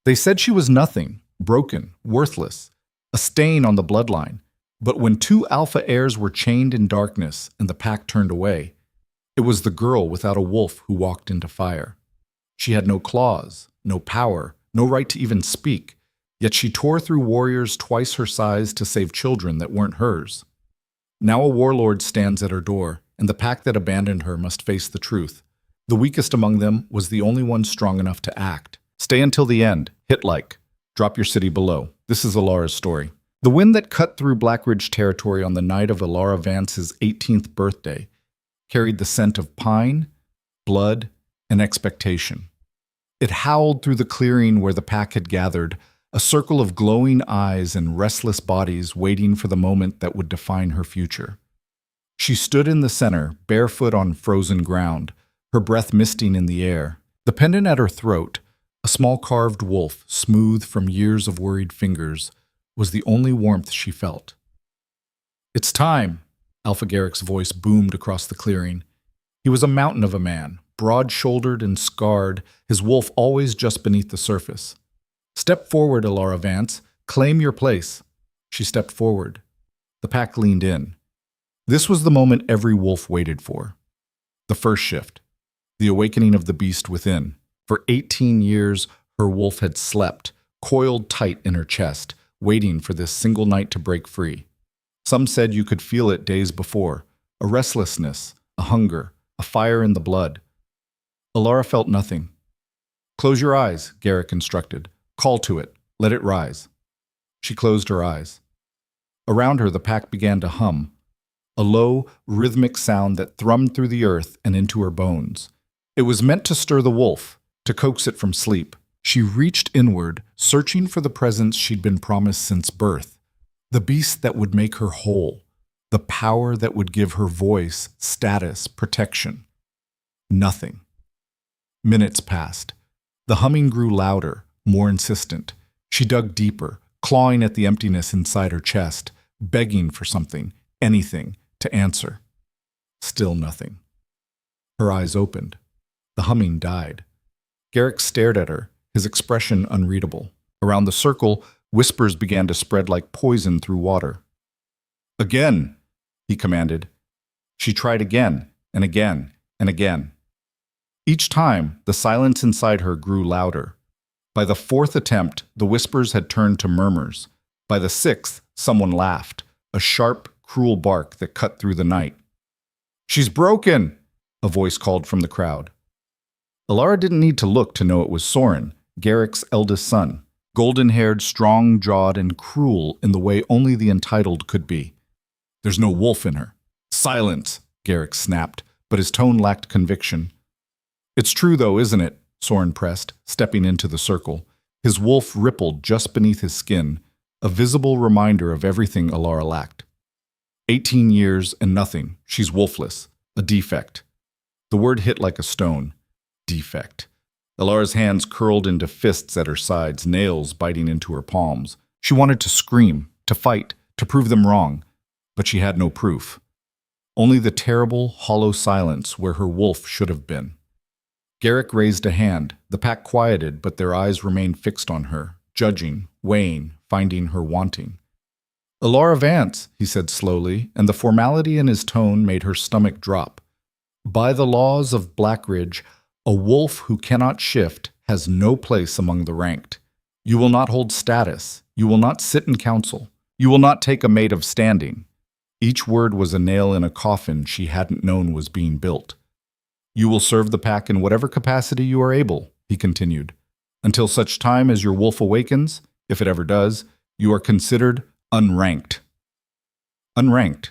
They said she was nothing, broken, worthless, a stain on the bloodline. But when two alpha heirs were chained in darkness and the pack turned away, it was the girl without a wolf who walked into fire. She had no claws, no power, no right to even speak, yet she tore through warriors twice her size to save children that weren't hers. Now a warlord stands at her door, and the pack that abandoned her must face the truth. The weakest among them was the only one strong enough to act. Stay until the end. Hit like. Drop your city below. This is Alara's story. The wind that cut through Blackridge territory on the night of Alara Vance's 18th birthday carried the scent of pine, blood, and expectation. It howled through the clearing where the pack had gathered, a circle of glowing eyes and restless bodies waiting for the moment that would define her future. She stood in the center, barefoot on frozen ground, her breath misting in the air. The pendant at her throat, a small carved wolf, smooth from years of worried fingers, was the only warmth she felt. "It's time," Alpha Garrick's voice boomed across the clearing. He was a mountain of a man, broad-shouldered and scarred, his wolf always just beneath the surface. "Step forward, Alara Vance. Claim your place." She stepped forward. The pack leaned in. This was the moment every wolf waited for. The first shift. The awakening of the beast within. For 18 years, her wolf had slept, coiled tight in her chest, waiting for this single night to break free. Some said you could feel it days before, a restlessness, a hunger, a fire in the blood. Alara felt nothing. "Close your eyes," Garrick instructed. "Call to it. Let it rise." She closed her eyes. Around her, the pack began to hum, a low, rhythmic sound that thrummed through the earth and into her bones. It was meant to stir the wolf, to coax it from sleep. She reached inward, searching for the presence she'd been promised since birth, the beast that would make her whole, the power that would give her voice, status, protection. Nothing. Minutes passed. The humming grew louder, more insistent. She dug deeper, clawing at the emptiness inside her chest, begging for something, anything, to answer. Still nothing. Her eyes opened. The humming died. Garrick stared at her, his expression unreadable. Around the circle, whispers began to spread like poison through water. "Again," he commanded. She tried again, and again, and again. Each time, the silence inside her grew louder. By the fourth attempt, the whispers had turned to murmurs. By the sixth, someone laughed, a sharp, cruel bark that cut through the night. "She's broken!" a voice called from the crowd. Alara didn't need to look to know it was Soren, Garrick's eldest son, golden-haired, strong-jawed, and cruel in the way only the entitled could be. "There's no wolf in her." "Silence!" Garrick snapped, but his tone lacked conviction. "It's true, though, isn't it?" Soren pressed, stepping into the circle. His wolf rippled just beneath his skin, a visible reminder of everything Alara lacked. 18 years and nothing. She's wolfless. A defect. The word hit like a stone. Defect. Alara's hands curled into fists at her sides, nails biting into her palms. She wanted to scream, to fight, to prove them wrong, but she had no proof. Only the terrible, hollow silence where her wolf should have been. Garrick raised a hand. The pack quieted, but their eyes remained fixed on her, judging, weighing, finding her wanting. "Alara Vance," he said slowly, and the formality in his tone made her stomach drop. "By the laws of Blackridge, a wolf who cannot shift has no place among the ranked. You will not hold status. You will not sit in council. You will not take a mate of standing." Each word was a nail in a coffin she hadn't known was being built. "You will serve the pack in whatever capacity you are able," he continued. "Until such time as your wolf awakens, if it ever does, you are considered unranked." Unranked.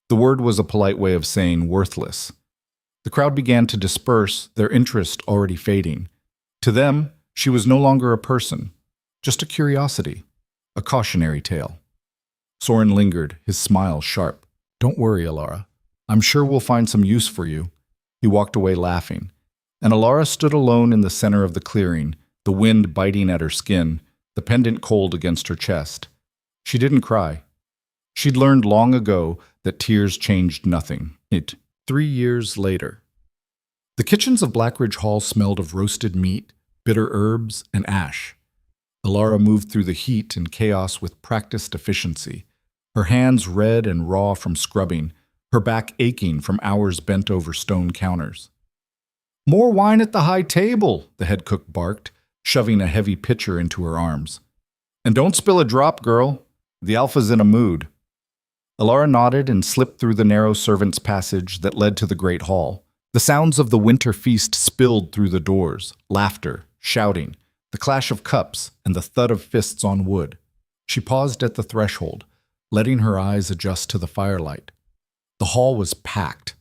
The word was a polite way of saying worthless. The crowd began to disperse, their interest already fading. To them, she was no longer a person, just a curiosity, a cautionary tale. Soren lingered, his smile sharp. "Don't worry, Alara. I'm sure we'll find some use for you." He walked away laughing, and Alara stood alone in the center of the clearing, the wind biting at her skin, the pendant cold against her chest. She didn't cry. She'd learned long ago that tears changed nothing. 3 years later. The kitchens of Blackridge Hall smelled of roasted meat, bitter herbs, and ash. Alara moved through the heat and chaos with practiced efficiency, her hands red and raw from scrubbing, her back aching from hours bent over stone counters. "More wine at the high table," the head cook barked, shoving a heavy pitcher into her arms. "And don't spill a drop, girl. The alpha's in a mood." Alara nodded and slipped through the narrow servants' passage that led to the great hall. The sounds of the winter feast spilled through the doors, laughter, shouting, the clash of cups, and the thud of fists on wood. She paused at the threshold, letting her eyes adjust to the firelight. The hall was packed.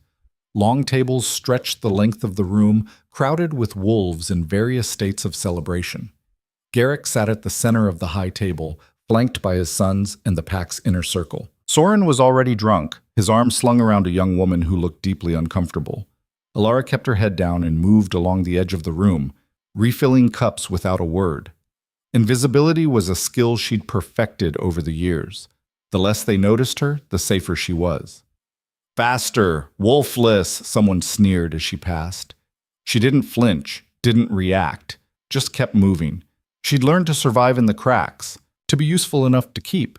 Long tables stretched the length of the room, crowded with wolves in various states of celebration. Garrick sat at the center of the high table, flanked by his sons and the pack's inner circle. Soren was already drunk, his arm slung around a young woman who looked deeply uncomfortable. Alara kept her head down and moved along the edge of the room, refilling cups without a word. Invisibility was a skill she'd perfected over the years. The less they noticed her, the safer she was. "Faster, wolfless," someone sneered as she passed. She didn't flinch, didn't react, just kept moving. She'd learned to survive in the cracks, to be useful enough to keep,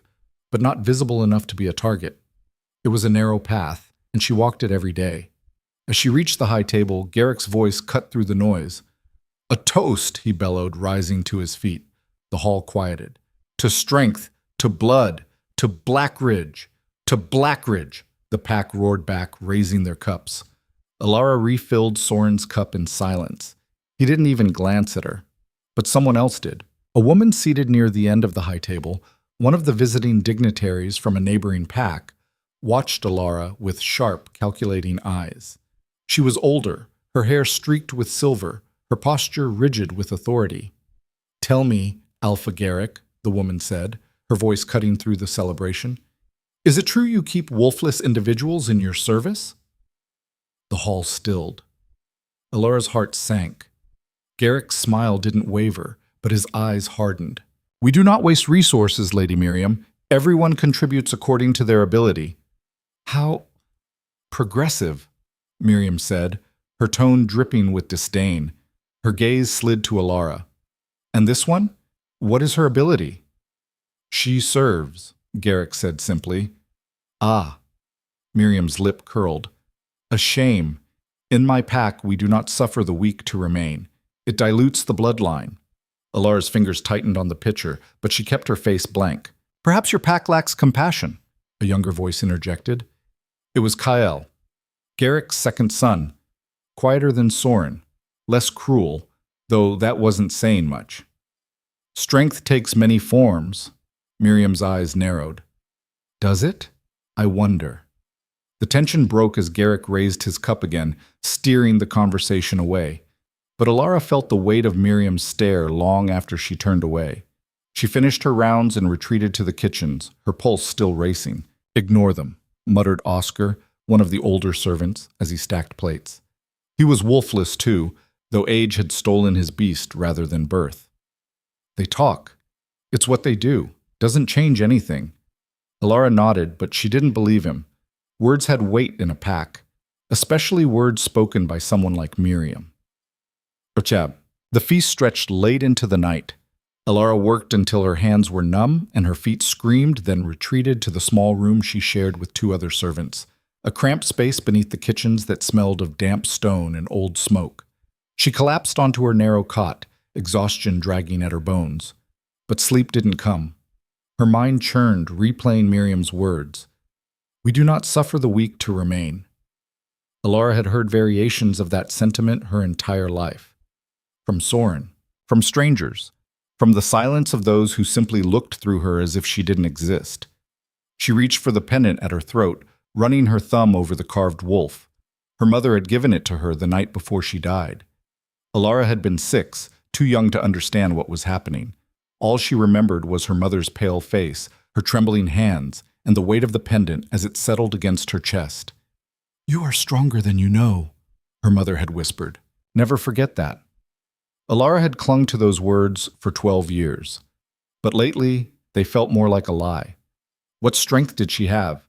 but not visible enough to be a target. It was a narrow path, and she walked it every day. As she reached the high table, Garrick's voice cut through the noise. "A toast," he bellowed, rising to his feet. The hall quieted. "To strength, to blood, to Blackridge, to Blackridge," the pack roared back, raising their cups. Alara refilled Soren's cup in silence. He didn't even glance at her. But someone else did. A woman seated near the end of the high table, one of the visiting dignitaries from a neighboring pack, watched Alara with sharp, calculating eyes. She was older, her hair streaked with silver, her posture rigid with authority. "Tell me, Alpha Garrick," the woman said, her voice cutting through the celebration, "is it true you keep wolfless individuals in your service?" The hall stilled. Alara's heart sank. Garrick's smile didn't waver, but his eyes hardened. "We do not waste resources, Lady Miriam. Everyone contributes according to their ability." "How progressive," Miriam said, her tone dripping with disdain. Her gaze slid to Alara. "And this one? What is her ability?" "She serves," Garrick said simply. "Ah." Miriam's lip curled. "A shame. In my pack we do not suffer the weak to remain. It dilutes the bloodline." Alara's fingers tightened on the pitcher, but she kept her face blank. "Perhaps your pack lacks compassion," a younger voice interjected. It was Kyle, Garrick's second son, quieter than Soren, less cruel, though that wasn't saying much. "Strength takes many forms." Miriam's eyes narrowed. "Does it? I wonder." The tension broke as Garrick raised his cup again, steering the conversation away. But Alara felt the weight of Miriam's stare long after she turned away. She finished her rounds and retreated to the kitchens, her pulse still racing. "Ignore them," muttered Oscar, one of the older servants, as he stacked plates. He was wolfless too, though age had stolen his beast rather than birth. "They talk. It's what they do. Doesn't change anything." Alara nodded, but she didn't believe him. Words had weight in a pack, especially words spoken by someone like Miriam. Ochab. The feast stretched late into the night. Alara worked until her hands were numb and her feet screamed, then retreated to the small room she shared with two other servants, a cramped space beneath the kitchens that smelled of damp stone and old smoke. She collapsed onto her narrow cot, exhaustion dragging at her bones. But sleep didn't come. Her mind churned, replaying Miriam's words. "We do not suffer the weak to remain." Alara had heard variations of that sentiment her entire life. From Soren, from strangers, from the silence of those who simply looked through her as if she didn't exist. She reached for the pendant at her throat, running her thumb over the carved wolf. Her mother had given it to her the night before she died. Alara had been 6, too young to understand what was happening. All she remembered was her mother's pale face, her trembling hands, and the weight of the pendant as it settled against her chest. "You are stronger than you know," her mother had whispered. Never forget that. Alara had clung to those words for 12 years. But lately, they felt more like a lie. What strength did she have?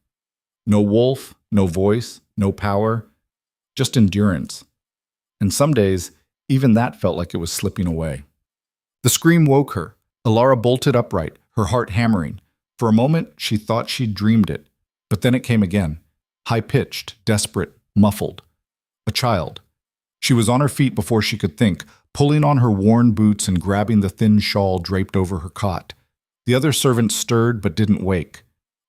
No wolf, no voice, no power, just endurance. And some days, even that felt like it was slipping away. The scream woke her, Alara bolted upright, her heart hammering. For a moment, she thought she'd dreamed it. But then it came again, high-pitched, desperate, muffled. A child. She was on her feet before she could think, pulling on her worn boots and grabbing the thin shawl draped over her cot. The other servants stirred but didn't wake.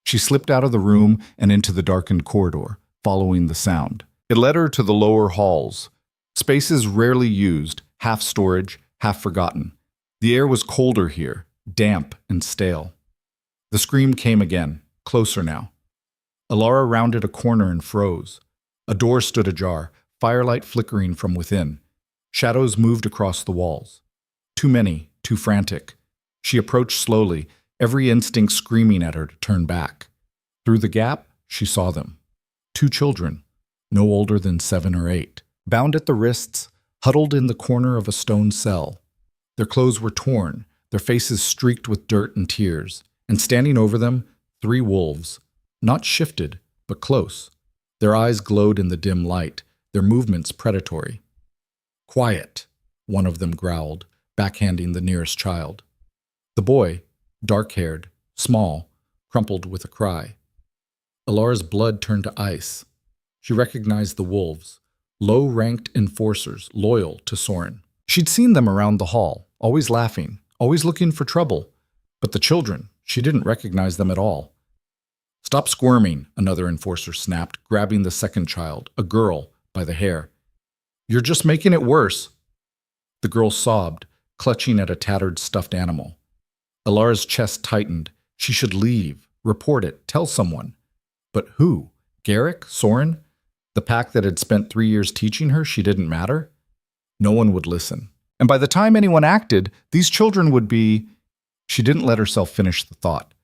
She slipped out of the room and into the darkened corridor, following the sound. It led her to the lower halls, spaces rarely used, half storage, half forgotten. The air was colder here, damp and stale. The scream came again, closer now. Alara rounded a corner and froze. A door stood ajar, firelight flickering from within. Shadows moved across the walls. Too many, too frantic. She approached slowly, every instinct screaming at her to turn back. Through the gap, she saw them. 2 children, no older than 7 or 8, bound at the wrists, huddled in the corner of a stone cell. Their clothes were torn, their faces streaked with dirt and tears, and standing over them, 3 wolves, not shifted, but close. Their eyes glowed in the dim light, their movements predatory. "Quiet," one of them growled, backhanding the nearest child. The boy, dark-haired, small, crumpled with a cry. Alara's blood turned to ice. She recognized the wolves, low-ranked enforcers loyal to Soren. She'd seen them around the hall, always laughing, always looking for trouble. But the children, she didn't recognize them at all. "Stop squirming," another enforcer snapped, grabbing the second child, a girl, by the hair. "You're just making it worse." The girl sobbed, clutching at a tattered stuffed animal. Alara's chest tightened. She should leave, report it, tell someone. But who? Garrick? Soren? The pack that had spent 3 years teaching her she didn't matter? No one would listen. And by the time anyone acted, these children would be... She didn't let herself finish the thought.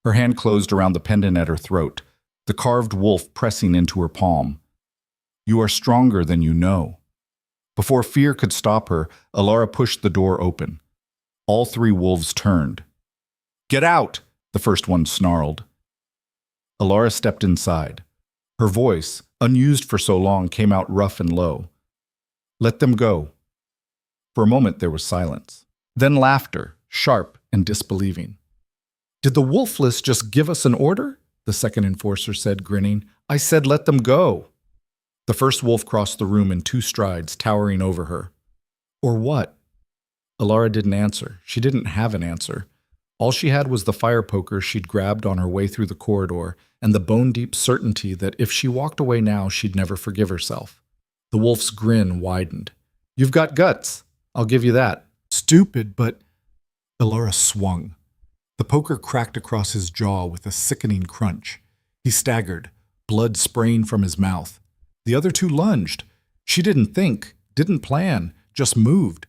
Her hand closed around the pendant at her throat, the carved wolf pressing into her palm. "You are stronger than you know." Before fear could stop her, Alara pushed the door open. All 3 wolves turned. "Get out!" the first one snarled. Alara stepped inside. Her voice, unused for so long, came out rough and low. "Let them go." For a moment there was silence. Then laughter, sharp and disbelieving. "Did the wolfless just give us an order?" the second enforcer said, grinning. "I said let them go." The first wolf crossed the room in 2 strides, towering over her. "Or what?" Alara didn't answer. She didn't have an answer. All she had was the fire poker she'd grabbed on her way through the corridor, and the bone-deep certainty that if she walked away now, she'd never forgive herself. The wolf's grin widened. "You've got guts. I'll give you that." "Stupid, but..." Alara swung. The poker cracked across his jaw with a sickening crunch. He staggered, blood spraying from his mouth. The other 2 lunged. She didn't think, didn't plan, just moved.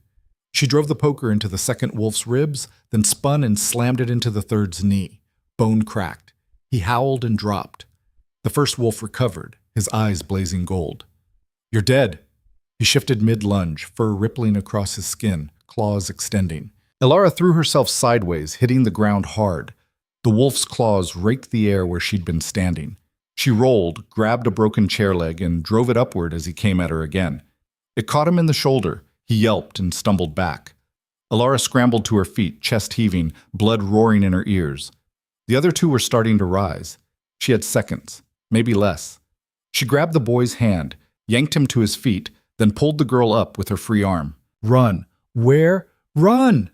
She drove the poker into the second wolf's ribs, then spun and slammed it into the third's knee. Bone cracked. He howled and dropped. The first wolf recovered, his eyes blazing gold. "You're dead." He shifted mid-lunge, fur rippling across his skin, claws extending. Alara threw herself sideways, hitting the ground hard. The wolf's claws raked the air where she'd been standing. She rolled, grabbed a broken chair leg, and drove it upward as he came at her again. It caught him in the shoulder. He yelped and stumbled back. Alara scrambled to her feet, chest heaving, blood roaring in her ears. The other 2 were starting to rise. She had seconds, maybe less. She grabbed the boy's hand, yanked him to his feet, then pulled the girl up with her free arm. "Run! Where? Run!"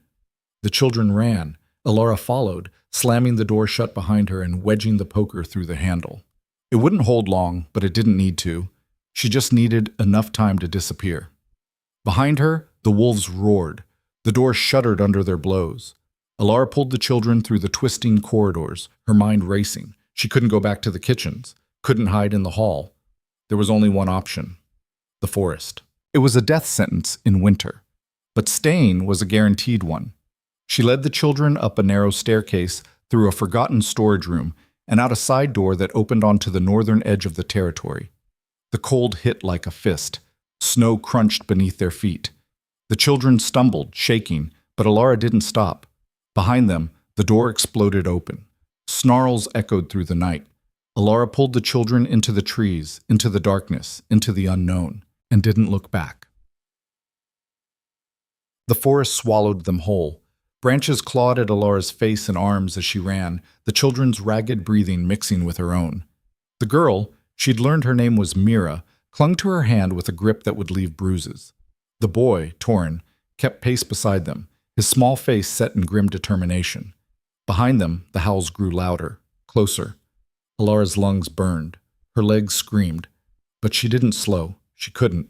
The children ran. Alara followed, slamming the door shut behind her and wedging the poker through the handle. It wouldn't hold long, but it didn't need to. She just needed enough time to disappear. Behind her, the wolves roared. The door shuddered under their blows. Alara pulled the children through the twisting corridors, her mind racing. She couldn't go back to the kitchens, couldn't hide in the hall. There was only one option: the forest. It was a death sentence in winter, but staying was a guaranteed one. She led the children up a narrow staircase, through a forgotten storage room, and out a side door that opened onto the northern edge of the territory. The cold hit like a fist. Snow crunched beneath their feet. The children stumbled, shaking, but Alara didn't stop. Behind them, the door exploded open. Snarls echoed through the night. Alara pulled the children into the trees, into the darkness, into the unknown, and didn't look back. The forest swallowed them whole. Branches clawed at Alara's face and arms as she ran, the children's ragged breathing mixing with her own. The girl, she'd learned her name was Mira, clung to her hand with a grip that would leave bruises. The boy, Torin, kept pace beside them, his small face set in grim determination. Behind them, the howls grew louder, closer. Alara's lungs burned. Her legs screamed. But she didn't slow. She couldn't.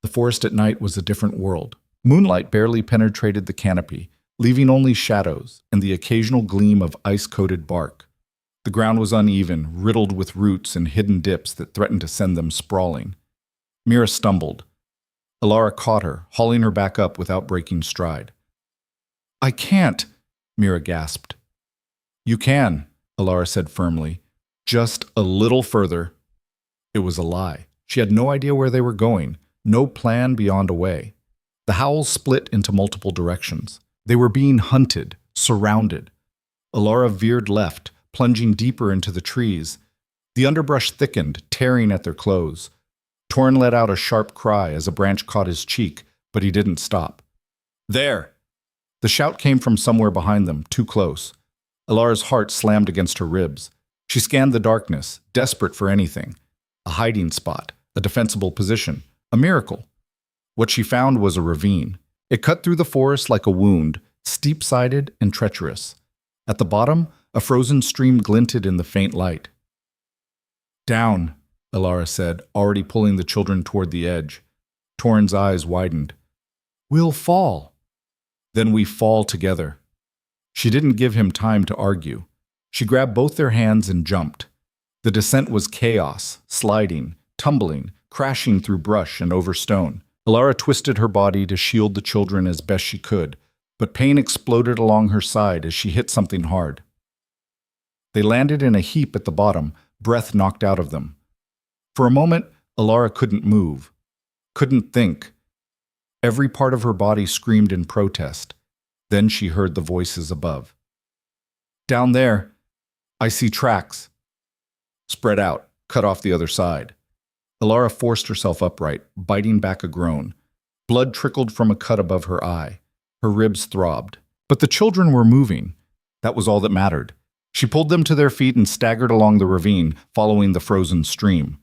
The forest at night was a different world. Moonlight barely penetrated the canopy, leaving only shadows and the occasional gleam of ice-coated bark. The ground was uneven, riddled with roots and hidden dips that threatened to send them sprawling. Mira stumbled. Alara caught her, hauling her back up without breaking stride. "I can't," Mira gasped. "You can," Alara said firmly. "Just a little further." It was a lie. She had no idea where they were going, no plan beyond a way. The howls split into multiple directions. They were being hunted, surrounded. Alara veered left, plunging deeper into the trees. The underbrush thickened, tearing at their clothes. Torin let out a sharp cry as a branch caught his cheek, but he didn't stop. "There!" The shout came from somewhere behind them, too close. Alara's heart slammed against her ribs. She scanned the darkness, desperate for anything. A hiding spot, a defensible position, a miracle. What she found was a ravine. It cut through the forest like a wound, steep-sided and treacherous. At the bottom, a frozen stream glinted in the faint light. "Down," Alara said, already pulling the children toward the edge. Torin's eyes widened. "We'll fall." "Then we fall together." She didn't give him time to argue. She grabbed both their hands and jumped. The descent was chaos, sliding, tumbling, crashing through brush and over stone. Alara twisted her body to shield the children as best she could, but pain exploded along her side as she hit something hard. They landed in a heap at the bottom, breath knocked out of them. For a moment, Alara couldn't move, couldn't think. Every part of her body screamed in protest. Then she heard the voices above. "Down there, I see tracks." Spread out, cut off the other side. Alara forced herself upright, biting back a groan. Blood trickled from a cut above her eye. Her ribs throbbed. But the children were moving. That was all that mattered. She pulled them to their feet and staggered along the ravine, following the frozen stream.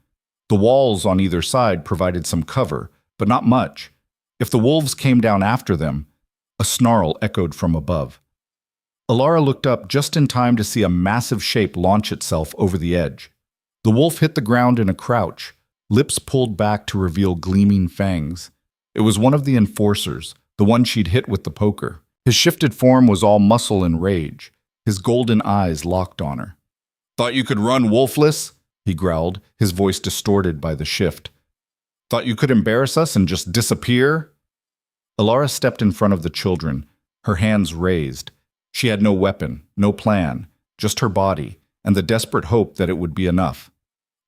The walls on either side provided some cover, but not much. If the wolves came down after them, a snarl echoed from above. Alara looked up just in time to see a massive shape launch itself over the edge. The wolf hit the ground in a crouch, lips pulled back to reveal gleaming fangs. It was one of the enforcers, the one she'd hit with the poker. His shifted form was all muscle and rage, his golden eyes locked on her. "Thought you could run wolfless?" he growled, his voice distorted by the shift. "Thought you could embarrass us and just disappear?" Alara stepped in front of the children, her hands raised. She had no weapon, no plan, just her body, and the desperate hope that it would be enough.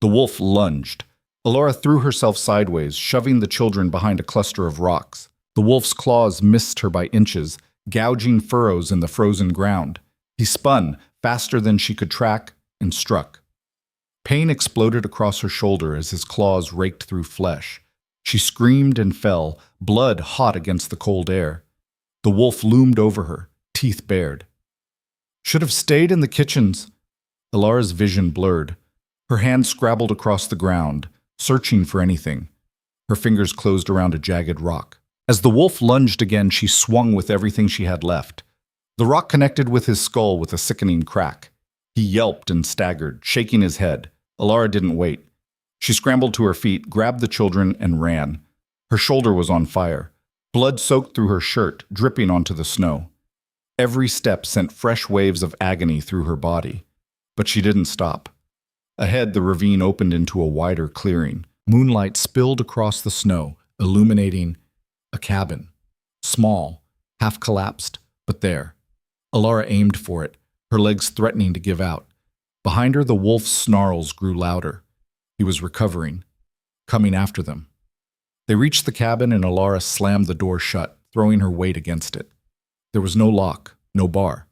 The wolf lunged. Alara threw herself sideways, shoving the children behind a cluster of rocks. The wolf's claws missed her by inches, gouging furrows in the frozen ground. He spun, faster than she could track, and struck. Pain exploded across her shoulder as his claws raked through flesh. She screamed and fell, blood hot against the cold air. The wolf loomed over her, teeth bared. "Should have stayed in the kitchens." Alara's vision blurred. Her hand scrabbled across the ground, searching for anything. Her fingers closed around a jagged rock. As the wolf lunged again, she swung with everything she had left. The rock connected with his skull with a sickening crack. He yelped and staggered, shaking his head. Alara didn't wait. She scrambled to her feet, grabbed the children, and ran. Her shoulder was on fire. Blood soaked through her shirt, dripping onto the snow. Every step sent fresh waves of agony through her body. But she didn't stop. Ahead, the ravine opened into a wider clearing. Moonlight spilled across the snow, illuminating a cabin. Small, half collapsed, but there. Alara aimed for it, her legs threatening to give out. Behind her, the wolf's snarls grew louder. He was recovering, coming after them. They reached the cabin and Alara slammed the door shut, throwing her weight against it. There was no lock, no bar.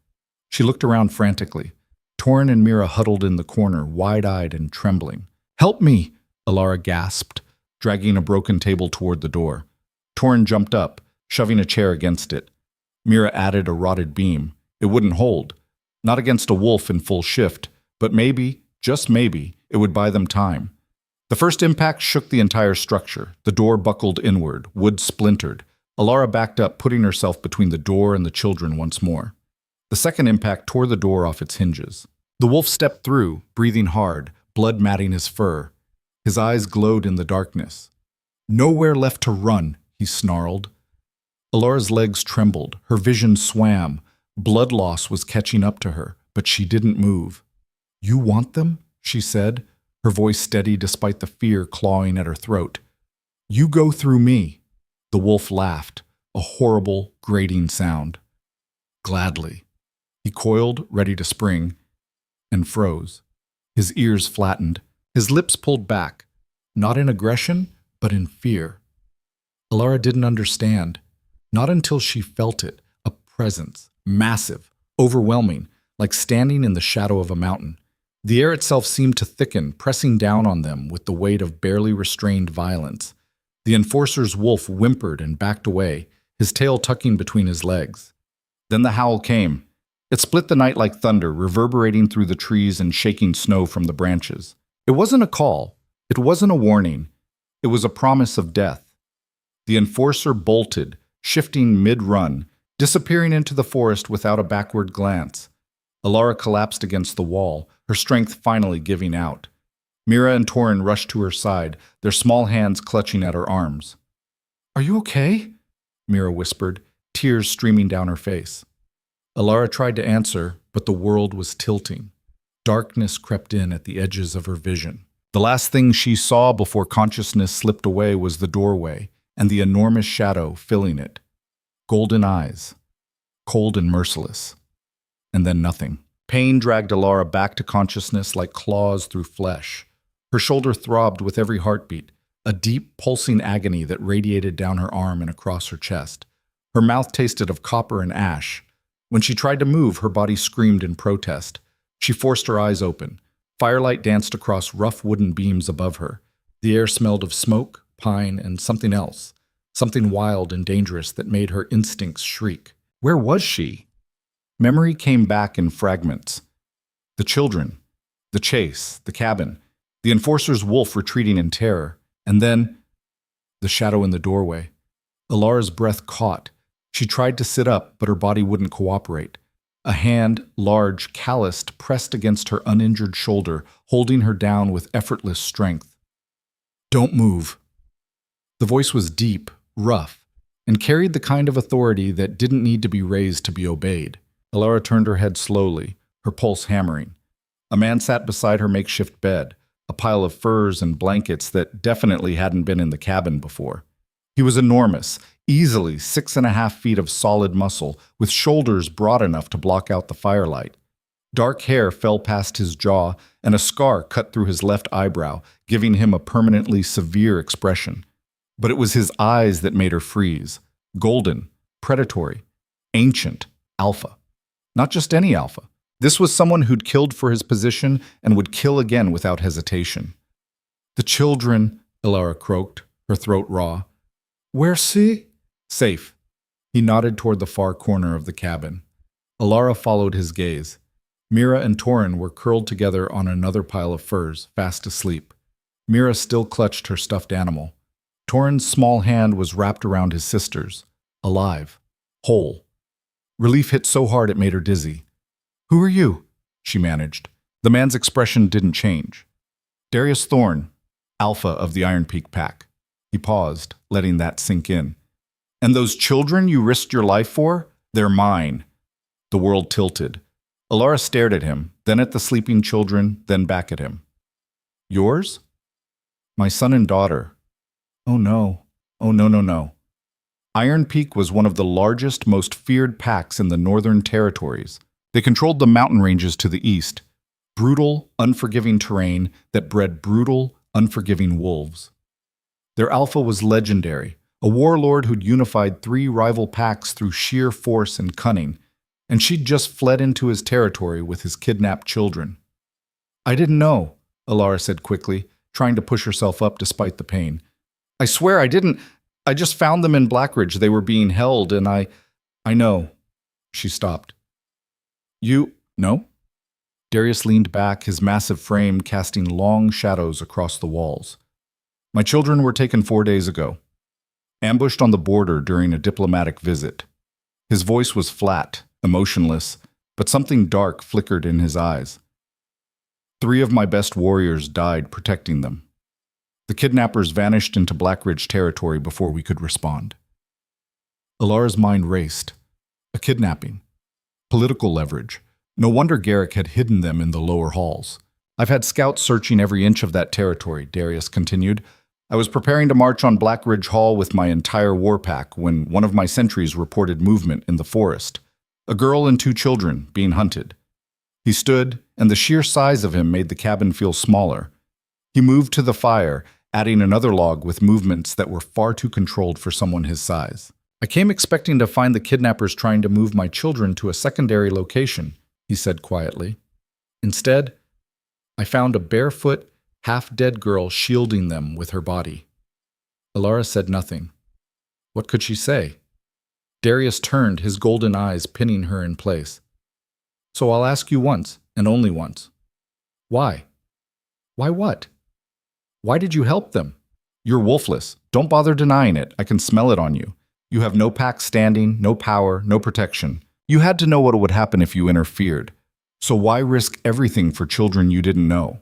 She looked around frantically. Torin and Mira huddled in the corner, wide-eyed and trembling. "Help me!" Alara gasped, dragging a broken table toward the door. Torin jumped up, shoving a chair against it. Mira added a rotted beam. It wouldn't hold. Not against a wolf in full shift, but maybe, just maybe, it would buy them time. The first impact shook the entire structure. The door buckled inward, wood splintered. Alara backed up, putting herself between the door and the children once more. The second impact tore the door off its hinges. The wolf stepped through, breathing hard, blood matting his fur. His eyes glowed in the darkness. "Nowhere left to run," he snarled. Alara's legs trembled. Her vision swam. Blood loss was catching up to her, but she didn't move. "You want them?" she said, her voice steady despite the fear clawing at her throat. "You go through me." The wolf laughed, a horrible, grating sound. "Gladly." He coiled, ready to spring, and froze. His ears flattened, his lips pulled back, not in aggression, but in fear. Alara didn't understand, not until she felt it, a presence, massive, overwhelming, like standing in the shadow of a mountain. The air itself seemed to thicken, pressing down on them with the weight of barely restrained violence. The enforcer's wolf whimpered and backed away, his tail tucking between his legs. Then the howl came. It split the night like thunder, reverberating through the trees and shaking snow from the branches. It wasn't a call. It wasn't a warning. It was a promise of death. The enforcer bolted, shifting mid-run, disappearing into the forest without a backward glance. Alara collapsed against the wall, her strength finally giving out. Mira and Torin rushed to her side, their small hands clutching at her arms. "Are you okay?" Mira whispered, tears streaming down her face. Alara tried to answer, but the world was tilting. Darkness crept in at the edges of her vision. The last thing she saw before consciousness slipped away was the doorway and the enormous shadow filling it. Golden eyes, cold and merciless. And then nothing. Pain dragged Alara back to consciousness like claws through flesh. Her shoulder throbbed with every heartbeat, a deep, pulsing agony that radiated down her arm and across her chest. Her mouth tasted of copper and ash. When she tried to move, her body screamed in protest. She forced her eyes open. Firelight danced across rough wooden beams above her. The air smelled of smoke, pine, and something else, something wild and dangerous that made her instincts shriek. Where was she? Memory came back in fragments. The children, the chase, the cabin, the enforcer's wolf retreating in terror, and then the shadow in the doorway. Alara's breath caught. She tried to sit up, but her body wouldn't cooperate. A hand, large, calloused, pressed against her uninjured shoulder, holding her down with effortless strength. "Don't move." The voice was deep, rough, and carried the kind of authority that didn't need to be raised to be obeyed. Alara turned her head slowly, her pulse hammering. A man sat beside her makeshift bed, a pile of furs and blankets that definitely hadn't been in the cabin before. He was enormous, easily 6.5 feet of solid muscle, with shoulders broad enough to block out the firelight. Dark hair fell past his jaw, and a scar cut through his left eyebrow, giving him a permanently severe expression. But it was his eyes that made her freeze. Golden, predatory, ancient, alpha. Not just any alpha. This was someone who'd killed for his position and would kill again without hesitation. "The children," Alara croaked, her throat raw. "Where see?" "Safe." He nodded toward the far corner of the cabin. Alara followed his gaze. Mira and Torin were curled together on another pile of furs, fast asleep. Mira still clutched her stuffed animal. Torin's small hand was wrapped around his sister's, alive, whole. Relief hit so hard it made her dizzy. "Who are you?" she managed. The man's expression didn't change. "Darius Thorne, Alpha of the Iron Peak Pack." He paused, letting that sink in. "And those children you risked your life for? They're mine." The world tilted. Alara stared at him, then at the sleeping children, then back at him. "Yours?" "My son and daughter." "Oh no. Oh no, no, no." Iron Peak was one of the largest, most feared packs in the Northern Territories. They controlled the mountain ranges to the east. Brutal, unforgiving terrain that bred brutal, unforgiving wolves. Their alpha was legendary, a warlord who'd unified 3 rival packs through sheer force and cunning, and she'd just fled into his territory with his kidnapped children. "I didn't know," Alara said quickly, trying to push herself up despite the pain. "I swear I didn't. I just found them in Blackridge. They were being held, and I know." She stopped. You, no? Darius leaned back, his massive frame casting long shadows across the walls. My children were taken 4 days ago, ambushed on the border during a diplomatic visit. His voice was flat, emotionless, but something dark flickered in his eyes. 3 of my best warriors died protecting them. The kidnappers vanished into Black Ridge territory before we could respond. Alara's mind raced. A kidnapping. Political leverage. No wonder Garrick had hidden them in the lower halls. I've had scouts searching every inch of that territory, Darius continued. I was preparing to march on Black Ridge Hall with my entire war pack when one of my sentries reported movement in the forest. A girl and 2 children being hunted. He stood, and the sheer size of him made the cabin feel smaller. He moved to the fire, adding another log with movements that were far too controlled for someone his size. I came expecting to find the kidnappers trying to move my children to a secondary location, he said quietly. Instead, I found a barefoot, half-dead girl shielding them with her body. Alara said nothing. What could she say? Darius turned, his golden eyes pinning her in place. So I'll ask you once, and only once. Why? Why what? Why did you help them? You're wolfless. Don't bother denying it. I can smell it on you. You have no pack standing, no power, no protection. You had to know what would happen if you interfered. So why risk everything for children you didn't know?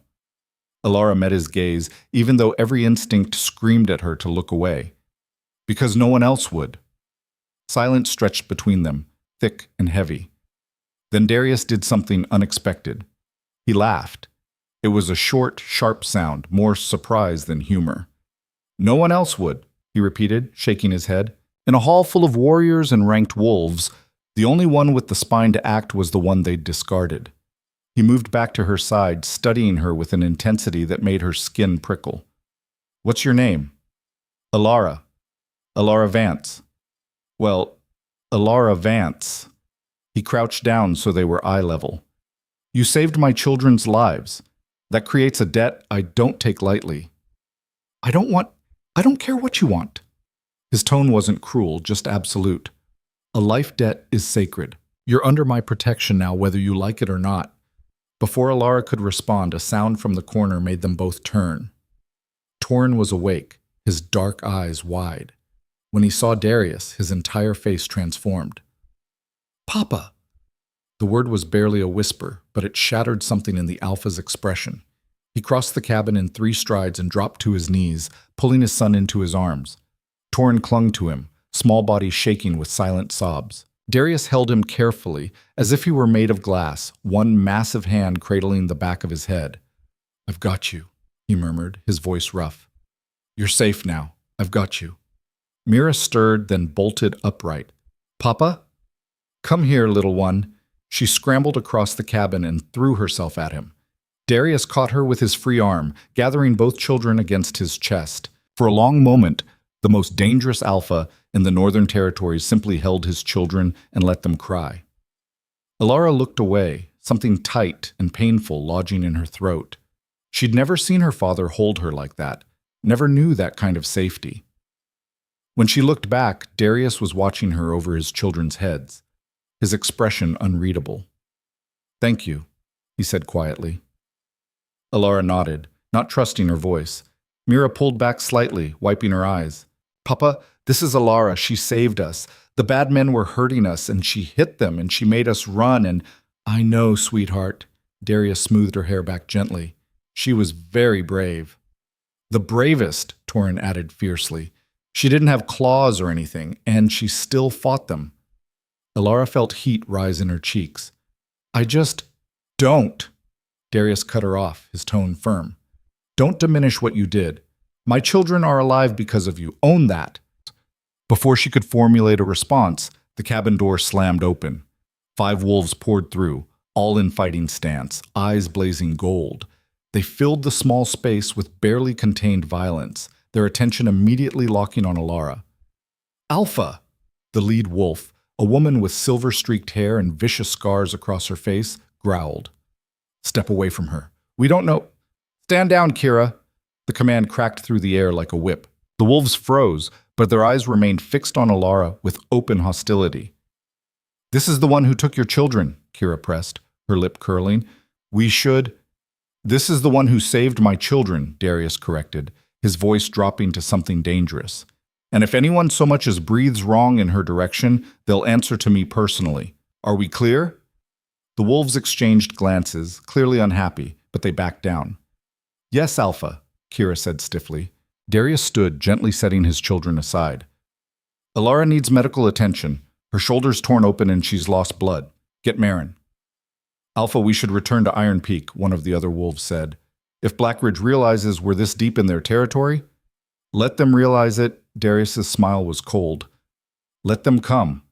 Alara met his gaze, even though every instinct screamed at her to look away. Because no one else would. Silence stretched between them, thick and heavy. Then Darius did something unexpected. He laughed. It was a short, sharp sound, more surprise than humor. No one else would, he repeated, shaking his head. In a hall full of warriors and ranked wolves, the only one with the spine to act was the one they'd discarded. He moved back to her side, studying her with an intensity that made her skin prickle. What's your name? Alara. Alara Vance. Well, Alara Vance. He crouched down so they were eye level. You saved my children's lives. That creates a debt I don't take lightly. I don't care what you want. His tone wasn't cruel, just absolute. A life debt is sacred. You're under my protection now, whether you like it or not. Before Alara could respond, a sound from the corner made them both turn. Torrin was awake, his dark eyes wide. When he saw Darius, his entire face transformed. Papa! The word was barely a whisper, but it shattered something in the Alpha's expression. He crossed the cabin in 3 strides and dropped to his knees, pulling his son into his arms. Torrin clung to him, small body shaking with silent sobs. Darius held him carefully, as if he were made of glass, one massive hand cradling the back of his head. I've got you, he murmured, his voice rough. You're safe now. I've got you. Mira stirred, then bolted upright. Papa? Come here, little one. She scrambled across the cabin and threw herself at him. Darius caught her with his free arm, gathering both children against his chest. For a long moment, the most dangerous alpha in the Northern Territories simply held his children and let them cry. Alara looked away, something tight and painful lodging in her throat. She'd never seen her father hold her like that, never knew that kind of safety. When she looked back, Darius was watching her over his children's heads, his expression unreadable. Thank you, he said quietly. Alara nodded, not trusting her voice. Mira pulled back slightly, wiping her eyes. Papa, this is Alara. She saved us. The bad men were hurting us, and she hit them, and she made us run, and... I know, sweetheart. Darius smoothed her hair back gently. She was very brave. The bravest, Torrin added fiercely. She didn't have claws or anything, and she still fought them. Alara felt heat rise in her cheeks. Don't. Darius cut her off, his tone firm. Don't diminish what you did. My children are alive because of you. Own that. Before she could formulate a response, the cabin door slammed open. 5 wolves poured through, all in fighting stance, eyes blazing gold. They filled the small space with barely contained violence, their attention immediately locking on Alara. Alpha! The lead wolf, a woman with silver-streaked hair and vicious scars across her face, growled. Step away from her. We don't know. Stand down, Kira. The command cracked through the air like a whip. The wolves froze, but their eyes remained fixed on Alara with open hostility. This is the one who took your children, Kira pressed, her lip curling. We should... This is the one who saved my children, Darius corrected, his voice dropping to something dangerous. And if anyone so much as breathes wrong in her direction, they'll answer to me personally. Are we clear? The wolves exchanged glances, clearly unhappy, but they backed down. Yes, Alpha, Kira said stiffly. Darius stood, gently setting his children aside. Alara needs medical attention. Her shoulder's torn open and she's lost blood. Get Marin. Alpha, we should return to Iron Peak, one of the other wolves said. If Blackridge realizes we're this deep in their territory, let them realize it. Darius's smile was cold. Let them come.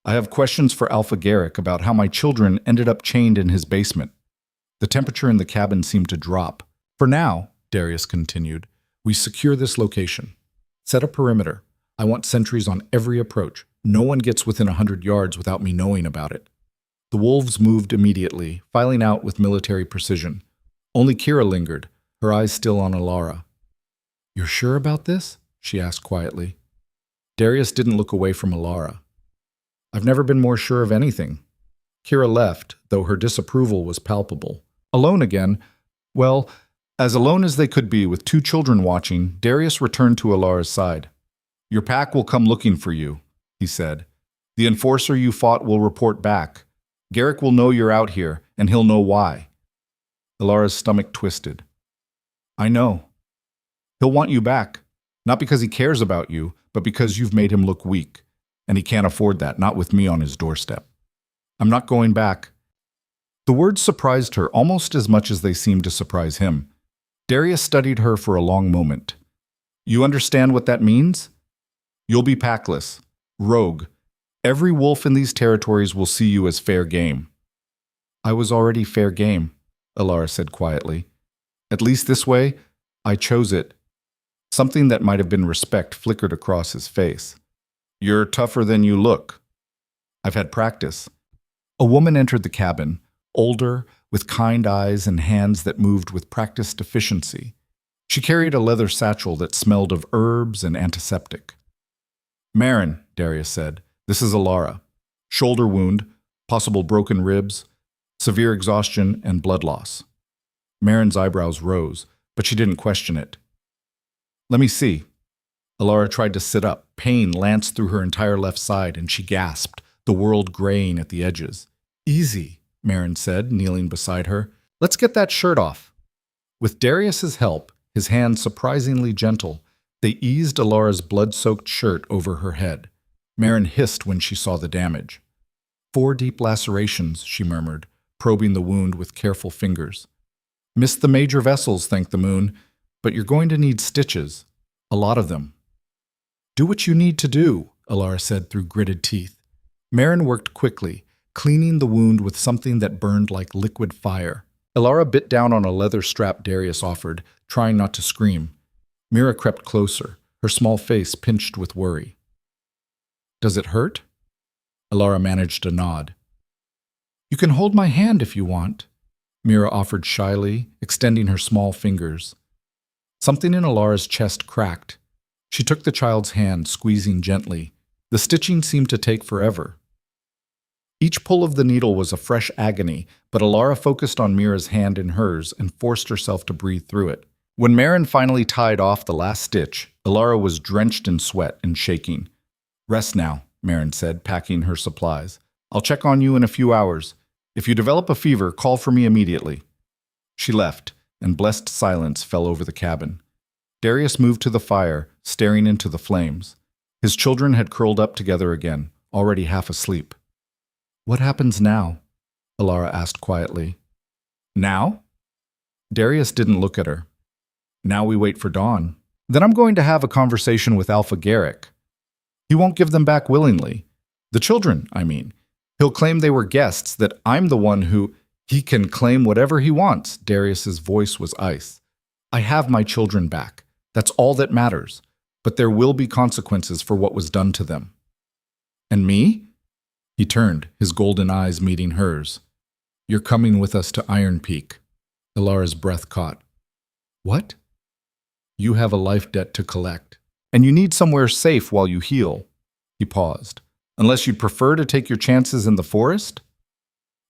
I have questions for Alpha Garrick about how my children ended up chained in his basement. The temperature in the cabin seemed to drop. For now, Darius continued, we secure this location. Set a perimeter. I want sentries on every approach. No one gets within 100 yards without me knowing about it. The wolves moved immediately, filing out with military precision. Only Kira lingered, her eyes still on Alara. You're sure about this? She asked quietly. Darius didn't look away from Alara. I've never been more sure of anything. Kira left, though her disapproval was palpable. Alone again, well, as alone as they could be with two children watching, Darius returned to Alara's side. Your pack will come looking for you, he said. The enforcer you fought will report back. Garrick will know you're out here, and he'll know why. Alara's stomach twisted. I know. He'll want you back, not because he cares about you, but because you've made him look weak. And he can't afford that, not with me on his doorstep. I'm not going back. The words surprised her almost as much as they seemed to surprise him. Darius studied her for a long moment. You understand what that means? You'll be packless, rogue. Every wolf in these territories will see you as fair game. I was already fair game, Alara said quietly. At least this way, I chose it. Something that might have been respect flickered across his face. You're tougher than you look. I've had practice. A woman entered the cabin, older, with kind eyes and hands that moved with practiced efficiency. She carried a leather satchel that smelled of herbs and antiseptic. Marin, Darius said, this is Alara. Shoulder wound, possible broken ribs, severe exhaustion, and blood loss. Marin's eyebrows rose, but she didn't question it. Let me see. Alara tried to sit up. Pain lanced through her entire left side, and she gasped, the world graying at the edges. Easy, Marin said, kneeling beside her. Let's get that shirt off. With Darius's help, his hand surprisingly gentle, they eased Alara's blood-soaked shirt over her head. Marin hissed when she saw the damage. 4 deep lacerations, she murmured, probing the wound with careful fingers. Missed the major vessels, thank the moon, but you're going to need stitches. A lot of them. Do what you need to do, Alara said through gritted teeth. Marin worked quickly, cleaning the wound with something that burned like liquid fire. Alara bit down on a leather strap Darius offered, trying not to scream. Mira crept closer, her small face pinched with worry. Does it hurt? Alara managed a nod. You can hold my hand if you want, Mira offered shyly, extending her small fingers. Something in Alara's chest cracked. She took the child's hand, squeezing gently. The stitching seemed to take forever. Each pull of the needle was a fresh agony, but Alara focused on Mira's hand in hers and forced herself to breathe through it. When Marin finally tied off the last stitch, Alara was drenched in sweat and shaking. Rest now, Marin said, packing her supplies. I'll check on you in a few hours. If you develop a fever, call for me immediately. She left, and blessed silence fell over the cabin. Darius moved to the fire, staring into the flames. His children had curled up together again, already half asleep. What happens now? Alara asked quietly. Now? Darius didn't look at her. Now we wait for dawn. Then I'm going to have a conversation with Alpha Garrick. He won't give them back willingly. The children, I mean. He'll claim they were guests, that I'm the one who... He can claim whatever he wants. Darius's voice was ice. I have my children back. That's all that matters. But there will be consequences for what was done to them. And me? He turned, his golden eyes meeting hers. You're coming with us to Iron Peak. Alara's breath caught. What? You have a life debt to collect, and you need somewhere safe while you heal. He paused. Unless you'd prefer to take your chances in the forest?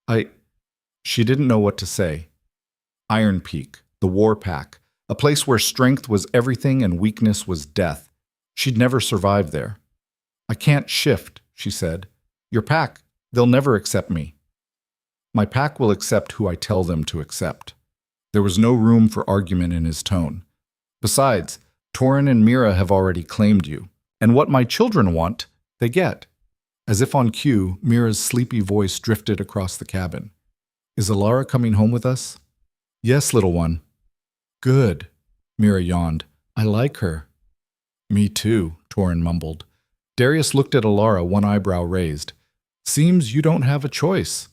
I... She didn't know what to say. Iron Peak, the war pack, a place where strength was everything and weakness was death. She'd never survive there. I can't shift, she said. Your pack, they'll never accept me. My pack will accept who I tell them to accept. There was no room for argument in his tone. Besides, Torin and Mira have already claimed you, and what my children want, they get. As if on cue, Mira's sleepy voice drifted across the cabin. Is Alara coming home with us? Yes, little one. Good, Mira yawned. I like her. Me too, Torin mumbled. Darius looked at Alara, one eyebrow raised. Seems you don't have a choice.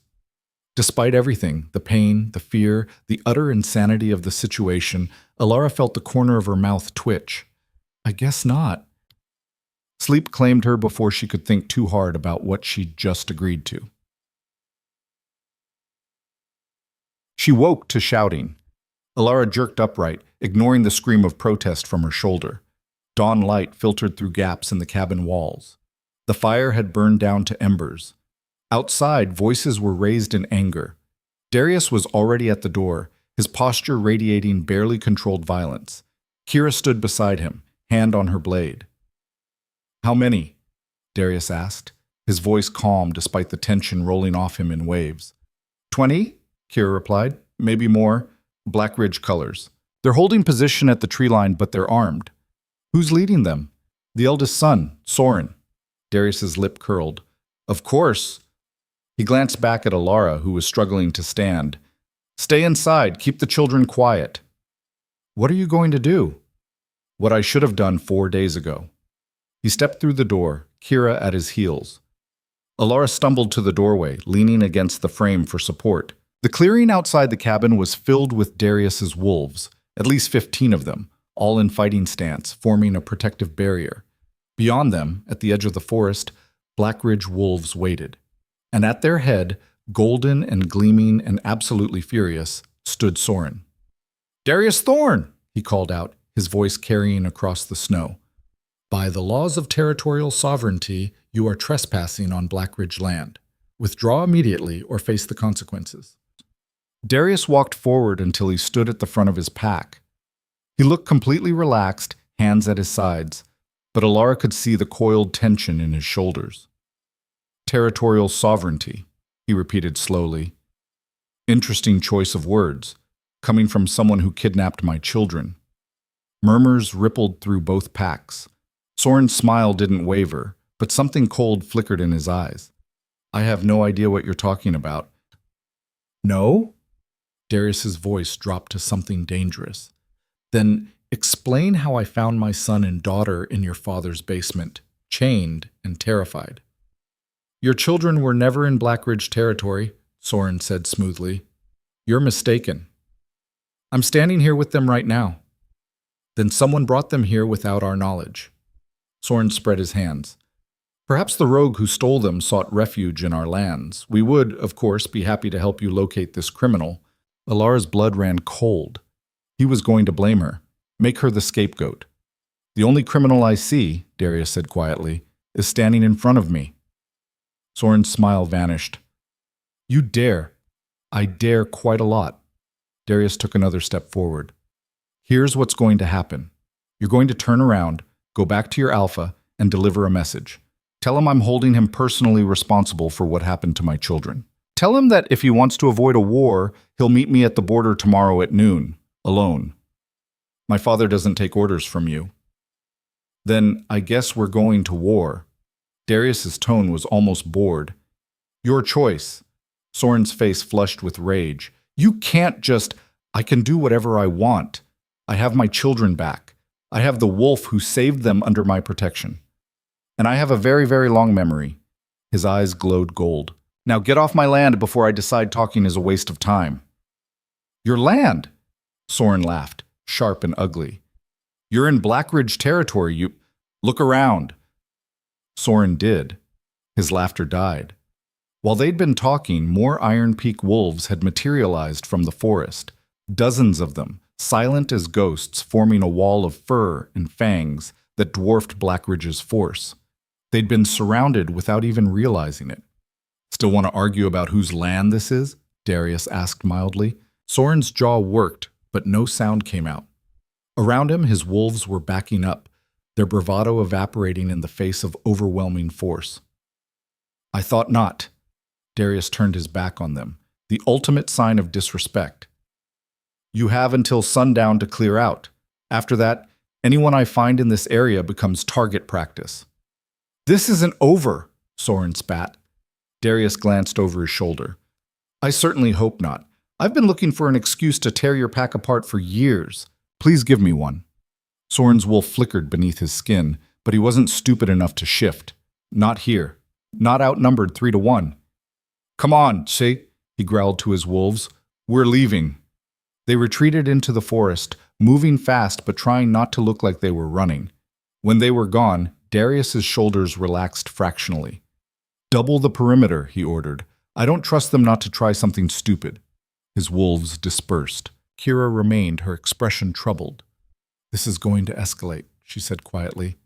Despite everything, the pain, the fear, the utter insanity of the situation, Alara felt the corner of her mouth twitch. I guess not. Sleep claimed her before she could think too hard about what she'd just agreed to. She woke to shouting. Alara jerked upright, ignoring the scream of protest from her shoulder. Dawn light filtered through gaps in the cabin walls. The fire had burned down to embers. Outside, voices were raised in anger. Darius was already at the door, his posture radiating barely controlled violence. Kira stood beside him, hand on her blade. How many? Darius asked, his voice calm despite the tension rolling off him in waves. 20? Kira replied. Maybe more. Black Ridge colors. They're holding position at the tree line, but they're armed. Who's leading them? The eldest son, Soren. Darius's lip curled. Of course. He glanced back at Alara, who was struggling to stand. Stay inside. Keep the children quiet. What are you going to do? What I should have done 4 days ago. He stepped through the door, Kira at his heels. Alara stumbled to the doorway, leaning against the frame for support. The clearing outside the cabin was filled with Darius's wolves, at least 15 of them, all in fighting stance, forming a protective barrier. Beyond them, at the edge of the forest, Black Ridge wolves waited. And at their head, golden and gleaming and absolutely furious, stood Soren. Darius Thorn, he called out, his voice carrying across the snow. By the laws of territorial sovereignty, you are trespassing on Black Ridge land. Withdraw immediately or face the consequences. Darius walked forward until he stood at the front of his pack. He looked completely relaxed, hands at his sides, but Alara could see the coiled tension in his shoulders. Territorial sovereignty, he repeated slowly. Interesting choice of words, coming from someone who kidnapped my children. Murmurs rippled through both packs. Soren's smile didn't waver, but something cold flickered in his eyes. I have no idea what you're talking about. No? Darius's voice dropped to something dangerous. Then explain how I found my son and daughter in your father's basement, chained and terrified. Your children were never in Black Ridge territory, Soren said smoothly. You're mistaken. I'm standing here with them right now. Then someone brought them here without our knowledge. Soren spread his hands. Perhaps the rogue who stole them sought refuge in our lands. We would, of course, be happy to help you locate this criminal. Alara's blood ran cold. He was going to blame her, make her the scapegoat. The only criminal I see, Darius said quietly, is standing in front of me. Soren's smile vanished. You dare. I dare quite a lot. Darius took another step forward. Here's what's going to happen. You're going to turn around, go back to your alpha, and deliver a message. Tell him I'm holding him personally responsible for what happened to my children. Tell him that if he wants to avoid a war, he'll meet me at the border tomorrow at noon, alone. My father doesn't take orders from you. Then I guess we're going to war. Darius's tone was almost bored. Your choice. Soren's face flushed with rage. You can't just... I can do whatever I want. I have my children back. I have the wolf who saved them under my protection. And I have a very, very long memory. His eyes glowed gold. Now get off my land before I decide talking is a waste of time. Your land? Soren laughed, sharp and ugly. You're in Black Ridge territory, you... Look around. Soren did. His laughter died. While they'd been talking, more Iron Peak wolves had materialized from the forest. Dozens of them, silent as ghosts, forming a wall of fur and fangs that dwarfed Black Ridge's force. They'd been surrounded without even realizing it. Still want to argue about whose land this is? Darius asked mildly. Soren's jaw worked, but no sound came out. Around him, his wolves were backing up, their bravado evaporating in the face of overwhelming force. I thought not. Darius turned his back on them, the ultimate sign of disrespect. You have until sundown to clear out. After that, anyone I find in this area becomes target practice. This isn't over, Soren spat. Darius glanced over his shoulder. I certainly hope not. I've been looking for an excuse to tear your pack apart for years. Please give me one. Soren's wolf flickered beneath his skin, but he wasn't stupid enough to shift. Not here. Not outnumbered 3-1. Come on, see? He growled to his wolves. We're leaving. They retreated into the forest, moving fast but trying not to look like they were running. When they were gone, Darius's shoulders relaxed fractionally. Double the perimeter, he ordered. I don't trust them not to try something stupid. His wolves dispersed. Kira remained, her expression troubled. This is going to escalate, she said quietly.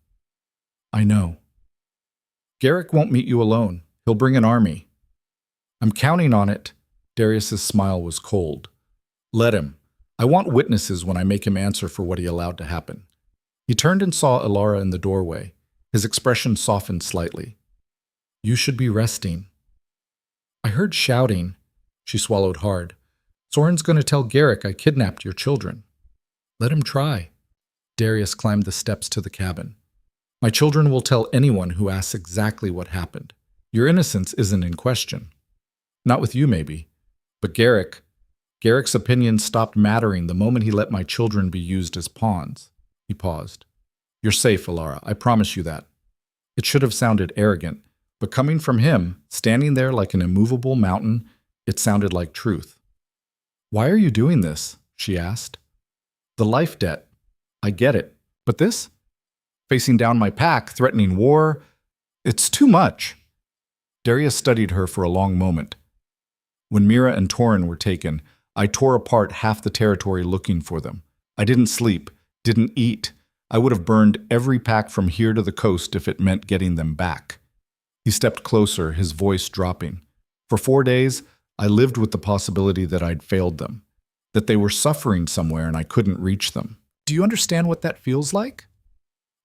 I know. Garrick won't meet you alone. He'll bring an army. I'm counting on it. Darius's smile was cold. Let him. I want witnesses when I make him answer for what he allowed to happen. He turned and saw Elara in the doorway. His expression softened slightly. You should be resting. I heard shouting. She swallowed hard. Soren's going to tell Garrick I kidnapped your children. Let him try. Darius climbed the steps to the cabin. My children will tell anyone who asks exactly what happened. Your innocence isn't in question. Not with you, maybe. But Garrick's opinion stopped mattering the moment he let my children be used as pawns. He paused. You're safe, Elara. I promise you that. It should have sounded arrogant, but coming from him, standing there like an immovable mountain, it sounded like truth. Why are you doing this? She asked. The life debt. I get it. But this? Facing down my pack, threatening war. It's too much. Darius studied her for a long moment. When Mira and Torin were taken, I tore apart half the territory looking for them. I didn't sleep, didn't eat. I would have burned every pack from here to the coast if it meant getting them back. He stepped closer, his voice dropping. For 4 days, I lived with the possibility that I'd failed them, that they were suffering somewhere and I couldn't reach them. Do you understand what that feels like?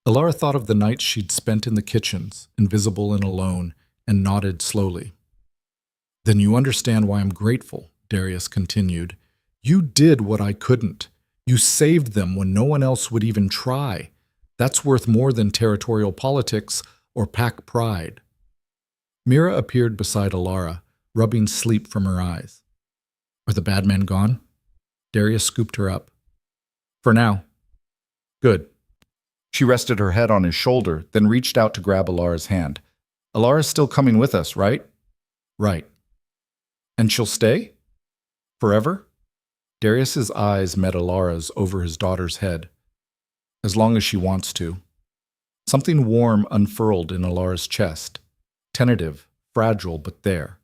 Elara thought of the nights she'd spent in the kitchens, invisible and alone, and nodded slowly. Then you understand why I'm grateful, Darius continued. You did what I couldn't. You saved them when no one else would even try. That's worth more than territorial politics or pack pride. Mira appeared beside Elara, rubbing sleep from her eyes. Are the bad men gone? Darius scooped her up. For now. Good. She rested her head on his shoulder, then reached out to grab Alara's hand. Alara's still coming with us, right? Right. And she'll stay? Forever? Darius's eyes met Alara's over his daughter's head. As long as she wants to. Something warm unfurled in Alara's chest. Tentative, fragile, but there.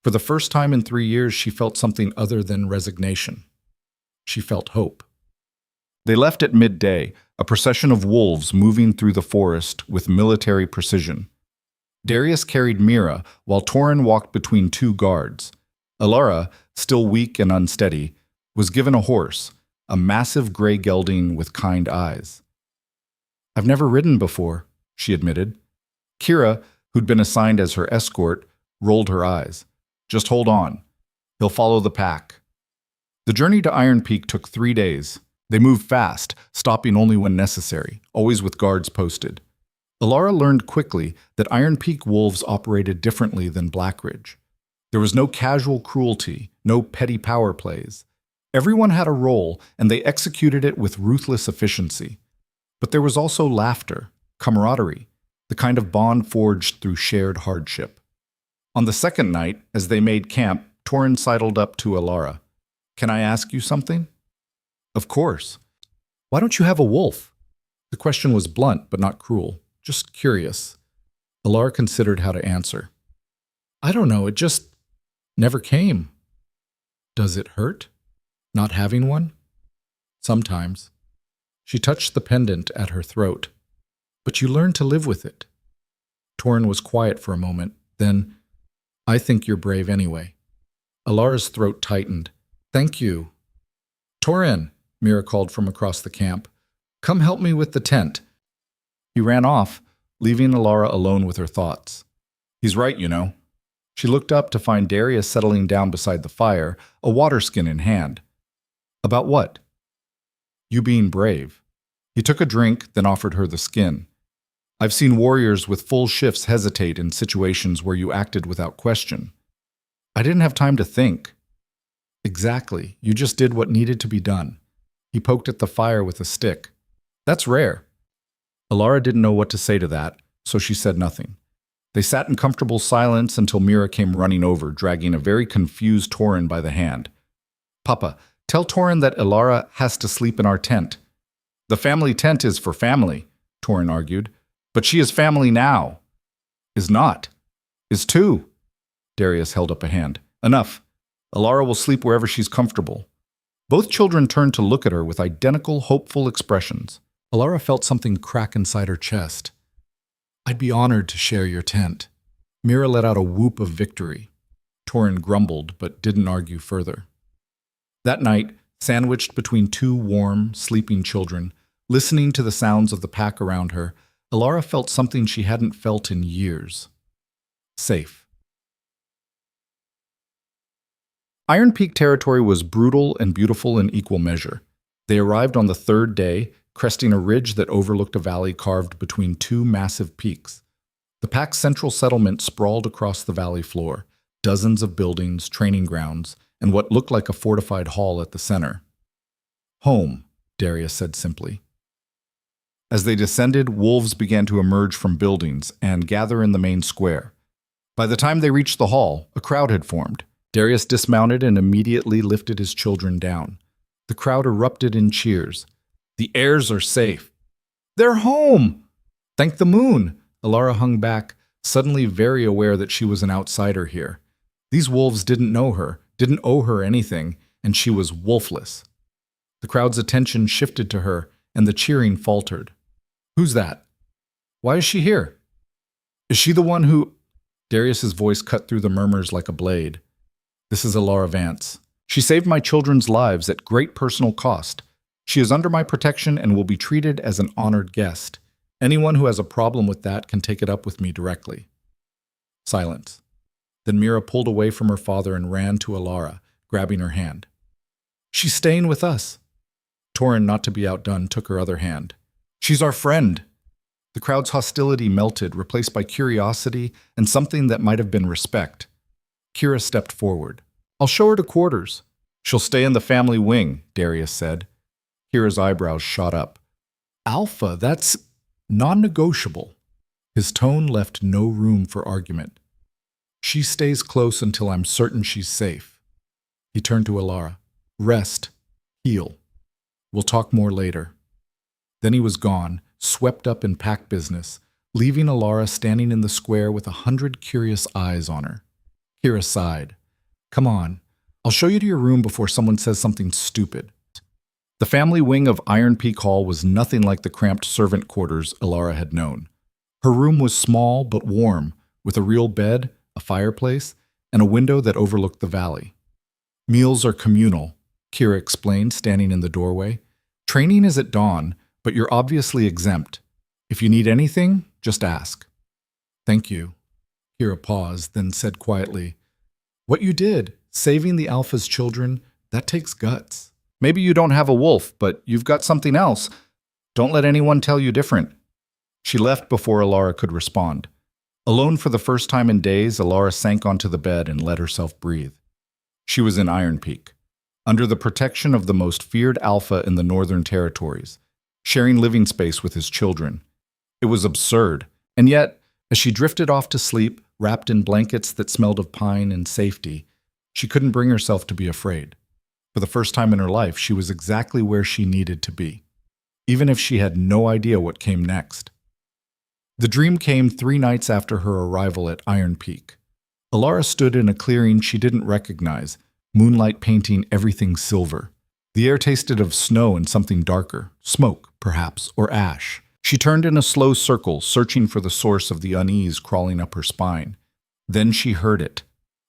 For the first time in 3 years, she felt something other than resignation. She felt hope. They left at midday, a procession of wolves moving through the forest with military precision. Darius carried Mira, while Torin walked between 2 guards. Elara, still weak and unsteady, was given a horse, a massive gray gelding with kind eyes. I've never ridden before, she admitted. Kira, who'd been assigned as her escort, rolled her eyes. Just hold on. He'll follow the pack. The journey to Iron Peak took 3 days. They moved fast, stopping only when necessary, always with guards posted. Elara learned quickly that Iron Peak wolves operated differently than Blackridge. There was no casual cruelty, no petty power plays. Everyone had a role, and they executed it with ruthless efficiency. But there was also laughter, camaraderie, the kind of bond forged through shared hardship. On the second night, as they made camp, Torin sidled up to Elara. Can I ask you something? Of course. Why don't you have a wolf? The question was blunt, but not cruel, just curious. Elara considered how to answer. I don't know, it just never came. Does it hurt, not having one? Sometimes. She touched the pendant at her throat. But you learn to live with it. Torin was quiet for a moment. Then, I think you're brave anyway. Alara's throat tightened. Thank you. Torin, Mira called from across the camp. Come help me with the tent. He ran off, leaving Alara alone with her thoughts. He's right, you know. She looked up to find Darius settling down beside the fire, a water skin in hand. About what? You being brave. He took a drink, then offered her the skin. I've seen warriors with full shifts hesitate in situations where you acted without question. I didn't have time to think. Exactly. You just did what needed to be done. He poked at the fire with a stick. That's rare. Alara didn't know what to say to that, so she said nothing. They sat in comfortable silence until Mira came running over, dragging a very confused Torin by the hand. Papa, tell Torin that Alara has to sleep in our tent. The family tent is for family, Torin argued. But she is family now. Is not. Is too. Darius held up a hand. Enough. Alara will sleep wherever she's comfortable. Both children turned to look at her with identical, hopeful expressions. Alara felt something crack inside her chest. I'd be honored to share your tent. Mira let out a whoop of victory. Torin grumbled, but didn't argue further. That night, sandwiched between two warm, sleeping children, listening to the sounds of the pack around her, Alara felt something she hadn't felt in years. Safe. Iron Peak territory was brutal and beautiful in equal measure. They arrived on the third day, cresting a ridge that overlooked a valley carved between two massive peaks. The pack's central settlement sprawled across the valley floor, dozens of buildings, training grounds, and what looked like a fortified hall at the center. Home, Darius said simply. As they descended, wolves began to emerge from buildings and gather in the main square. By the time they reached the hall, a crowd had formed. Darius dismounted and immediately lifted his children down. The crowd erupted in cheers. The heirs are safe. They're home! Thank the moon! Alara hung back, suddenly very aware that she was an outsider here. These wolves didn't know her, didn't owe her anything, and she was wolfless. The crowd's attention shifted to her, and the cheering faltered. Who's that? Why is she here? Is she the one who... Darius's voice cut through the murmurs like a blade. This is Alara Vance. She saved my children's lives at great personal cost. She is under my protection and will be treated as an honored guest. Anyone who has a problem with that can take it up with me directly. Silence. Then Mira pulled away from her father and ran to Alara, grabbing her hand. She's staying with us. Torin, not to be outdone, took her other hand. She's our friend. The crowd's hostility melted, replaced by curiosity and something that might have been respect. Kira stepped forward. I'll show her to quarters. She'll stay in the family wing, Darius said. Kira's eyebrows shot up. Alpha, that's non-negotiable. His tone left no room for argument. She stays close until I'm certain she's safe. He turned to Alara. Rest. Heal. We'll talk more later. Then he was gone, swept up in pack business, leaving Alara standing in the square with 100 curious eyes on her. Kira sighed. Come on, I'll show you to your room before someone says something stupid. The family wing of Iron Peak Hall was nothing like the cramped servant quarters Alara had known. Her room was small but warm, with a real bed, a fireplace, and a window that overlooked the valley. Meals are communal, Kira explained, standing in the doorway. Training is at dawn, but you're obviously exempt. If you need anything, just ask. Thank you. Kira paused, then said quietly, what you did, saving the Alpha's children, that takes guts. Maybe you don't have a wolf, but you've got something else. Don't let anyone tell you different. She left before Alara could respond. Alone for the first time in days, Alara sank onto the bed and let herself breathe. She was in Iron Peak, under the protection of the most feared alpha in the Northern Territories, sharing living space with his children. It was absurd, and yet, as she drifted off to sleep, wrapped in blankets that smelled of pine and safety, she couldn't bring herself to be afraid. For the first time in her life, she was exactly where she needed to be, even if she had no idea what came next. The dream came 3 nights after her arrival at Iron Peak. Alara stood in a clearing she didn't recognize, moonlight painting everything silver. The air tasted of snow and something darker, smoke, perhaps, or ash. She turned in a slow circle, searching for the source of the unease crawling up her spine. Then she heard it.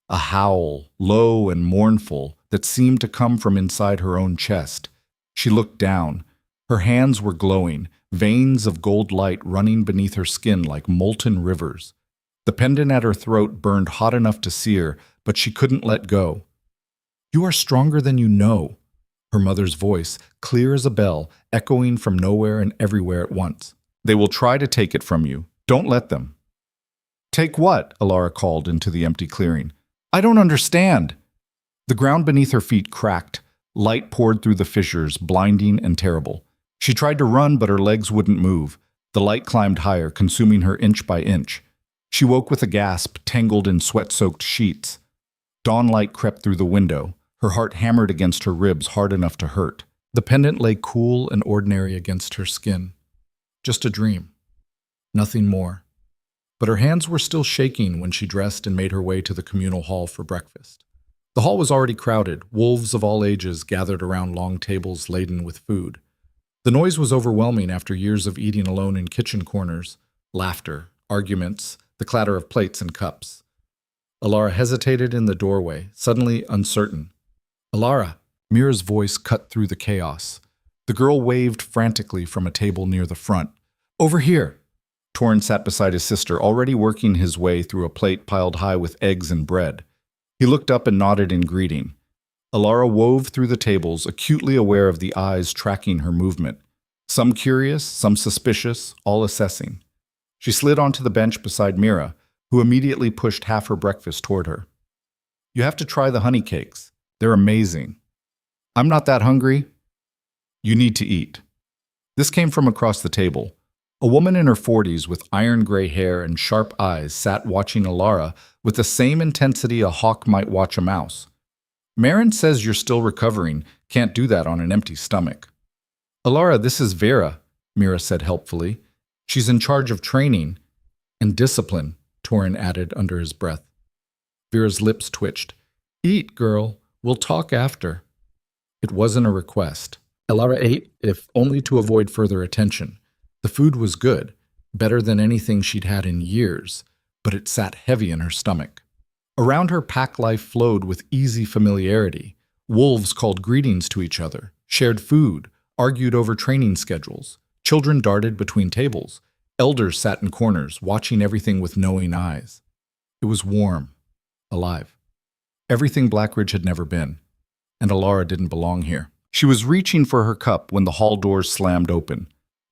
A howl, low and mournful, that seemed to come from inside her own chest. She looked down. Her hands were glowing, veins of gold light running beneath her skin like molten rivers. The pendant at her throat burned hot enough to sear, but she couldn't let go. "You are stronger than you know," her mother's voice, clear as a bell, echoing from nowhere and everywhere at once. "They will try to take it from you. Don't let them." "Take what?" Alara called into the empty clearing. "I don't understand." The ground beneath her feet cracked. Light poured through the fissures, blinding and terrible. She tried to run, but her legs wouldn't move. The light climbed higher, consuming her inch by inch. She woke with a gasp, tangled in sweat-soaked sheets. Dawnlight crept through the window. Her heart hammered against her ribs hard enough to hurt. The pendant lay cool and ordinary against her skin. Just a dream. Nothing more. But her hands were still shaking when she dressed and made her way to the communal hall for breakfast. The hall was already crowded, wolves of all ages gathered around long tables laden with food. The noise was overwhelming after years of eating alone in kitchen corners. Laughter, arguments, the clatter of plates and cups. Alara hesitated in the doorway, suddenly uncertain. "Alara!" Mira's voice cut through the chaos. The girl waved frantically from a table near the front. "Over here!" Torrin sat beside his sister, already working his way through a plate piled high with eggs and bread. He looked up and nodded in greeting. Alara wove through the tables, acutely aware of the eyes tracking her movement. Some curious, some suspicious, all assessing. She slid onto the bench beside Mira, who immediately pushed half her breakfast toward her. "You have to try the honey cakes. They're amazing." "I'm not that hungry." "You need to eat." This came from across the table. A woman in her 40s with iron-gray hair and sharp eyes sat watching Alara with the same intensity a hawk might watch a mouse. "Marin says you're still recovering. Can't do that on an empty stomach." "Alara, this is Vera," Mira said helpfully. "She's in charge of training and discipline," Torrin added under his breath. Vera's lips twitched. "Eat, girl. We'll talk after." It wasn't a request. Alara ate, if only to avoid further attention. The food was good, better than anything she'd had in years, but it sat heavy in her stomach. Around her, pack life flowed with easy familiarity. Wolves called greetings to each other, shared food, argued over training schedules. Children darted between tables. Elders sat in corners, watching everything with knowing eyes. It was warm, alive. Everything Blackridge had never been, and Alara didn't belong here. She was reaching for her cup when the hall doors slammed open.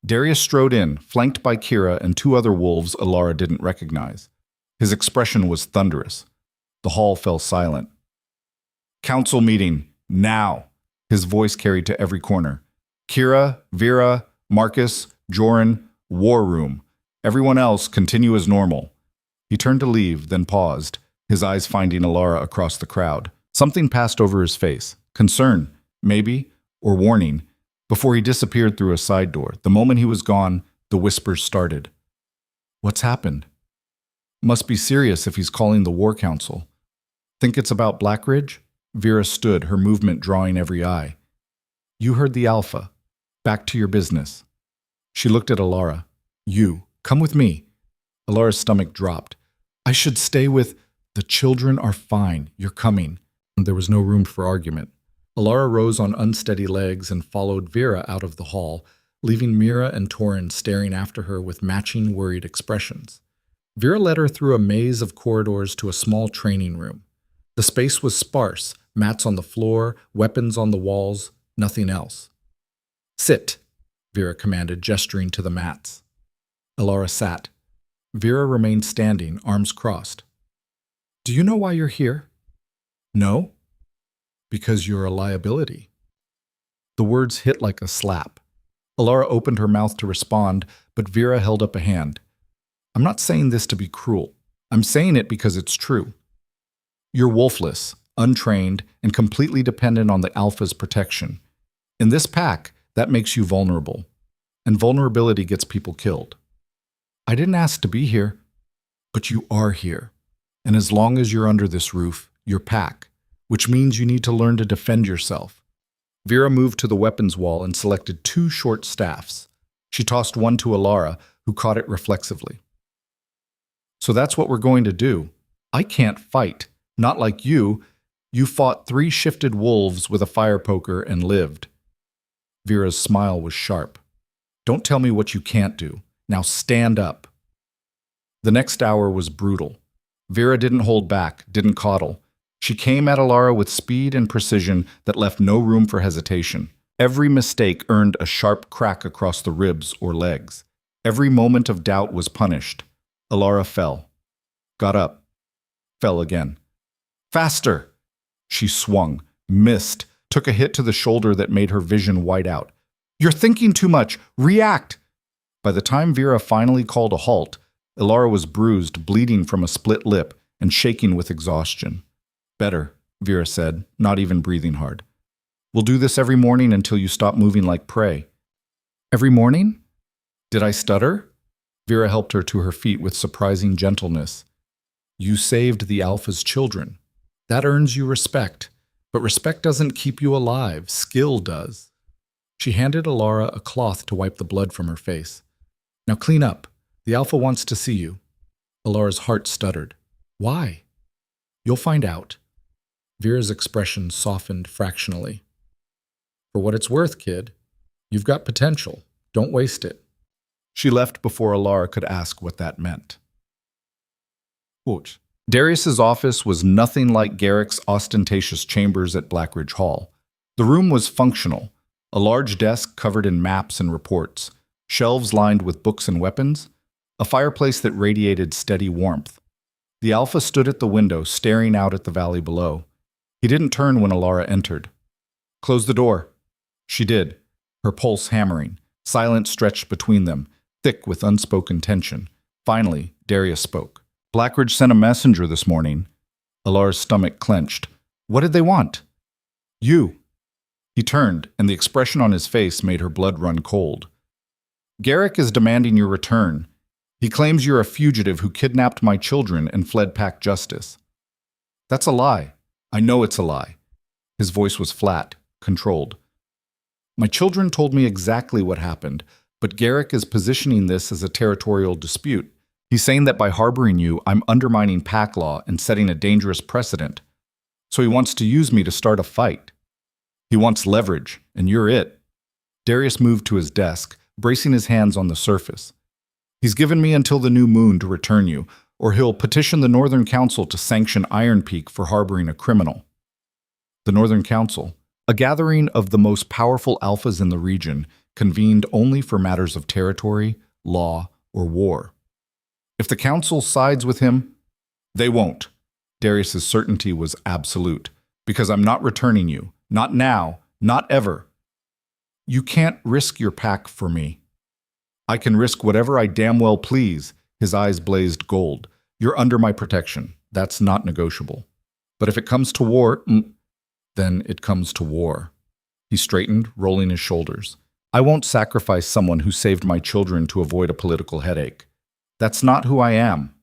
Darius strode in, flanked by Kira and two other wolves Alara didn't recognize. His expression was thunderous. The hall fell silent. "Council meeting, now!" His voice carried to every corner. "Kira, Vera, Marcus, Joran, war room. Everyone else continue as normal." He turned to leave, then paused, his eyes finding Alara across the crowd. Something passed over his face. Concern, maybe, or warning. Before he disappeared through a side door, the moment he was gone, the whispers started. "What's happened? Must be serious if he's calling the War Council. Think it's about Blackridge?" Vera stood, her movement drawing every eye. "You heard the Alpha. Back to your business." She looked at Alara. "You, come with me." Alara's stomach dropped. "I should stay with—" "The children are fine. You're coming." There was no room for argument. Alara rose on unsteady legs and followed Vera out of the hall, leaving Mira and Torrin staring after her with matching worried expressions. Vera led her through a maze of corridors to a small training room. The space was sparse, mats on the floor, weapons on the walls, nothing else. "Sit," Vera commanded, gesturing to the mats. Alara sat. Vera remained standing, arms crossed. "Do you know why you're here?" "No." "Because you're a liability." The words hit like a slap. Alara opened her mouth to respond, but Vera held up a hand. "I'm not saying this to be cruel. I'm saying it because it's true. You're wolfless, untrained, and completely dependent on the Alpha's protection. In this pack, that makes you vulnerable. And vulnerability gets people killed. I didn't ask to be here, but you are here. And as long as you're under this roof, you're pack, which means you need to learn to defend yourself." Vera moved to the weapons wall and selected two short staffs. She tossed one to Alara, who caught it reflexively. So that's what we're going to do. I can't fight. Not like you. You fought 3 shifted wolves with a fire poker and lived. Vera's smile was sharp. Don't tell me what you can't do. Now stand up. The next hour was brutal. Vera didn't hold back, didn't coddle. She came at Alara with speed and precision that left no room for hesitation. Every mistake earned a sharp crack across the ribs or legs. Every moment of doubt was punished. Alara fell. Got up. Fell again. Faster! She swung, missed, took a hit to the shoulder that made her vision white out. You're thinking too much. React! By the time Vera finally called a halt, Alara was bruised, bleeding from a split lip, and shaking with exhaustion. Better, Vera said, not even breathing hard. We'll do this every morning until you stop moving like prey. Every morning? Did I stutter? Vera helped her to her feet with surprising gentleness. You saved the Alpha's children. That earns you respect. But respect doesn't keep you alive. Skill does. She handed Alara a cloth to wipe the blood from her face. Now clean up. The Alpha wants to see you. Alara's heart stuttered. Why? You'll find out. Vera's expression softened fractionally. For what it's worth, kid. You've got potential. Don't waste it. She left before Alara could ask what that meant. Quote, Darius's office was nothing like Garrick's ostentatious chambers at Blackridge Hall. The room was functional, a large desk covered in maps and reports, shelves lined with books and weapons, a fireplace that radiated steady warmth. The Alpha stood at the window, staring out at the valley below. He didn't turn when Alara entered. Close the door. She did, her pulse hammering, silence stretched between them, thick with unspoken tension. Finally, Darius spoke. Blackridge sent a messenger this morning. Alara's stomach clenched. What did they want? You. He turned, and the expression on his face made her blood run cold. Garrick is demanding your return. He claims you're a fugitive who kidnapped my children and fled pack justice. That's a lie. I know it's a lie. His voice was flat, controlled. My children told me exactly what happened, but Garrick is positioning this as a territorial dispute. He's saying that by harboring you, I'm undermining pack law and setting a dangerous precedent. So he wants to use me to start a fight. He wants leverage, and you're it. Darius moved to his desk, bracing his hands on the surface. He's given me until the new moon to return you, or he'll petition the Northern Council to sanction Iron Peak for harboring a criminal. The Northern Council, a gathering of the most powerful alphas in the region, convened only for matters of territory, law, or war. If the council sides with him, they won't. Darius's certainty was absolute. Because I'm not returning you. Not now. Not ever. You can't risk your pack for me. I can risk whatever I damn well please. His eyes blazed gold. You're under my protection. That's not negotiable. But if it comes to war, then it comes to war. He straightened, rolling his shoulders. I won't sacrifice someone who saved my children to avoid a political headache. That's not who I am.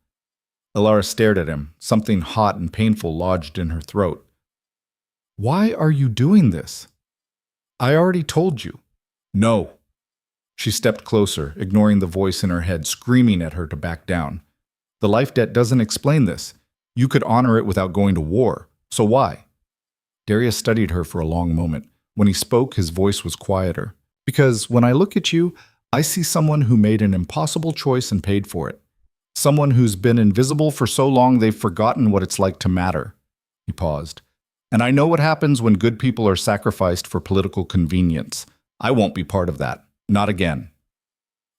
Alara stared at him, something hot and painful lodged in her throat. Why are you doing this? I already told you. No. She stepped closer, ignoring the voice in her head screaming at her to back down. The life debt doesn't explain this. You could honor it without going to war. So why? Darius studied her for a long moment. When he spoke, his voice was quieter. Because when I look at you, I see someone who made an impossible choice and paid for it. Someone who's been invisible for so long they've forgotten what it's like to matter. He paused. And I know what happens when good people are sacrificed for political convenience. I won't be part of that. Not again.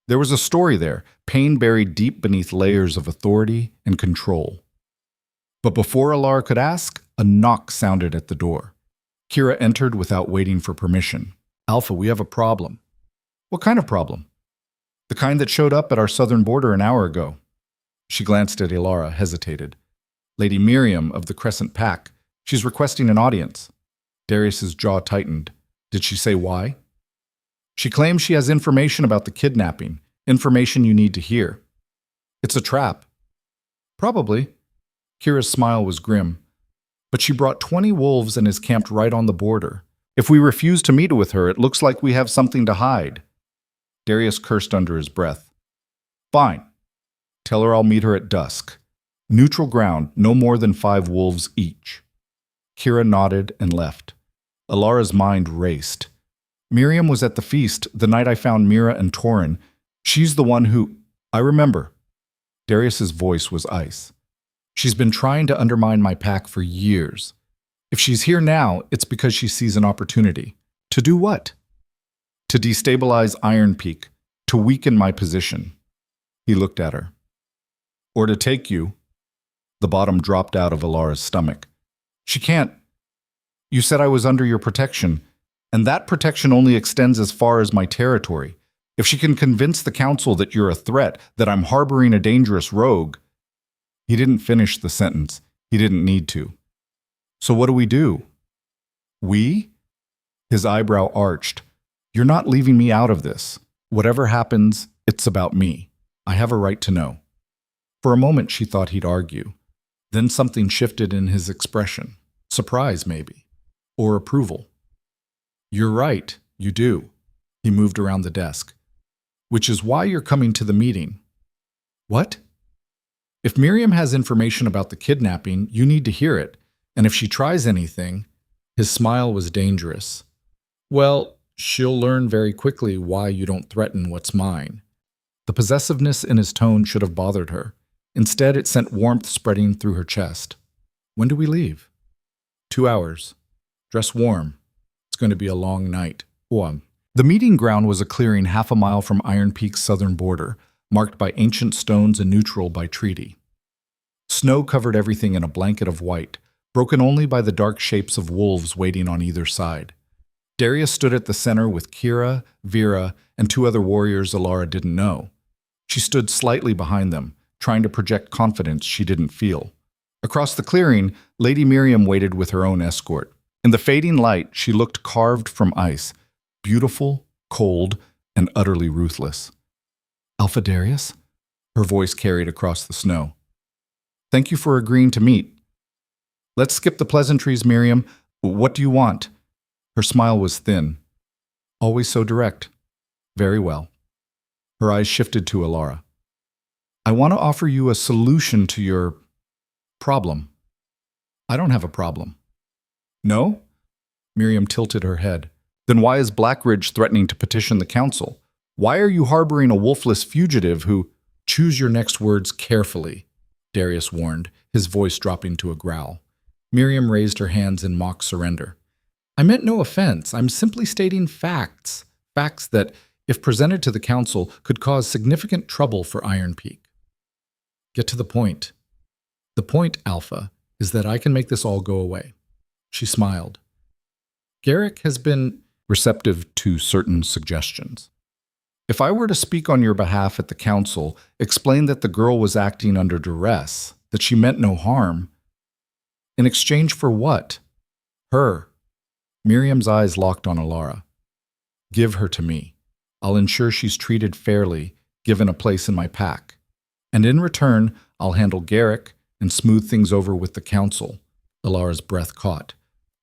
There was a story there, pain buried deep beneath layers of authority and control. But before Alara could ask, a knock sounded at the door. Kira entered without waiting for permission. Alpha, we have a problem. What kind of problem? The kind that showed up at our southern border an hour ago. She glanced at Alara, hesitated. Lady Miriam of the Crescent Pack. She's requesting an audience. Darius's jaw tightened. Did she say why? She claims she has information about the kidnapping, information you need to hear. It's a trap. Probably. Kira's smile was grim. But she brought 20 wolves and is camped right on the border. If we refuse to meet with her, it looks like we have something to hide. Darius cursed under his breath. Fine. Tell her I'll meet her at dusk. Neutral ground, no more than 5 wolves each. Kira nodded and left. Alara's mind raced. Miriam was at the feast the night I found Mira and Torin. She's the one who... I remember. Darius's voice was ice. She's been trying to undermine my pack for years. If she's here now, it's because she sees an opportunity. To do what? To destabilize Iron Peak, to weaken my position. He looked at her. Or to take you. The bottom dropped out of Alara's stomach. She can't. You said I was under your protection, and that protection only extends as far as my territory. If she can convince the council that you're a threat, that I'm harboring a dangerous rogue... He didn't finish the sentence. He didn't need to. So what do we do? We? His eyebrow arched. You're not leaving me out of this. Whatever happens, it's about me. I have a right to know. For a moment, she thought he'd argue. Then something shifted in his expression. Surprise, maybe. Or approval. You're right, you do. He moved around the desk. Which is why you're coming to the meeting. What? If Miriam has information about the kidnapping, you need to hear it. And if she tries anything... His smile was dangerous. Well, she'll learn very quickly why you don't threaten what's mine. The possessiveness in his tone should have bothered her. Instead, it sent warmth spreading through her chest. When do we leave? 2 hours. Dress warm. It's going to be a long night. The meeting ground was a clearing half a mile from Iron Peak's southern border, marked by ancient stones and neutral by treaty. Snow covered everything in a blanket of white, broken only by the dark shapes of wolves waiting on either side. Darius stood at the center with Kira, Vera, and 2 other warriors Alara didn't know. She stood slightly behind them, trying to project confidence she didn't feel. Across the clearing, Lady Miriam waited with her own escort. In the fading light, she looked carved from ice, beautiful, cold, and utterly ruthless. Alpha Darius? Her voice carried across the snow. Thank you for agreeing to meet. Let's skip the pleasantries, Miriam. What do you want? Her smile was thin. Always so direct. Very well. Her eyes shifted to Alara. I want to offer you a solution to your problem. I don't have a problem. No? Miriam tilted her head. Then why is Blackridge threatening to petition the council? Why are you harboring a wolfless fugitive who... Choose your next words carefully, Darius warned, his voice dropping to a growl. Miriam raised her hands in mock surrender. I meant no offense. I'm simply stating facts. Facts that, if presented to the council, could cause significant trouble for Iron Peak. Get to the point. The point, Alpha, is that I can make this all go away. She smiled. Garrick has been receptive to certain suggestions. If I were to speak on your behalf at the council, explain that the girl was acting under duress, that she meant no harm, in exchange for what? Her. Miriam's eyes locked on Alara. Give her to me. I'll ensure she's treated fairly, given a place in my pack. And in return, I'll handle Garrick and smooth things over with the council. Alara's breath caught.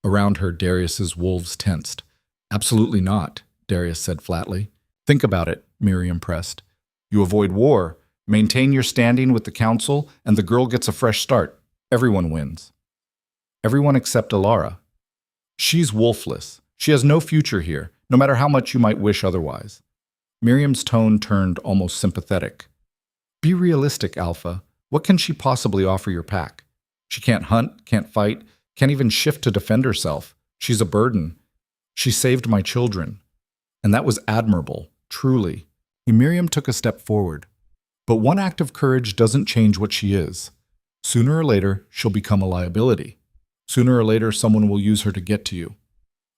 Around her, Darius's wolves tensed. Absolutely not, Darius said flatly. Think about it, Miriam pressed. You avoid war, maintain your standing with the council, and the girl gets a fresh start. Everyone wins. Everyone except Alara. She's wolfless. She has no future here, no matter how much you might wish otherwise. Miriam's tone turned almost sympathetic. Be realistic, Alpha. What can she possibly offer your pack? She can't hunt, can't fight, can't even shift to defend herself. She's a burden. She saved my children. And that was admirable, truly. Miriam took a step forward. But one act of courage doesn't change what she is. Sooner or later, she'll become a liability. Sooner or later, someone will use her to get to you.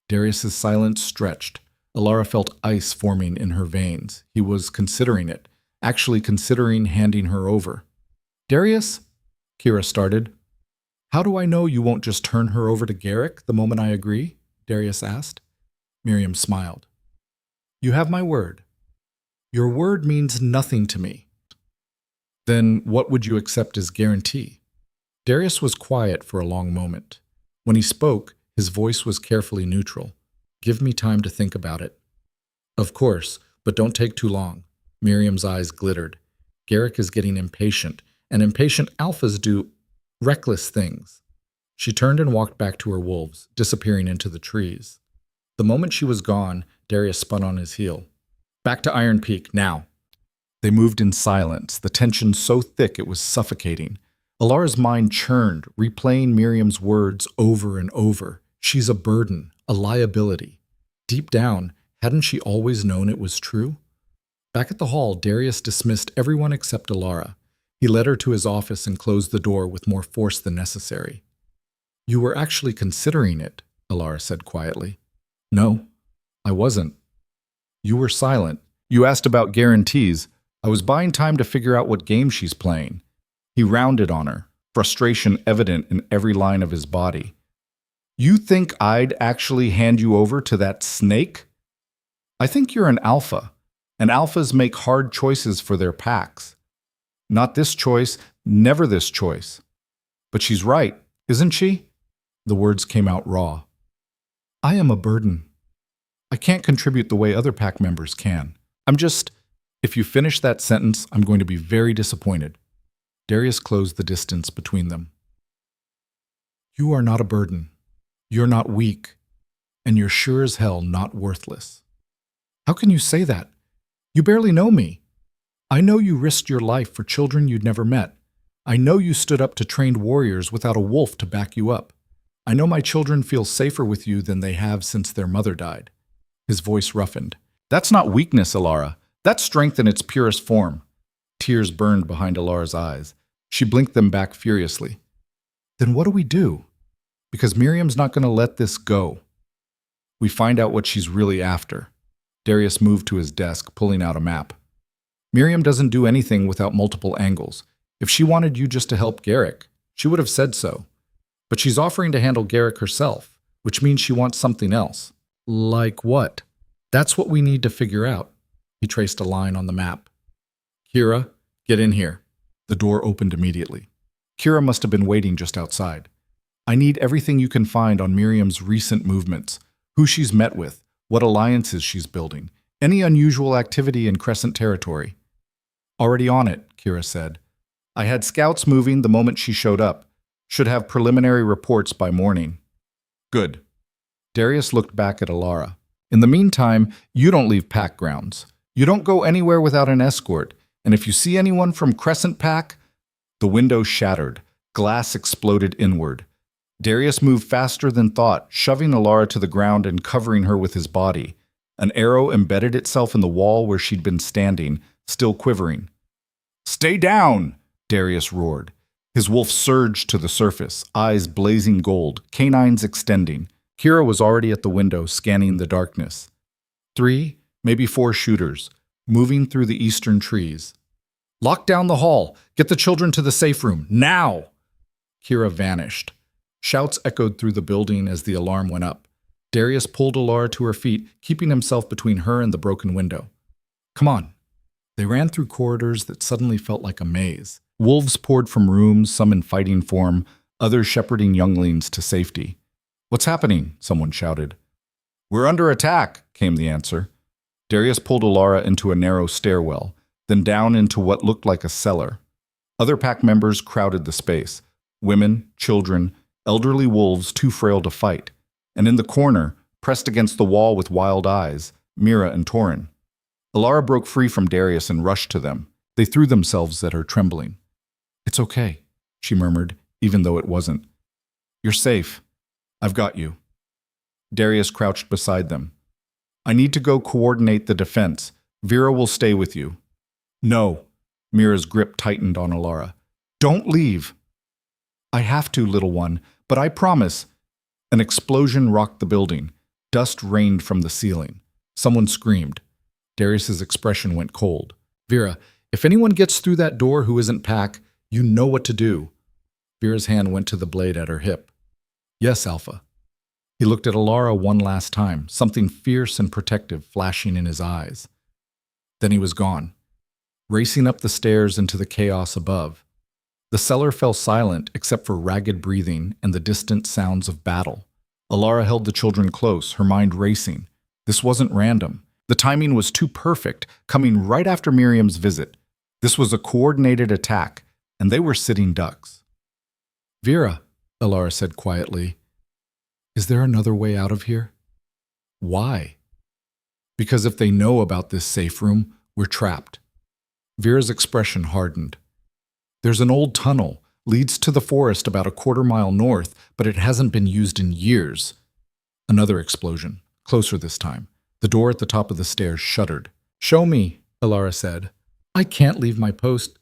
Darius's silence stretched. Alara felt ice forming in her veins. He was considering it, actually considering handing her over. Darius? Kira started. How do I know you won't just turn her over to Garrick the moment I agree? Darius asked. Miriam smiled. You have my word. Your word means nothing to me. Then what would you accept as guarantee? Darius was quiet for a long moment. When he spoke, his voice was carefully neutral. Give me time to think about it. Of course, but don't take too long. Miriam's eyes glittered. Garrick is getting impatient, and impatient alphas do reckless things. She turned and walked back to her wolves, disappearing into the trees. The moment she was gone, Darius spun on his heel. Back to Iron Peak, now. They moved in silence, the tension so thick it was suffocating. Alara's mind churned, replaying Miriam's words over and over. She's a burden, a liability. Deep down, hadn't she always known it was true? Back at the hall, Darius dismissed everyone except Alara. He led her to his office and closed the door with more force than necessary. You were actually considering it, Alara said quietly. No, I wasn't. You were silent. You asked about guarantees. I was buying time to figure out what game she's playing. He rounded on her, frustration evident in every line of his body. You think I'd actually hand you over to that snake? I think you're an alpha, and alphas make hard choices for their packs. Not this choice, never this choice. But she's right, isn't she? The words came out raw. I am a burden. I can't contribute the way other pack members can. If you finish that sentence, I'm going to be very disappointed. Darius closed the distance between them. You are not a burden. You're not weak. And you're sure as hell not worthless. How can you say that? You barely know me. I know you risked your life for children you'd never met. I know you stood up to trained warriors without a wolf to back you up. I know my children feel safer with you than they have since their mother died. His voice roughened. That's not weakness, Alara. That's strength in its purest form. Tears burned behind Alara's eyes. She blinked them back furiously. Then what do we do? Because Miriam's not going to let this go. We find out what she's really after. Darius moved to his desk, pulling out a map. Miriam doesn't do anything without multiple angles. If she wanted you just to help Garrick, she would have said so. But she's offering to handle Garrick herself, which means she wants something else. Like what? That's what we need to figure out. He traced a line on the map. Kira, get in here. The door opened immediately. Kira must have been waiting just outside. I need everything you can find on Miriam's recent movements, who she's met with, what alliances she's building, any unusual activity in Crescent territory. Already on it, Kira said. I had scouts moving the moment she showed up. Should have preliminary reports by morning. Good. Darius looked back at Alara. In the meantime, you don't leave pack grounds. You don't go anywhere without an escort, and if you see anyone from Crescent Pack... The window shattered. Glass exploded inward. Darius moved faster than thought, shoving Alara to the ground and covering her with his body. An arrow embedded itself in the wall where she'd been standing, still quivering. Stay down! Darius roared. His wolf surged to the surface, eyes blazing gold, canines extending. Kira was already at the window, scanning the darkness. 3, maybe 4 shooters, moving through the eastern trees. Lock down the hall! Get the children to the safe room, now! Kira vanished. Shouts echoed through the building as the alarm went up. Darius pulled Alara to her feet, keeping himself between her and the broken window. Come on. They ran through corridors that suddenly felt like a maze. Wolves poured from rooms, some in fighting form, others shepherding younglings to safety. What's happening? Someone shouted. We're under attack, came the answer. Darius pulled Alara into a narrow stairwell, then down into what looked like a cellar. Other pack members crowded the space. Women, children, elderly wolves too frail to fight. And in the corner, pressed against the wall with wild eyes, Mira and Torin. Alara broke free from Darius and rushed to them. They threw themselves at her, trembling. It's okay, she murmured, even though it wasn't. You're safe. I've got you. Darius crouched beside them. I need to go coordinate the defense. Vera will stay with you. No. Mira's grip tightened on Alara. Don't leave. I have to, little one, but I promise. An explosion rocked the building. Dust rained from the ceiling. Someone screamed. Darius's expression went cold. Vera, if anyone gets through that door who isn't Pack, you know what to do. Vera's hand went to the blade at her hip. Yes, Alpha. He looked at Alara one last time, something fierce and protective flashing in his eyes. Then he was gone, racing up the stairs into the chaos above. The cellar fell silent except for ragged breathing and the distant sounds of battle. Alara held the children close, her mind racing. This wasn't random. The timing was too perfect, coming right after Miriam's visit. This was a coordinated attack, and they were sitting ducks. "Vera," Alara said quietly, "is there another way out of here?" "Why?" "Because if they know about this safe room, we're trapped." Vera's expression hardened. "There's an old tunnel, leads to the forest about a quarter-mile north, but it hasn't been used in years." Another explosion, closer this time. The door at the top of the stairs shuddered. "Show me," Alara said. "I can't leave my post."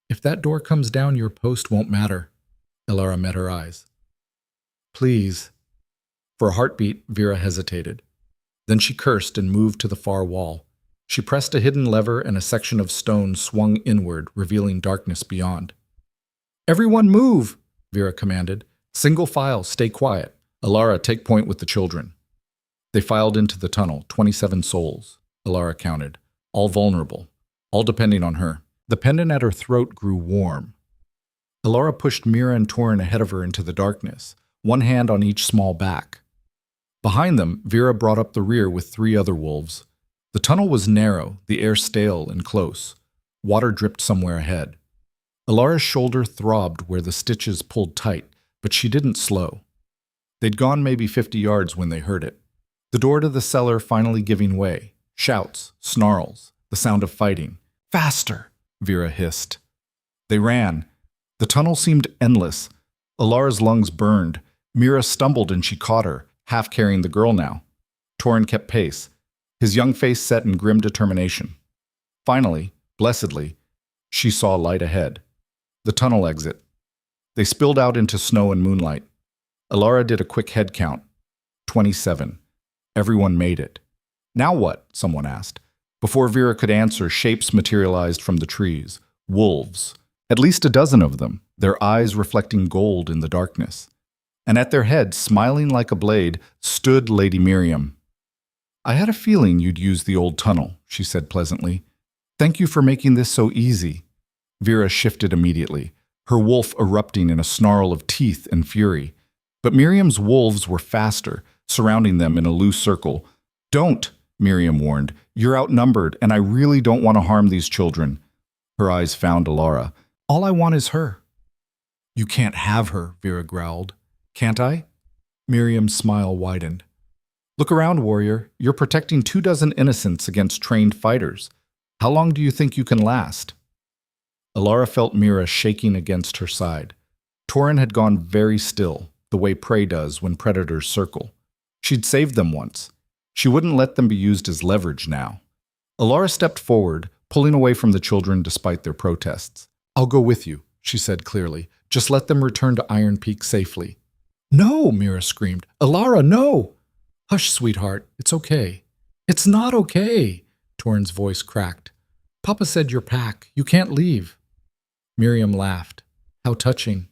"If that door comes down, your post won't matter." Alara met her eyes. "Please." For a heartbeat, Vera hesitated. Then she cursed and moved to the far wall. She pressed a hidden lever and a section of stone swung inward, revealing darkness beyond. "Everyone move," Vera commanded. "Single file, stay quiet. Alara, take point with the children." They filed into the tunnel, 27 souls, Alara counted, all vulnerable, all depending on her. The pendant at her throat grew warm. Alara pushed Mira and Torin ahead of her into the darkness, one hand on each small back. Behind them, Vera brought up the rear with 3 other wolves. The tunnel was narrow, the air stale and close. Water dripped somewhere ahead. Alara's shoulder throbbed where the stitches pulled tight, but she didn't slow. They'd gone maybe 50 yards when they heard it. The door to the cellar finally giving way. Shouts, snarls, the sound of fighting. "Faster!" Vera hissed. They ran. The tunnel seemed endless. Alara's lungs burned. Mira stumbled and she caught her, half carrying the girl now. Torin kept pace, his young face set in grim determination. Finally, blessedly, she saw light ahead. The tunnel exit. They spilled out into snow and moonlight. Alara did a quick head count. 27. Everyone made it. "Now what?" someone asked. Before Vera could answer, shapes materialized from the trees. Wolves. At least a dozen of them, their eyes reflecting gold in the darkness. And at their head, smiling like a blade, stood Lady Miriam. "I had a feeling you'd use the old tunnel," she said pleasantly. "Thank you for making this so easy." Vera shifted immediately, her wolf erupting in a snarl of teeth and fury. But Miriam's wolves were faster, surrounding them in a loose circle. "Don't," Miriam warned. "You're outnumbered, and I really don't want to harm these children." Her eyes found Alara. "All I want is her." "You can't have her," Vera growled. "Can't I?" Miriam's smile widened. "Look around, warrior. You're protecting 24 innocents against trained fighters. How long do you think you can last?" Alara felt Mira shaking against her side. Torin had gone very still, the way prey does when predators circle. She'd saved them once. She wouldn't let them be used as leverage now. Alara stepped forward, pulling away from the children despite their protests. "I'll go with you," she said clearly. "Just let them return to Iron Peak safely." "No!" Mira screamed. "Alara, no!" "Hush, sweetheart. It's okay." "It's not okay," Torin's voice cracked. "Papa said your pack. You can't leave." Miriam laughed. How touching.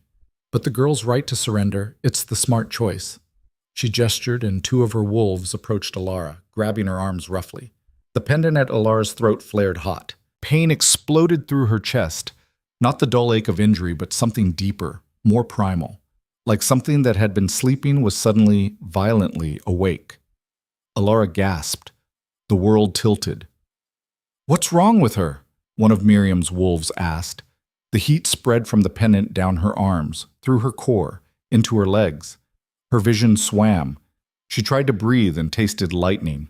But the girl's right to surrender, it's the smart choice. She gestured, and 2 of her wolves approached Alara, grabbing her arms roughly. The pendant at Alara's throat flared hot. Pain exploded through her chest. Not the dull ache of injury, but something deeper, more primal. Like something that had been sleeping was suddenly, violently awake. Alara gasped. The world tilted. "What's wrong with her?" one of Miriam's wolves asked. The heat spread from the pendant down her arms, through her core, into her legs. Her vision swam. She tried to breathe and tasted lightning.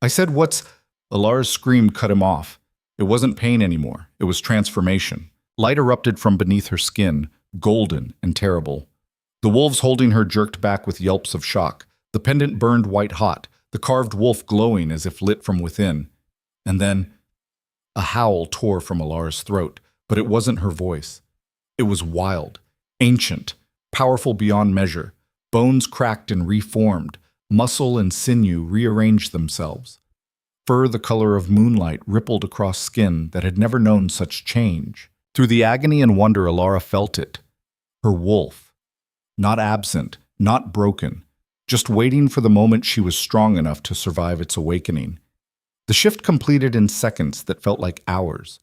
"I said, what's—" Alara's scream cut him off. It wasn't pain anymore. It was transformation. Light erupted from beneath her skin, golden and terrible. The wolves holding her jerked back with yelps of shock. The pendant burned white hot, the carved wolf glowing as if lit from within. And then a howl tore from Alara's throat, but it wasn't her voice. It was wild, ancient, powerful beyond measure. Bones cracked and reformed, muscle and sinew rearranged themselves. Fur the color of moonlight rippled across skin that had never known such change. Through the agony and wonder, Alara felt it. Her wolf. Not absent, not broken, just waiting for the moment she was strong enough to survive its awakening. The shift completed in seconds that felt like hours.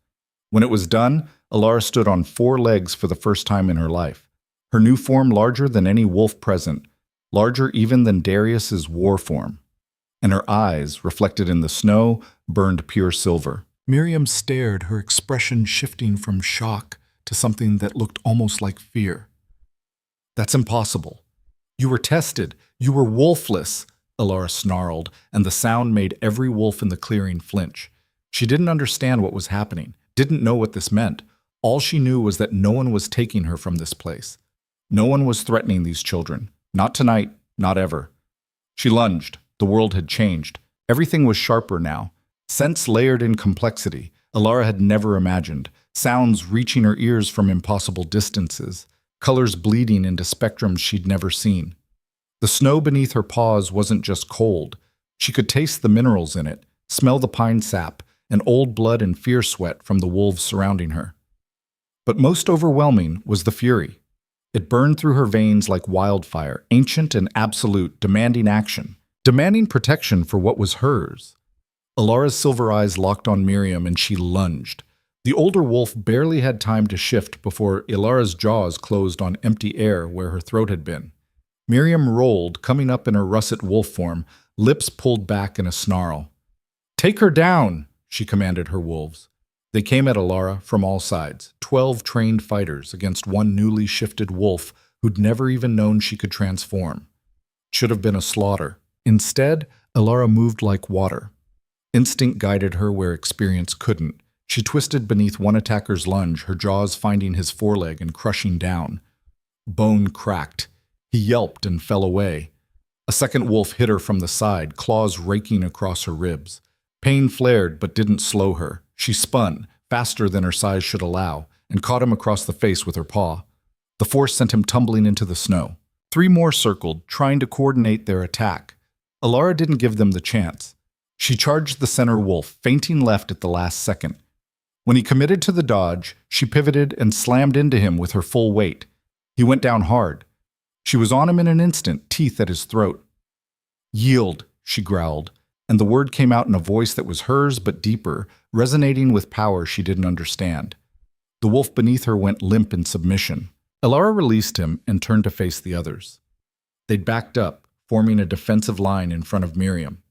When it was done, Alara stood on 4 legs for the first time in her life. Her new form larger than any wolf present, larger even than Darius's war form. and her eyes, reflected in the snow, burned pure silver. Miriam stared, her expression shifting from shock to something that looked almost like fear. "That's impossible. You were tested. You were wolfless," Alara snarled, and the sound made every wolf in the clearing flinch. She didn't understand what was happening, didn't know what this meant. All she knew was that no one was taking her from this place. No one was threatening these children. Not tonight, not ever. She lunged. The world had changed. Everything was sharper now. Scents layered in complexity Alara had never imagined. Sounds reaching her ears from impossible distances. Colors bleeding into spectrums she'd never seen. The snow beneath her paws wasn't just cold. She could taste the minerals in it, smell the pine sap, and old blood and fear sweat from the wolves surrounding her. But most overwhelming was the fury. It burned through her veins like wildfire, ancient and absolute, demanding action, demanding protection for what was hers. Alara's silver eyes locked on Miriam and she lunged. The older wolf barely had time to shift before Alara's jaws closed on empty air where her throat had been. Miriam rolled, coming up in her russet wolf form, lips pulled back in a snarl. "Take her down!" she commanded her wolves. They came at Alara from all sides, 12 trained fighters against one newly shifted wolf who'd never even known she could transform. It should have been a slaughter. Instead, Alara moved like water. Instinct guided her where experience couldn't. She twisted beneath one attacker's lunge, her jaws finding his foreleg and crushing down. Bone cracked. He yelped and fell away. A second wolf hit her from the side, claws raking across her ribs. Pain flared but didn't slow her. She spun, faster than her size should allow, and caught him across the face with her paw. The force sent him tumbling into the snow. 3 more circled, trying to coordinate their attack. Alara didn't give them the chance. She charged the center wolf, feinting left at the last second. When he committed to the dodge, she pivoted and slammed into him with her full weight. He went down hard. She was on him in an instant, teeth at his throat. "Yield," she growled, and the word came out in a voice that was hers but deeper, resonating with power she didn't understand. The wolf beneath her went limp in submission. Alara released him and turned to face the others. They'd backed up, forming a defensive line in front of Miriam.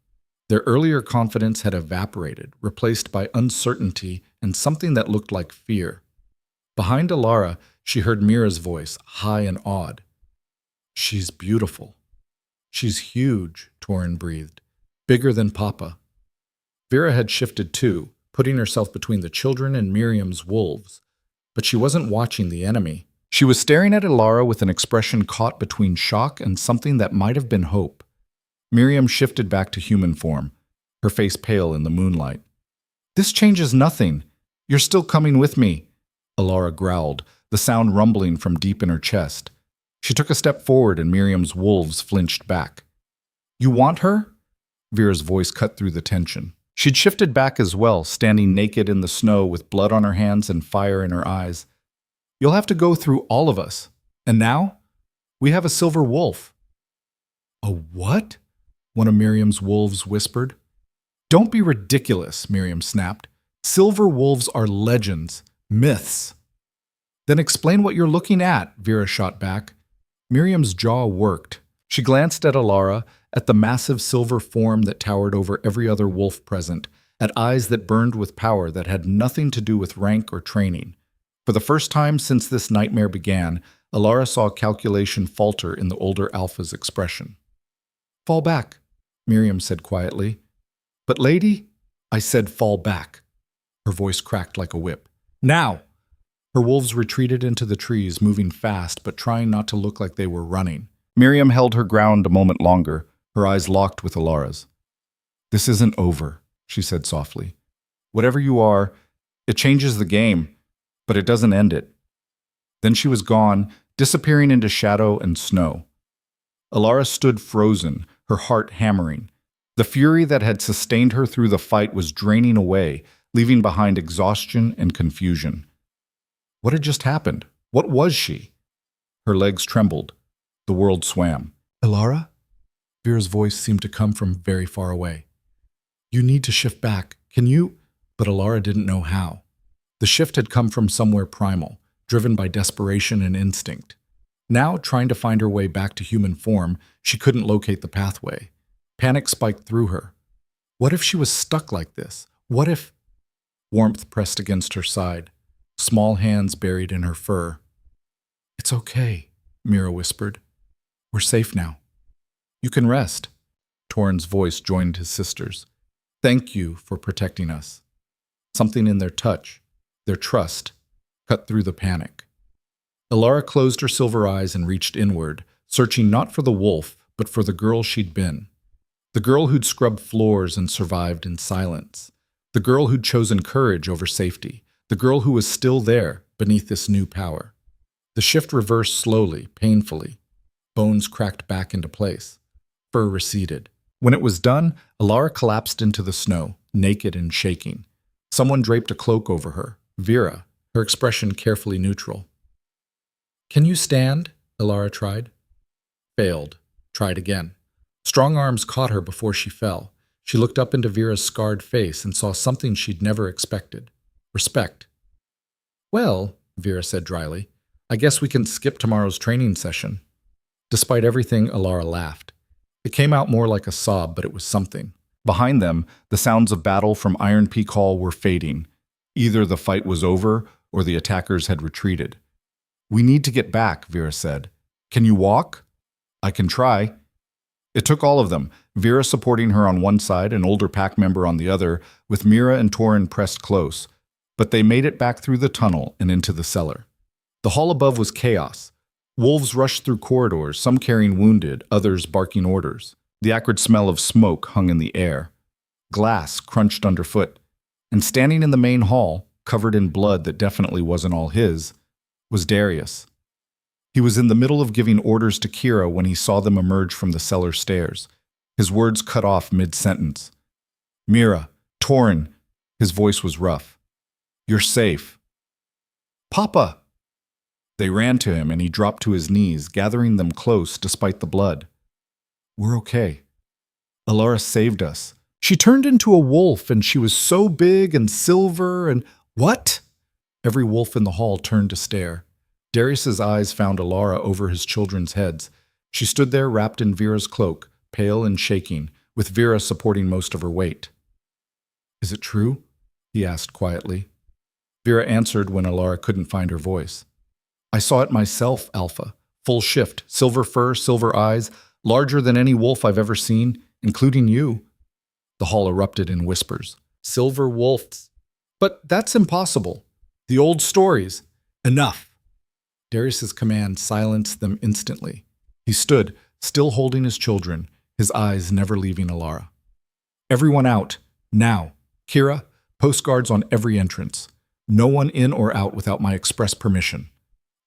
Their earlier confidence had evaporated, replaced by uncertainty and something that looked like fear. Behind Alara, she heard Mira's voice, high and awed. "She's beautiful." "She's huge," Torin breathed. "Bigger than Papa." Vera had shifted too, putting herself between the children and Miriam's wolves. But she wasn't watching the enemy. She was staring at Alara with an expression caught between shock and something that might have been hope. Miriam shifted back to human form, her face pale in the moonlight. "This changes nothing. You're still coming with me," Alara growled, the sound rumbling from deep in her chest. She took a step forward and Miriam's wolves flinched back. "You want her?" Vera's voice cut through the tension. She'd shifted back as well, standing naked in the snow with blood on her hands and fire in her eyes. "You'll have to go through all of us. And now? We have a silver wolf." "A what?" one of Miriam's wolves whispered. "Don't be ridiculous," Miriam snapped. "Silver wolves are legends, myths." "Then explain what you're looking at," Vera shot back. Miriam's jaw worked. She glanced at Alara, at the massive silver form that towered over every other wolf present, at eyes that burned with power that had nothing to do with rank or training. For the first time since this nightmare began, Alara saw calculation falter in the older alpha's expression. "Fall back," Miriam said quietly. "But lady," "I said fall back." Her voice cracked like a whip. "Now!" Her wolves retreated into the trees, moving fast but trying not to look like they were running. Miriam held her ground a moment longer, her eyes locked with Alara's. "This isn't over," she said softly. "Whatever you are, it changes the game, but it doesn't end it." Then she was gone, disappearing into shadow and snow. Alara stood frozen, her heart hammering. The fury that had sustained her through the fight was draining away, leaving behind exhaustion and confusion. What had just happened? What was she? Her legs trembled. The world swam. "Alara?" Vera's voice seemed to come from very far away. "You need to shift back. Can you?" But Alara didn't know how. The shift had come from somewhere primal, driven by desperation and instinct. Now, trying to find her way back to human form, she couldn't locate the pathway. Panic spiked through her. What if she was stuck like this? What if... Warmth pressed against her side, small hands buried in her fur. It's okay, Mira whispered. We're safe now. You can rest. Torin's voice joined his sister's. Thank you for protecting us. Something in their touch, their trust, cut through the panic. Alara closed her silver eyes and reached inward, searching not for the wolf, but for the girl she'd been. The girl who'd scrubbed floors and survived in silence. The girl who'd chosen courage over safety. The girl who was still there beneath this new power. The shift reversed slowly, painfully. Bones cracked back into place. Fur receded. When it was done, Alara collapsed into the snow, naked and shaking. Someone draped a cloak over her, Vera, her expression carefully neutral. Can you stand? Alara tried. Failed. Tried again. Strong arms caught her before she fell. She looked up into Vera's scarred face and saw something she'd never expected. Respect. Well, Vera said dryly, I guess we can skip tomorrow's training session. Despite everything, Alara laughed. It came out more like a sob, but it was something. Behind them, the sounds of battle from Iron Peak Hall were fading. Either the fight was over, or the attackers had retreated. We need to get back, Vera said. Can you walk? I can try. It took all of them, Vera supporting her on one side, an older pack member on the other, with Mira and Torin pressed close. But they made it back through the tunnel and into the cellar. The hall above was chaos. Wolves rushed through corridors, some carrying wounded, others barking orders. The acrid smell of smoke hung in the air. Glass crunched underfoot. And standing in the main hall, covered in blood that definitely wasn't all his, was Darius. He was in the middle of giving orders to Kira when he saw them emerge from the cellar stairs. His words cut off mid-sentence. Mira, Torin, his voice was rough. You're safe. Papa! They ran to him and he dropped to his knees, gathering them close despite the blood. We're okay. Alara saved us. She turned into a wolf and she was so big and silver and... What? Every wolf in the hall turned to stare. Darius's eyes found Alara over his children's heads. She stood there wrapped in Vera's cloak, pale and shaking, with Vera supporting most of her weight. Is it true? He asked quietly. Vera answered when Alara couldn't find her voice. I saw it myself, Alpha. Full shift, silver fur, silver eyes, larger than any wolf I've ever seen, including you. The hall erupted in whispers. Silver wolves. But that's impossible. The old stories. Enough. Darius's command silenced them instantly. He stood, still holding his children, his eyes never leaving Alara. Everyone out, now. Kira, post guards on every entrance. No one in or out without my express permission.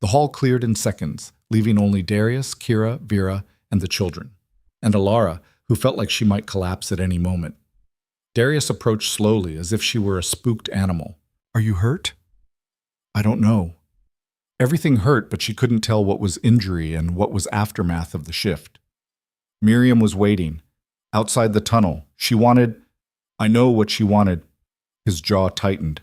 The hall cleared in seconds, leaving only Darius, Kira, Vera, and the children. And Alara, who felt like she might collapse at any moment. Darius approached slowly, as if she were a spooked animal. Are you hurt? I don't know. Everything hurt, but she couldn't tell what was injury and what was aftermath of the shift. Miriam was waiting. Outside the tunnel, she wanted... I know what she wanted. His jaw tightened.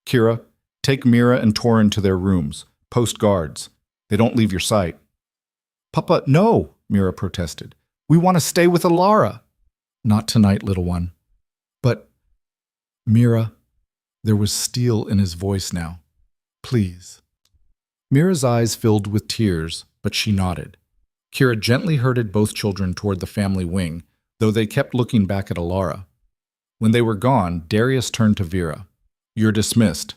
Kira, take Mira and Torin to their rooms. Post guards. They don't leave your sight. Papa, no, Mira protested. We want to stay with Alara. Not tonight, little one. But, Mira, there was steel in his voice now. Please. Mira's eyes filled with tears, but she nodded. Kira gently herded both children toward the family wing, though they kept looking back at Alara. When they were gone, Darius turned to Vera. You're dismissed.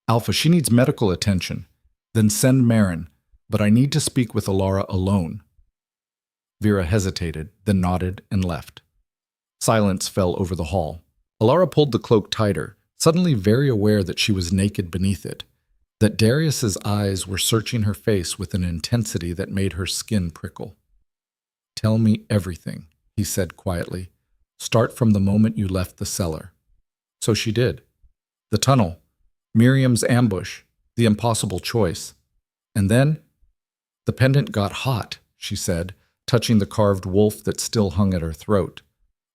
Alpha, she needs medical attention. Then send Marin, but I need to speak with Alara alone. Vera hesitated, then nodded and left. Silence fell over the hall. Alara pulled the cloak tighter, suddenly very aware that she was naked beneath it, that Darius's eyes were searching her face with an intensity that made her skin prickle. Tell me everything, he said quietly. Start from the moment you left the cellar. So she did. The tunnel, Miriam's ambush, the impossible choice. And then, the pendant got hot, she said, touching the carved wolf that still hung at her throat.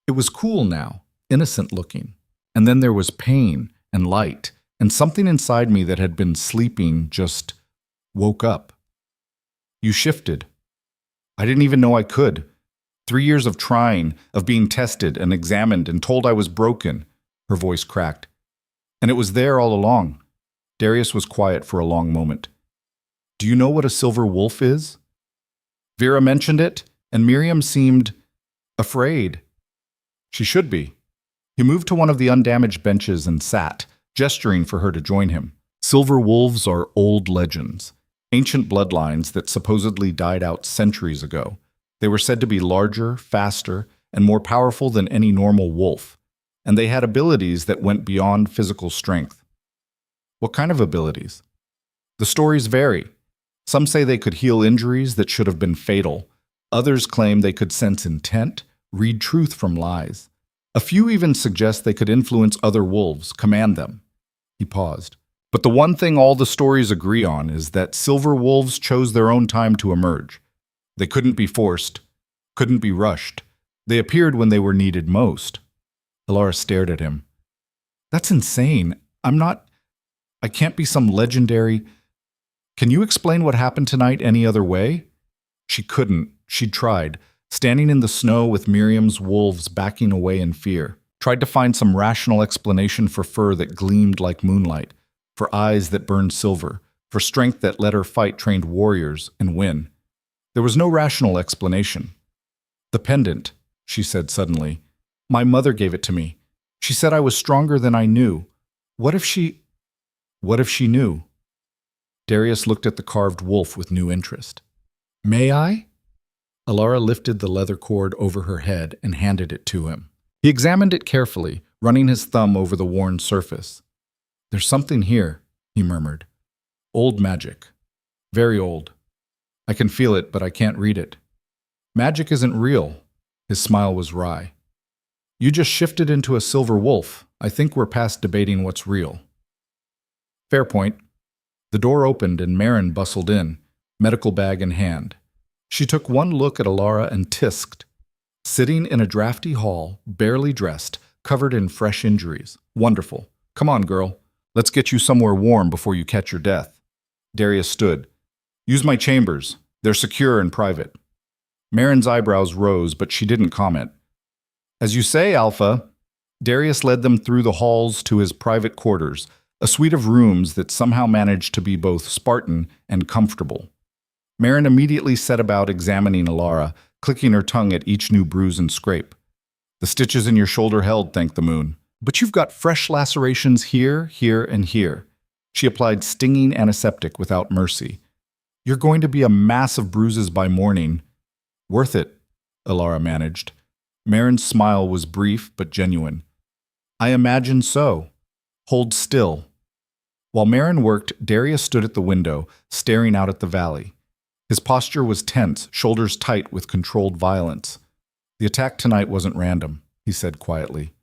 It was cool now, innocent looking. And then there was pain and light, and something inside me that had been sleeping just woke up. You shifted. I didn't even know I could. 3 years of trying, of being tested and examined and told I was broken. Her voice cracked. And it was there all along. Darius was quiet for a long moment. Do you know what a silver wolf is? Vera mentioned it, and Miriam seemed afraid. She should be. He moved to one of the undamaged benches and sat, gesturing for her to join him. Silver wolves are old legends, ancient bloodlines that supposedly died out centuries ago. They were said to be larger, faster, and more powerful than any normal wolf, and they had abilities that went beyond physical strength. What kind of abilities? The stories vary. Some say they could heal injuries that should have been fatal. Others claim they could sense intent, read truth from lies. A few even suggest they could influence other wolves, command them. He paused. But the one thing all the stories agree on is that silver wolves chose their own time to emerge. They couldn't be forced, couldn't be rushed. They appeared when they were needed most. Alara stared at him. That's insane. I can't be some legendary... Can you explain what happened tonight any other way? She couldn't. She'd tried, standing in the snow with Miriam's wolves backing away in fear. Tried to find some rational explanation for fur that gleamed like moonlight, for eyes that burned silver, for strength that let her fight trained warriors and win. There was no rational explanation. The pendant, she said suddenly. My mother gave it to me. She said I was stronger than I knew. What if she knew? Darius looked at the carved wolf with new interest. May I? Alara lifted the leather cord over her head and handed it to him. He examined it carefully, running his thumb over the worn surface. There's something here, he murmured. Old magic. Very old. I can feel it, but I can't read it. Magic isn't real. His smile was wry. You just shifted into a silver wolf. I think we're past debating what's real. Fair point. The door opened and Marin bustled in, medical bag in hand. She took one look at Alara and tisked. Sitting in a drafty hall, barely dressed, covered in fresh injuries. Wonderful. Come on, girl. Let's get you somewhere warm before you catch your death. Darius stood. Use my chambers. They're secure and private. Marin's eyebrows rose, but she didn't comment. As you say, Alpha. Darius led them through the halls to his private quarters, a suite of rooms that somehow managed to be both Spartan and comfortable. Marin immediately set about examining Alara, clicking her tongue at each new bruise and scrape. The stitches in your shoulder held, thank the moon. But you've got fresh lacerations here, here, and here. She applied stinging antiseptic without mercy. You're going to be a mass of bruises by morning. Worth it, Alara managed. Marin's smile was brief but genuine. I imagine so. Hold still. While Marin worked, Darius stood at the window, staring out at the valley. His posture was tense, shoulders tight with controlled violence. The attack tonight wasn't random, he said quietly.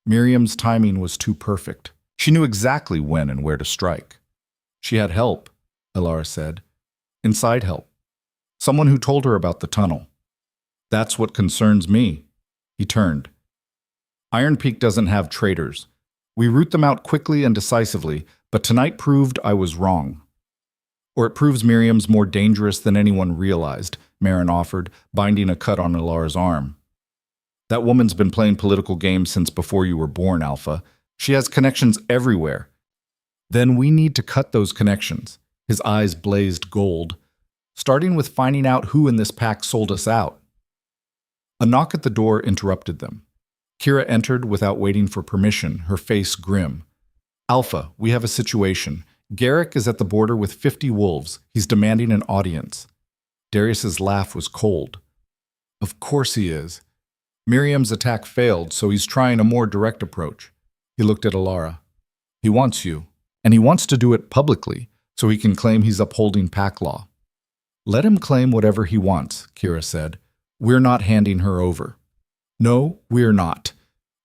Miriam's timing was too perfect. She knew exactly when and where to strike. She had help, Alara said. Inside help. Someone who told her about the tunnel. That's what concerns me. He turned. Iron Peak doesn't have traitors. We root them out quickly and decisively, but tonight proved I was wrong. Or it proves Miriam's more dangerous than anyone realized, Marin offered, binding a cut on Alara's arm. That woman's been playing political games since before you were born, Alpha. She has connections everywhere. Then we need to cut those connections. His eyes blazed gold. Starting with finding out who in this pack sold us out. A knock at the door interrupted them. Kira entered without waiting for permission, her face grim. Alpha, we have a situation. Garrick is at the border with 50 wolves. He's demanding an audience. Darius's laugh was cold. Of course he is. Miriam's attack failed, so he's trying a more direct approach. He looked at Alara. He wants you, and he wants to do it publicly, so he can claim he's upholding pack law. Let him claim whatever he wants, Kira said. We're not handing her over. No, we're not.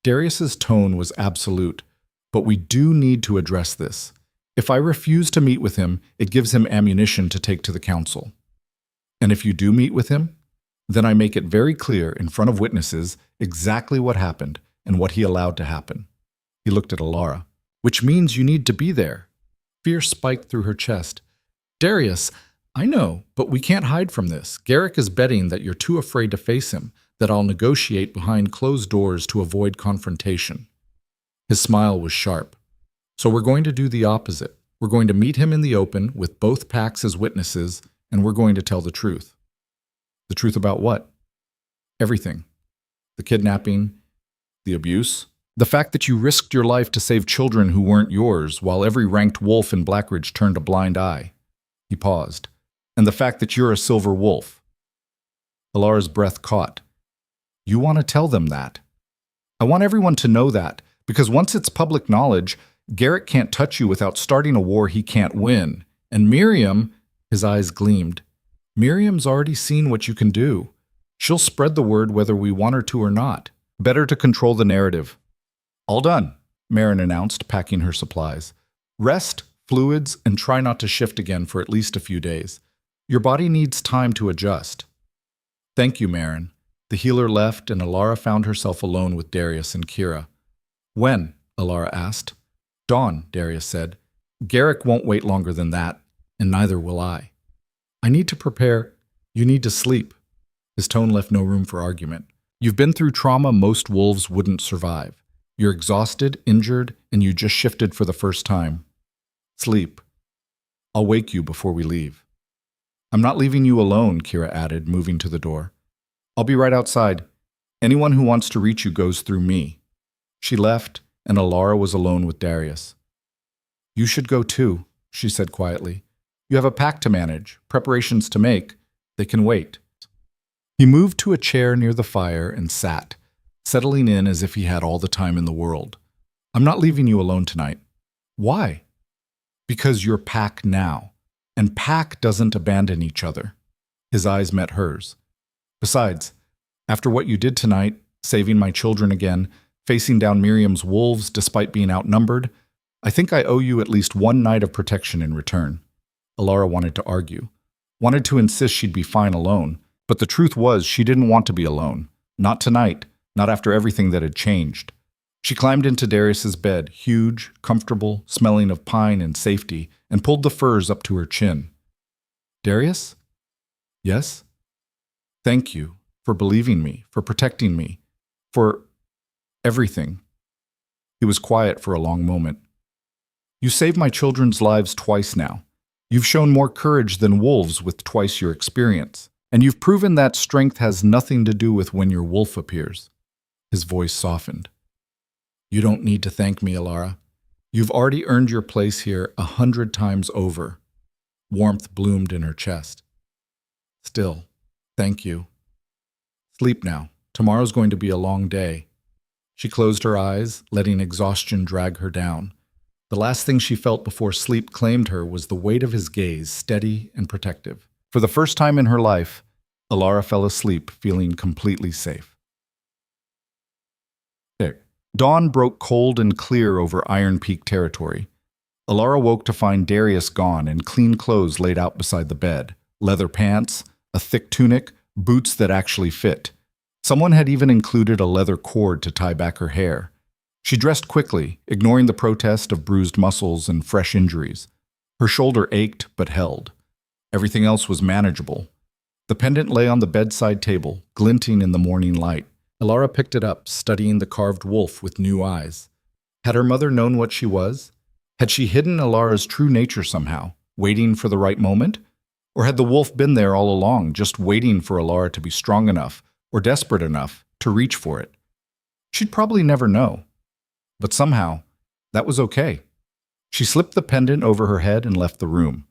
Darius's tone was absolute, but we do need to address this. If I refuse to meet with him, it gives him ammunition to take to the council. And if you do meet with him, then I make it very clear in front of witnesses exactly what happened and what he allowed to happen. He looked at Alara. Which means you need to be there. Fear spiked through her chest. Darius, I know, but we can't hide from this. Garrick is betting that you're too afraid to face him, that I'll negotiate behind closed doors to avoid confrontation. His smile was sharp. So we're going to do the opposite. We're going to meet him in the open with both packs as witnesses, and we're going to tell the truth. The truth about what? Everything. The kidnapping, the abuse, the fact that you risked your life to save children who weren't yours while every ranked wolf in Blackridge turned a blind eye. He paused. And the fact that you're a silver wolf. Alara's breath caught. You want to tell them that? I want everyone to know that, because once it's public knowledge, Garrett can't touch you without starting a war he can't win. And Miriam, his eyes gleamed. Miriam's already seen what you can do. She'll spread the word whether we want her to or not. Better to control the narrative. All done, Marin announced, packing her supplies. Rest, fluids, and try not to shift again for at least a few days. Your body needs time to adjust. Thank you, Marin. The healer left, and Alara found herself alone with Darius and Kira. When? Alara asked. Dawn, Darius said. Garrick won't wait longer than that, and neither will I. I need to prepare. You need to sleep. His tone left no room for argument. You've been through trauma most wolves wouldn't survive. You're exhausted, injured, and you just shifted for the first time. Sleep. I'll wake you before we leave. I'm not leaving you alone, Kira added, moving to the door. I'll be right outside. Anyone who wants to reach you goes through me. She left, and Alara was alone with Darius. You should go too, she said quietly. You have a pack to manage, preparations to make. They can wait. He moved to a chair near the fire and sat, settling in as if he had all the time in the world. I'm not leaving you alone tonight. Why? Because you're pack now, and pack doesn't abandon each other. His eyes met hers. Besides, after what you did tonight, saving my children again, facing down Miriam's wolves despite being outnumbered, I think I owe you at least one night of protection in return. Alara wanted to argue, wanted to insist she'd be fine alone, but the truth was she didn't want to be alone. Not tonight, not after everything that had changed. She climbed into Darius's bed, huge, comfortable, smelling of pine and safety, and pulled the furs up to her chin. Darius? Yes? Thank you for believing me, for protecting me, for everything. He was quiet for a long moment. You saved my children's lives twice now. You've shown more courage than wolves with twice your experience, and you've proven that strength has nothing to do with when your wolf appears. His voice softened. You don't need to thank me, Alara. You've already earned your place here 100 times over. Warmth bloomed in her chest. Still, thank you. Sleep now. Tomorrow's going to be a long day. She closed her eyes, letting exhaustion drag her down. The last thing she felt before sleep claimed her was the weight of his gaze, steady and protective. For the first time in her life, Alara fell asleep, feeling completely safe. Dawn broke cold and clear over Iron Peak territory. Alara woke to find Darius gone and clean clothes laid out beside the bed. Leather pants, a thick tunic, boots that actually fit. Someone had even included a leather cord to tie back her hair. She dressed quickly, ignoring the protest of bruised muscles and fresh injuries. Her shoulder ached but held. Everything else was manageable. The pendant lay on the bedside table, glinting in the morning light. Alara picked it up, studying the carved wolf with new eyes. Had her mother known what she was? Had she hidden Alara's true nature somehow, waiting for the right moment? Or had the wolf been there all along, just waiting for Alara to be strong enough or desperate enough to reach for it? She'd probably never know. But somehow, that was okay. She slipped the pendant over her head and left the room.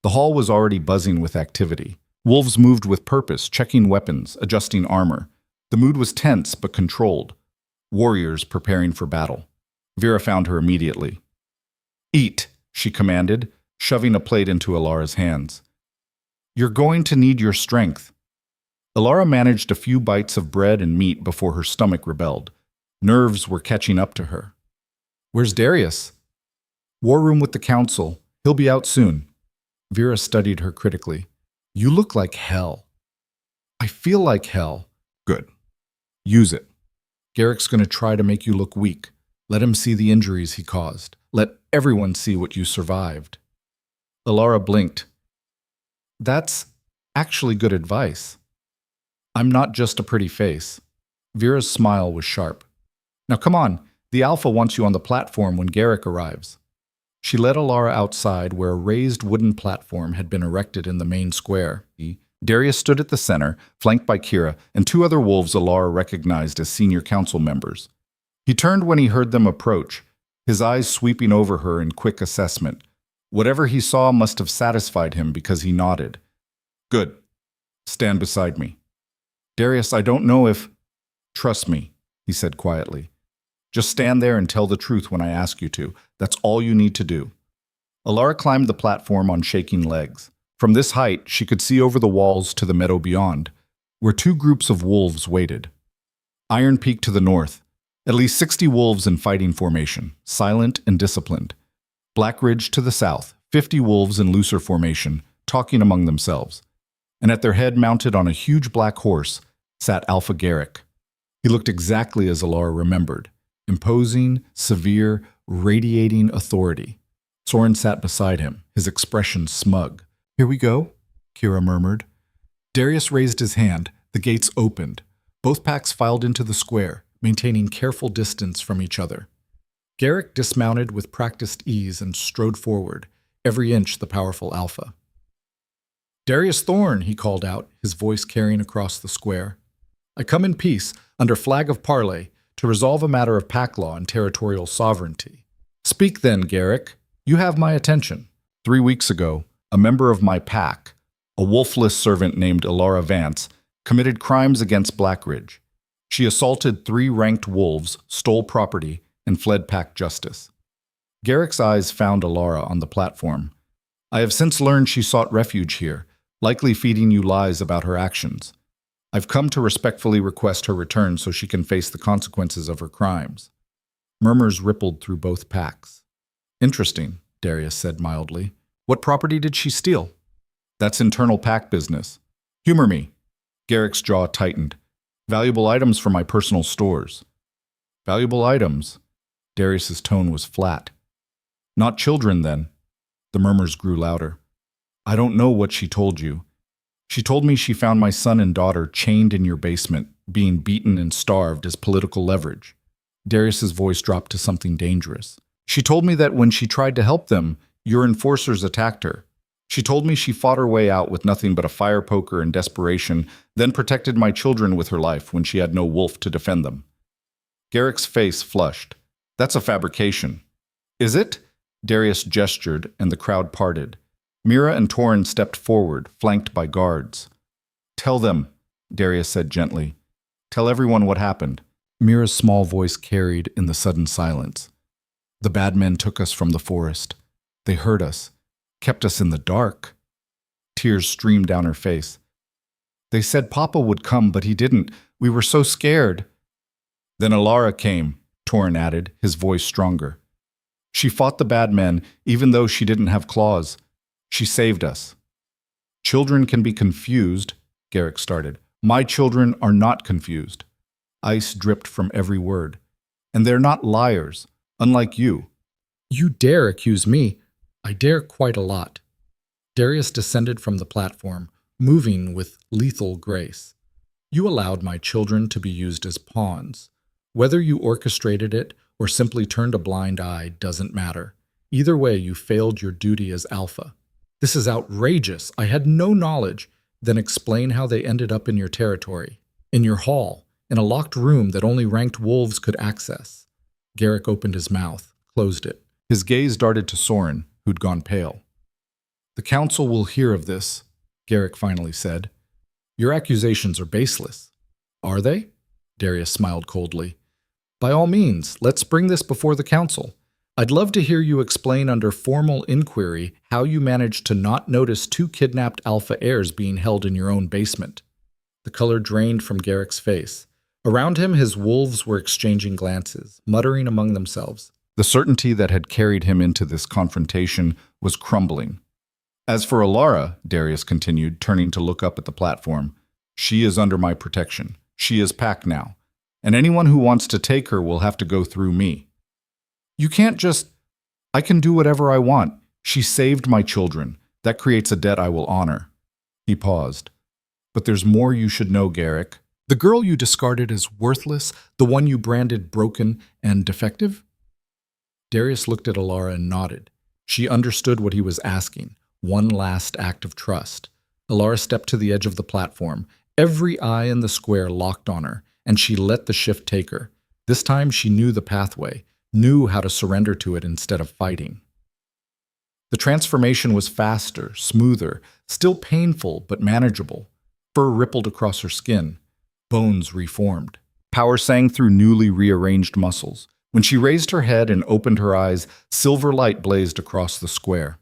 The hall was already buzzing with activity. Wolves moved with purpose, checking weapons, adjusting armor. The mood was tense but controlled. Warriors preparing for battle. Vera found her immediately. Eat, she commanded, shoving a plate into Alara's hands. You're going to need your strength. Alara managed a few bites of bread and meat before her stomach rebelled. Nerves were catching up to her. Where's Darius? War room with the council. He'll be out soon. Vera studied her critically. You look like hell. I feel like hell. Good. Use it. Garrick's going to try to make you look weak. Let him see the injuries he caused. Let everyone see what you survived. Alara blinked. That's actually good advice. I'm not just a pretty face. Vera's smile was sharp. Now come on, the Alpha wants you on the platform when Garrick arrives. She led Alara outside where a raised wooden platform had been erected in the main square. Darius stood at the center, flanked by Kira and two other wolves Alara recognized as senior council members. He turned when he heard them approach, his eyes sweeping over her in quick assessment. Whatever he saw must have satisfied him because he nodded. Good. Stand beside me. Darius, I don't know if... Trust me, he said quietly. Just stand there and tell the truth when I ask you to. That's all you need to do. Alara climbed the platform on shaking legs. From this height, she could see over the walls to the meadow beyond, where two groups of wolves waited. Iron Peak to the north, at least 60 wolves in fighting formation, silent and disciplined. Black Ridge to the south, 50 wolves in looser formation, talking among themselves. And at their head, mounted on a huge black horse, sat Alpha Garrick. He looked exactly as Alara remembered, imposing, severe, radiating authority. Soren sat beside him, his expression smug. Here we go, Kira murmured. Darius raised his hand. The gates opened. Both packs filed into the square, maintaining careful distance from each other. Garrick dismounted with practiced ease and strode forward, every inch the powerful Alpha. Darius Thorn, he called out, his voice carrying across the square. I come in peace, under flag of parley, to resolve a matter of pack law and territorial sovereignty. Speak then, Garrick. You have my attention. 3 weeks ago, a member of my pack, a wolfless servant named Alara Vance, committed crimes against Black Ridge. She assaulted 3 ranked wolves, stole property, and fled pack justice. Garrick's eyes found Alara on the platform. I have since learned she sought refuge here, likely feeding you lies about her actions. I've come to respectfully request her return so she can face the consequences of her crimes. Murmurs rippled through both packs. Interesting, Darius said mildly. What property did she steal? That's internal pack business. Humor me. Garrick's jaw tightened. Valuable items from my personal stores. Valuable items? Darius's tone was flat. Not children, then. The murmurs grew louder. I don't know what she told you. She told me she found my son and daughter chained in your basement, being beaten and starved as political leverage. Darius's voice dropped to something dangerous. She told me that when she tried to help them, your enforcers attacked her. She told me she fought her way out with nothing but a fire poker and desperation, then protected my children with her life when she had no wolf to defend them. Garrick's face flushed. That's a fabrication. Is it? Darius gestured, and the crowd parted. Mira and Torin stepped forward, flanked by guards. Tell them, Darius said gently. Tell everyone what happened. Mira's small voice carried in the sudden silence. The bad men took us from the forest. They hurt us, kept us in the dark. Tears streamed down her face. They said Papa would come, but he didn't. We were so scared. Then Alara came, Torin added, his voice stronger. She fought the bad men, even though she didn't have claws. She saved us. Children can be confused, Garrick started. My children are not confused. Ice dripped from every word. And they're not liars, unlike you. You dare accuse me. I dare quite a lot. Darius descended from the platform, moving with lethal grace. You allowed my children to be used as pawns. Whether you orchestrated it or simply turned a blind eye doesn't matter. Either way, you failed your duty as Alpha. This is outrageous. I had no knowledge. Then explain how they ended up in your territory, in your hall, in a locked room that only ranked wolves could access. Garrick opened his mouth, closed it. His gaze darted to Soren, who'd gone pale. The council will hear of this, Garrick finally said. Your accusations are baseless. Are they? Darius smiled coldly. By all means, let's bring this before the council. I'd love to hear you explain under formal inquiry how you managed to not notice 2 kidnapped Alpha heirs being held in your own basement. The color drained from Garrick's face. Around him, his wolves were exchanging glances, muttering among themselves. The certainty that had carried him into this confrontation was crumbling. As for Alara, Darius continued, turning to look up at the platform, she is under my protection. She is packed now. And anyone who wants to take her will have to go through me. You can't just... I can do whatever I want. She saved my children. That creates a debt I will honor. He paused. But there's more you should know, Garrick. The girl you discarded as worthless, the one you branded broken and defective? Darius looked at Alara and nodded. She understood what he was asking. One last act of trust. Alara stepped to the edge of the platform. Every eye in the square locked on her, and she let the shift take her. This time she knew the pathway, knew how to surrender to it instead of fighting. The transformation was faster, smoother, still painful but manageable. Fur rippled across her skin. Bones reformed. Power sang through newly rearranged muscles. When she raised her head and opened her eyes, silver light blazed across the square.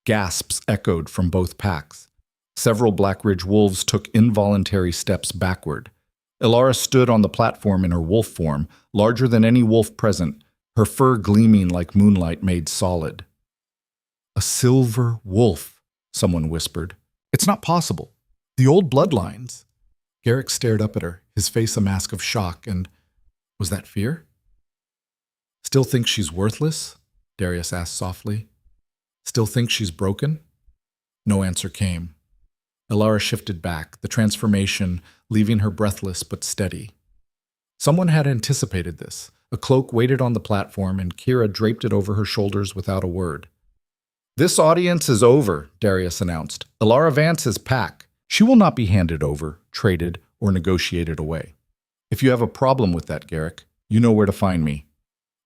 Gasps echoed from both packs. Several Blackridge wolves took involuntary steps backward. Alara stood on the platform in her wolf form, larger than any wolf present, her fur gleaming like moonlight made solid. "A silver wolf," someone whispered. "It's not possible. The old bloodlines." Garrick stared up at her, his face a mask of shock, and was that fear? "Still think she's worthless?" Darius asked softly. "Still think she's broken?" No answer came. Alara shifted back, the transformation leaving her breathless but steady. Someone had anticipated this. A cloak waited on the platform, and Kira draped it over her shoulders without a word. "This audience is over," Darius announced. "Alara Vance's pack. She will not be handed over, traded, or negotiated away. If you have a problem with that, Garrick, you know where to find me."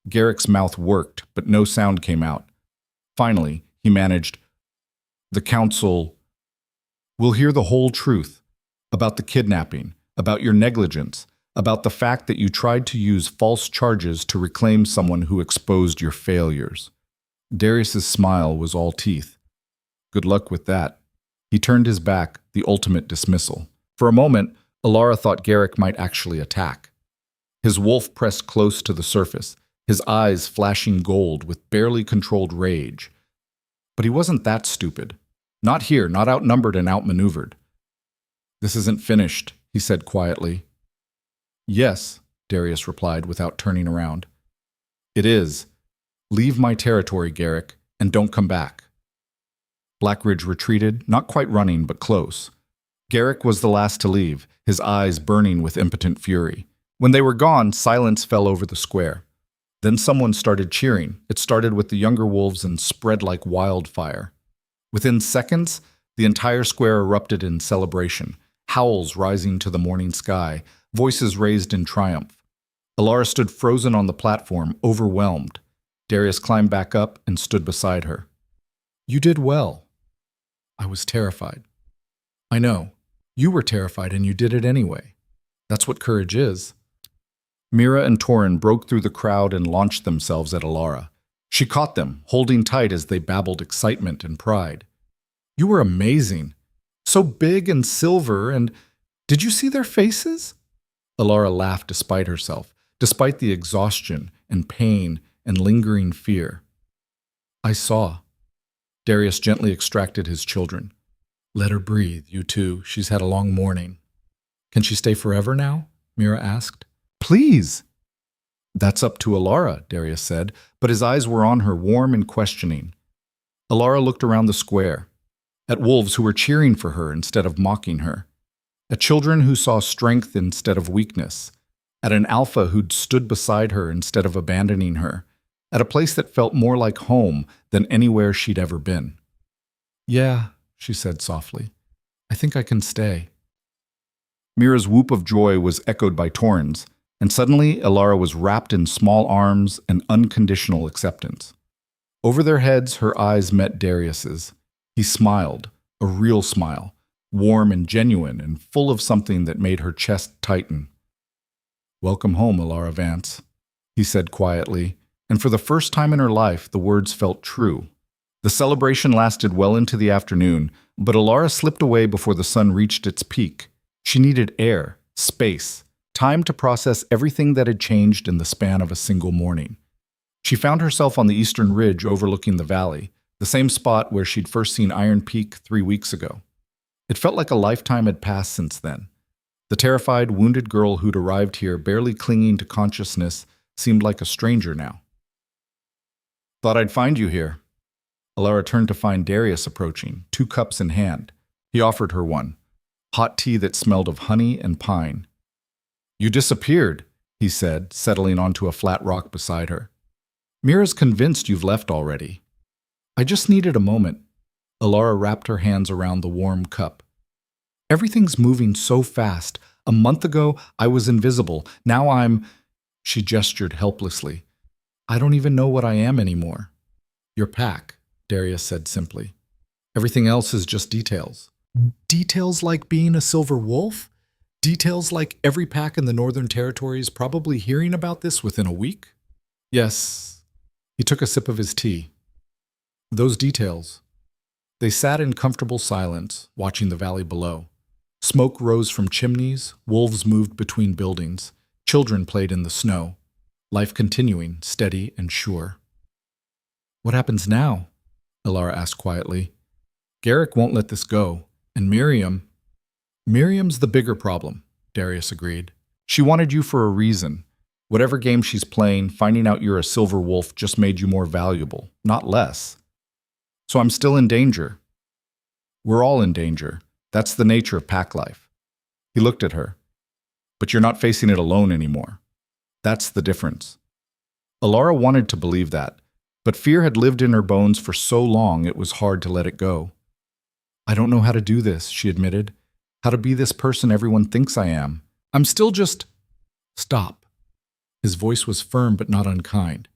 Garrick's mouth worked, but no sound came out. Finally, he managed, "The council will hear the whole truth about the kidnapping, about your negligence, about the fact that you tried to use false charges to reclaim someone who exposed your failures." Darius's smile was all teeth. "Good luck with that." He turned his back, the ultimate dismissal. For a moment, Alara thought Garrick might actually attack. His wolf pressed close to the surface, his eyes flashing gold with barely controlled rage. But he wasn't that stupid. Not here, not outnumbered and outmaneuvered. "This isn't finished," he said quietly. "Yes," Darius replied without turning around. "It is. Leave my territory, Garrick, and don't come back." Blackridge retreated, not quite running, but close. Garrick was the last to leave, his eyes burning with impotent fury. When they were gone, silence fell over the square. Then someone started cheering. It started with the younger wolves and spread like wildfire. Within seconds, the entire square erupted in celebration, howls rising to the morning sky, voices raised in triumph. Alara stood frozen on the platform, overwhelmed. Darius climbed back up and stood beside her. "You did well." "I was terrified." "I know. You were terrified and you did it anyway. That's what courage is." Mira and Torin broke through the crowd and launched themselves at Alara. She caught them, holding tight as they babbled excitement and pride. "You were amazing. So big and silver, and did you see their faces?" Alara laughed despite herself, despite the exhaustion and pain and lingering fear. "I saw." Darius gently extracted his children. "Let her breathe, you two. She's had a long morning." "Can she stay forever now?" Mira asked. "Please." "That's up to Alara," Darius said, but his eyes were on her, warm and questioning. Alara looked around the square, at wolves who were cheering for her instead of mocking her, at children who saw strength instead of weakness, at an alpha who'd stood beside her instead of abandoning her, at a place that felt more like home than anywhere she'd ever been. "Yeah," she said softly. "I think I can stay." Mira's whoop of joy was echoed by Torin's, and suddenly Alara was wrapped in small arms and unconditional acceptance. Over their heads, her eyes met Darius's. He smiled, a real smile, warm and genuine and full of something that made her chest tighten. "Welcome home, Alara Vance," he said quietly, and for the first time in her life, the words felt true. The celebration lasted well into the afternoon, but Alara slipped away before the sun reached its peak. She needed air, space, time to process everything that had changed in the span of a single morning. She found herself on the eastern ridge overlooking the valley, the same spot where she'd first seen Iron Peak 3 weeks ago. It felt like a lifetime had passed since then. The terrified, wounded girl who'd arrived here barely clinging to consciousness seemed like a stranger now. "Thought I'd find you here." Alara turned to find Darius approaching, 2 cups in hand. He offered her one. hot tea that smelled of honey and pine. "You disappeared," he said, settling onto a flat rock beside her. "Mira's convinced you've left already." "I just needed a moment." Alara wrapped her hands around the warm cup. "Everything's moving so fast. A month ago, I was invisible. Now I'm—" She gestured helplessly. "I don't even know what I am anymore." "Your pack," Darius said simply. "Everything else is just details." "Details like being a silver wolf? Details like every pack in the Northern Territories probably hearing about this within a week?" "Yes." He took a sip of his tea. "Those details." They sat in comfortable silence, watching the valley below. Smoke rose from chimneys, wolves moved between buildings, children played in the snow, life continuing, steady and sure. "What happens now?" Alara asked quietly. "Garrick won't let this go, and Miriam—" "Miriam's the bigger problem," Darius agreed. "She wanted you for a reason. Whatever game she's playing, finding out you're a silver wolf just made you more valuable, not less. So I'm still in danger. We're all in danger. That's the nature of pack life." He looked at her. "But you're not facing it alone anymore. That's the difference." Alara wanted to believe that, but fear had lived in her bones for so long it was hard to let it go. "I don't know how to do this," she admitted. "How to be this person everyone thinks I am. I'm still just—" "Stop." His voice was firm but not unkind.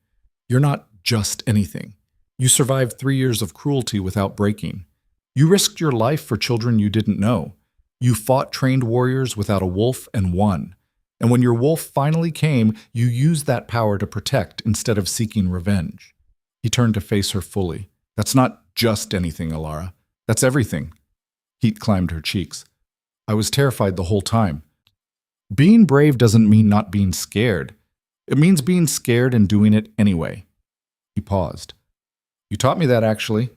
"You're not just anything. You survived 3 years of cruelty without breaking. You risked your life for children you didn't know. You fought trained warriors without a wolf and won. And when your wolf finally came, you used that power to protect instead of seeking revenge." He turned to face her fully. "That's not just anything, Alara. That's everything." Heat climbed her cheeks. "I was terrified the whole time. Being brave doesn't mean not being scared. It means being scared and doing it anyway." He paused. "You taught me that, actually."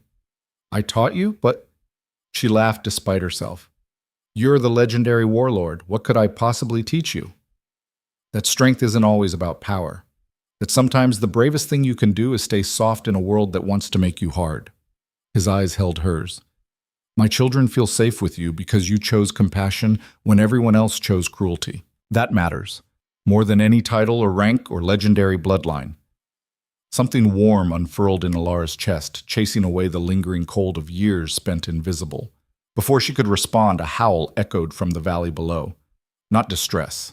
"I taught you? But—" She laughed despite herself. "You're the legendary warlord. What could I possibly teach you? That strength isn't always about power. That sometimes the bravest thing you can do is stay soft in a world that wants to make you hard." His eyes held hers. "My children feel safe with you because you chose compassion when everyone else chose cruelty. That matters, more than any title or rank or legendary bloodline." Something warm unfurled in Alara's chest, chasing away the lingering cold of years spent invisible. Before she could respond, a howl echoed from the valley below. Not distress.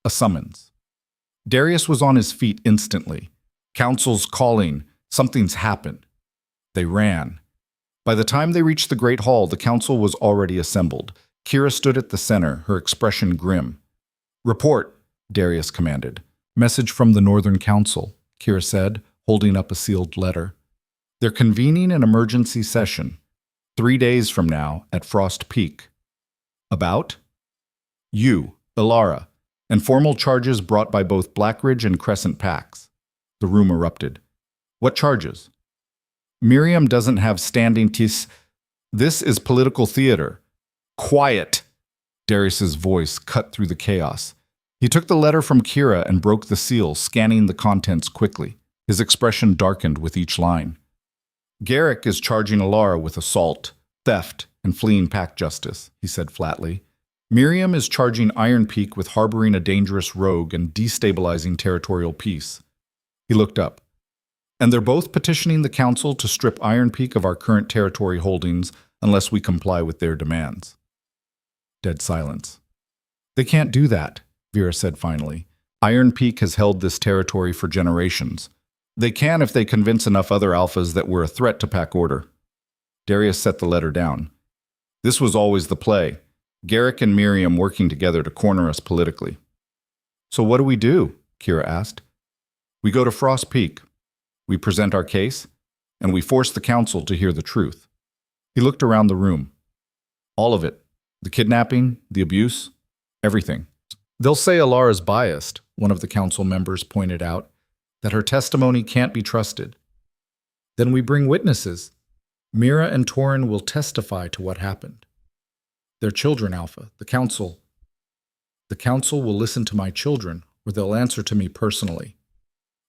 A summons. Darius was on his feet instantly. "Council's calling. Something's happened." They ran. By the time they reached the Great Hall, the council was already assembled. Kira stood at the center, her expression grim. "Report," Darius commanded. "Message from the Northern Council," Kira said, holding up a sealed letter. "They're convening an emergency session 3 days from now at Frost Peak." "About?" "You, Alara, and formal charges brought by both Blackridge and Crescent packs." The room erupted. "What charges?" "Miriam doesn't have standing tis. This is political theater." "Quiet!" Darius's voice cut through the chaos. He took the letter from Kira and broke the seal, scanning the contents quickly. His expression darkened with each line. "Garrick is charging Alara with assault, theft, and fleeing pack justice," he said flatly. "Miriam is charging Iron Peak with harboring a dangerous rogue and destabilizing territorial peace." He looked up. "And they're both petitioning the council to strip Iron Peak of our current territory holdings unless we comply with their demands." Dead silence. "They can't do that," Vera said finally. "Iron Peak has held this territory for generations. They can if they convince enough other alphas that we're a threat to pack order." Darius set the letter down. "This was always the play. Garrick and Miriam working together to corner us politically." "So what do we do?" Kira asked. "We go to Frost Peak. We present our case, and we force the council to hear the truth." He looked around the room. "All of it. The kidnapping, the abuse, everything. They'll say Alara's biased," one of the council members pointed out, "that her testimony can't be trusted. Then we bring witnesses. Mira and Torin will testify to what happened. They're children, Alpha. The council will listen to my children, or they'll answer to me personally."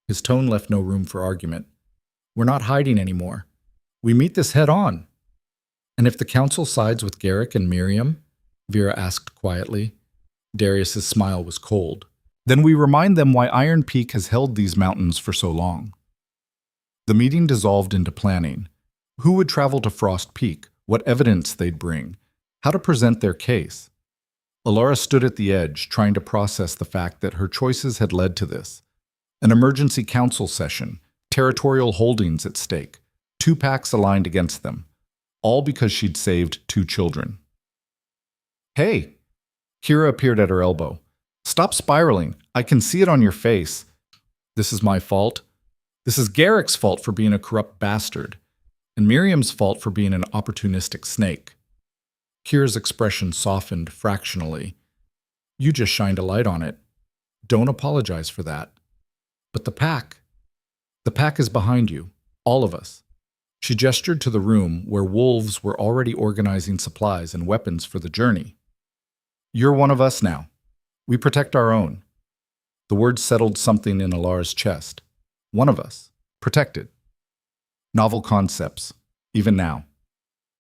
His tone left no room for argument. "We're not hiding anymore. We meet this head on. And if the council sides with Garrick and Miriam, Vera asked quietly. Darius's smile was cold. Then we remind them why Iron Peak has held these mountains for so long. The meeting dissolved into planning. Who would travel to Frost Peak, what evidence they'd bring, how to present their case. Alara stood at the edge, trying to process the fact that her choices had led to this. An emergency council session, territorial holdings at stake, 2 packs aligned against them, all because she'd saved 2 children. Hey! Kira appeared at her elbow. Stop spiraling. I can see it on your face. This is my fault. This is Garrick's fault for being a corrupt bastard, and Miriam's fault for being an opportunistic snake. Kira's expression softened fractionally. You just shined a light on it. Don't apologize for that. But the pack is behind you, all of us. She gestured to the room where wolves were already organizing supplies and weapons for the journey. You're one of us now. We protect our own. The words settled something in Alara's chest. One of us. Protected. Novel concepts, even now.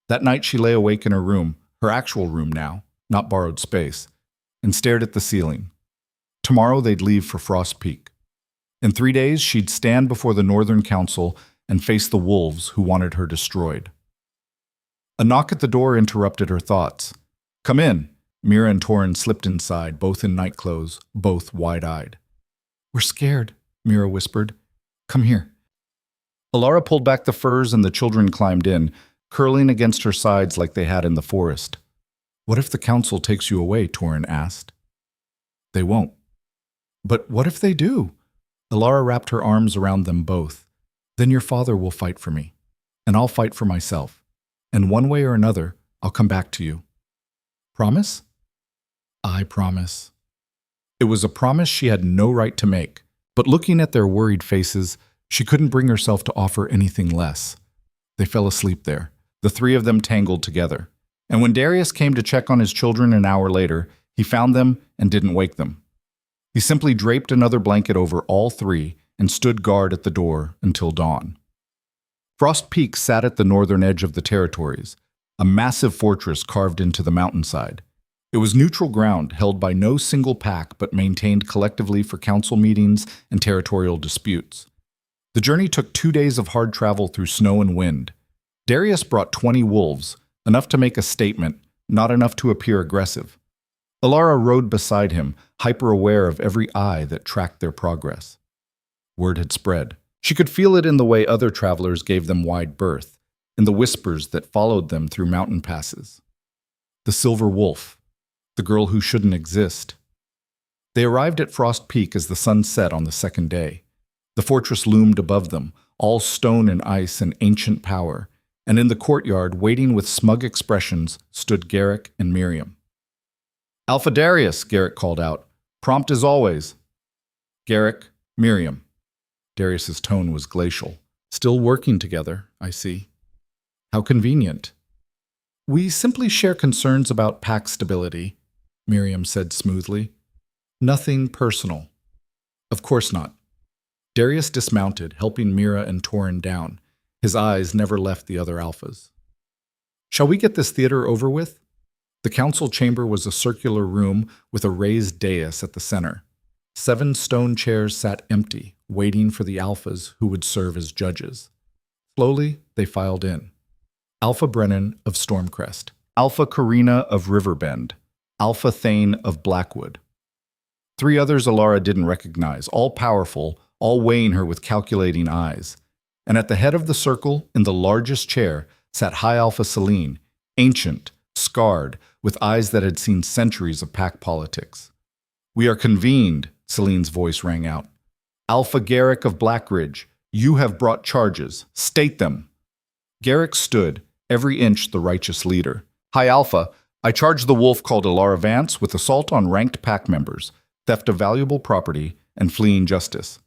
That night she lay awake in her room, her actual room now, not borrowed space, and stared at the ceiling. Tomorrow they'd leave for Frost Peak. In 3 days she'd stand before the Northern Council and face the wolves who wanted her destroyed. A knock at the door interrupted her thoughts. Come in. Mira and Torin slipped inside, both in nightclothes, both wide-eyed. We're scared, Mira whispered. Come here. Alara pulled back the furs and the children climbed in, curling against her sides like they had in the forest. What if the council takes you away? Torin asked. They won't. But what if they do? Alara wrapped her arms around them both. Then your father will fight for me, and I'll fight for myself. And one way or another, I'll come back to you. Promise? I promise. It was a promise she had no right to make, but looking at their worried faces, she couldn't bring herself to offer anything less. They fell asleep there, the 3 of them tangled together. And when Darius came to check on his children an hour later, he found them and didn't wake them. He simply draped another blanket over all 3 and stood guard at the door until dawn. Frost Peak sat at the northern edge of the territories, a massive fortress carved into the mountainside. It was neutral ground held by no single pack but maintained collectively for council meetings and territorial disputes. The journey took 2 days of hard travel through snow and wind. Darius brought 20 wolves, enough to make a statement, not enough to appear aggressive. Alara rode beside him, hyper-aware of every eye that tracked their progress. Word had spread. She could feel it in the way other travelers gave them wide berth, in the whispers that followed them through mountain passes. The Silver Wolf, the girl who shouldn't exist. They arrived at Frost Peak as the sun set on the 2nd day. The fortress loomed above them, all stone and ice and ancient power, and in the courtyard, waiting with smug expressions, stood Garrick and Miriam. Alpha Darius, Garrick called out, prompt as always. Garrick, Miriam. Darius's tone was glacial. Still working together, I see. How convenient. We simply share concerns about pack stability, Miriam said smoothly. Nothing personal. Of course not. Darius dismounted, helping Mira and Torin down. His eyes never left the other alphas. Shall we get this theater over with? The council chamber was a circular room with a raised dais at the center. 7 stone chairs sat empty, waiting for the alphas who would serve as judges. Slowly, they filed in. Alpha Brennan of Stormcrest, Alpha Karina of Riverbend, Alpha Thane of Blackwood. 3 others Alara didn't recognize, all powerful, all weighing her with calculating eyes. And at the head of the circle, in the largest chair, sat High Alpha Selene, ancient, scarred, with eyes that had seen centuries of pack politics. We are convened, Selene's voice rang out. Alpha Garrick of Blackridge, you have brought charges. State them. Garrick stood, every inch the righteous leader. High Alpha, I charge the wolf called Alara Vance with assault on ranked pack members, theft of valuable property, and fleeing justice.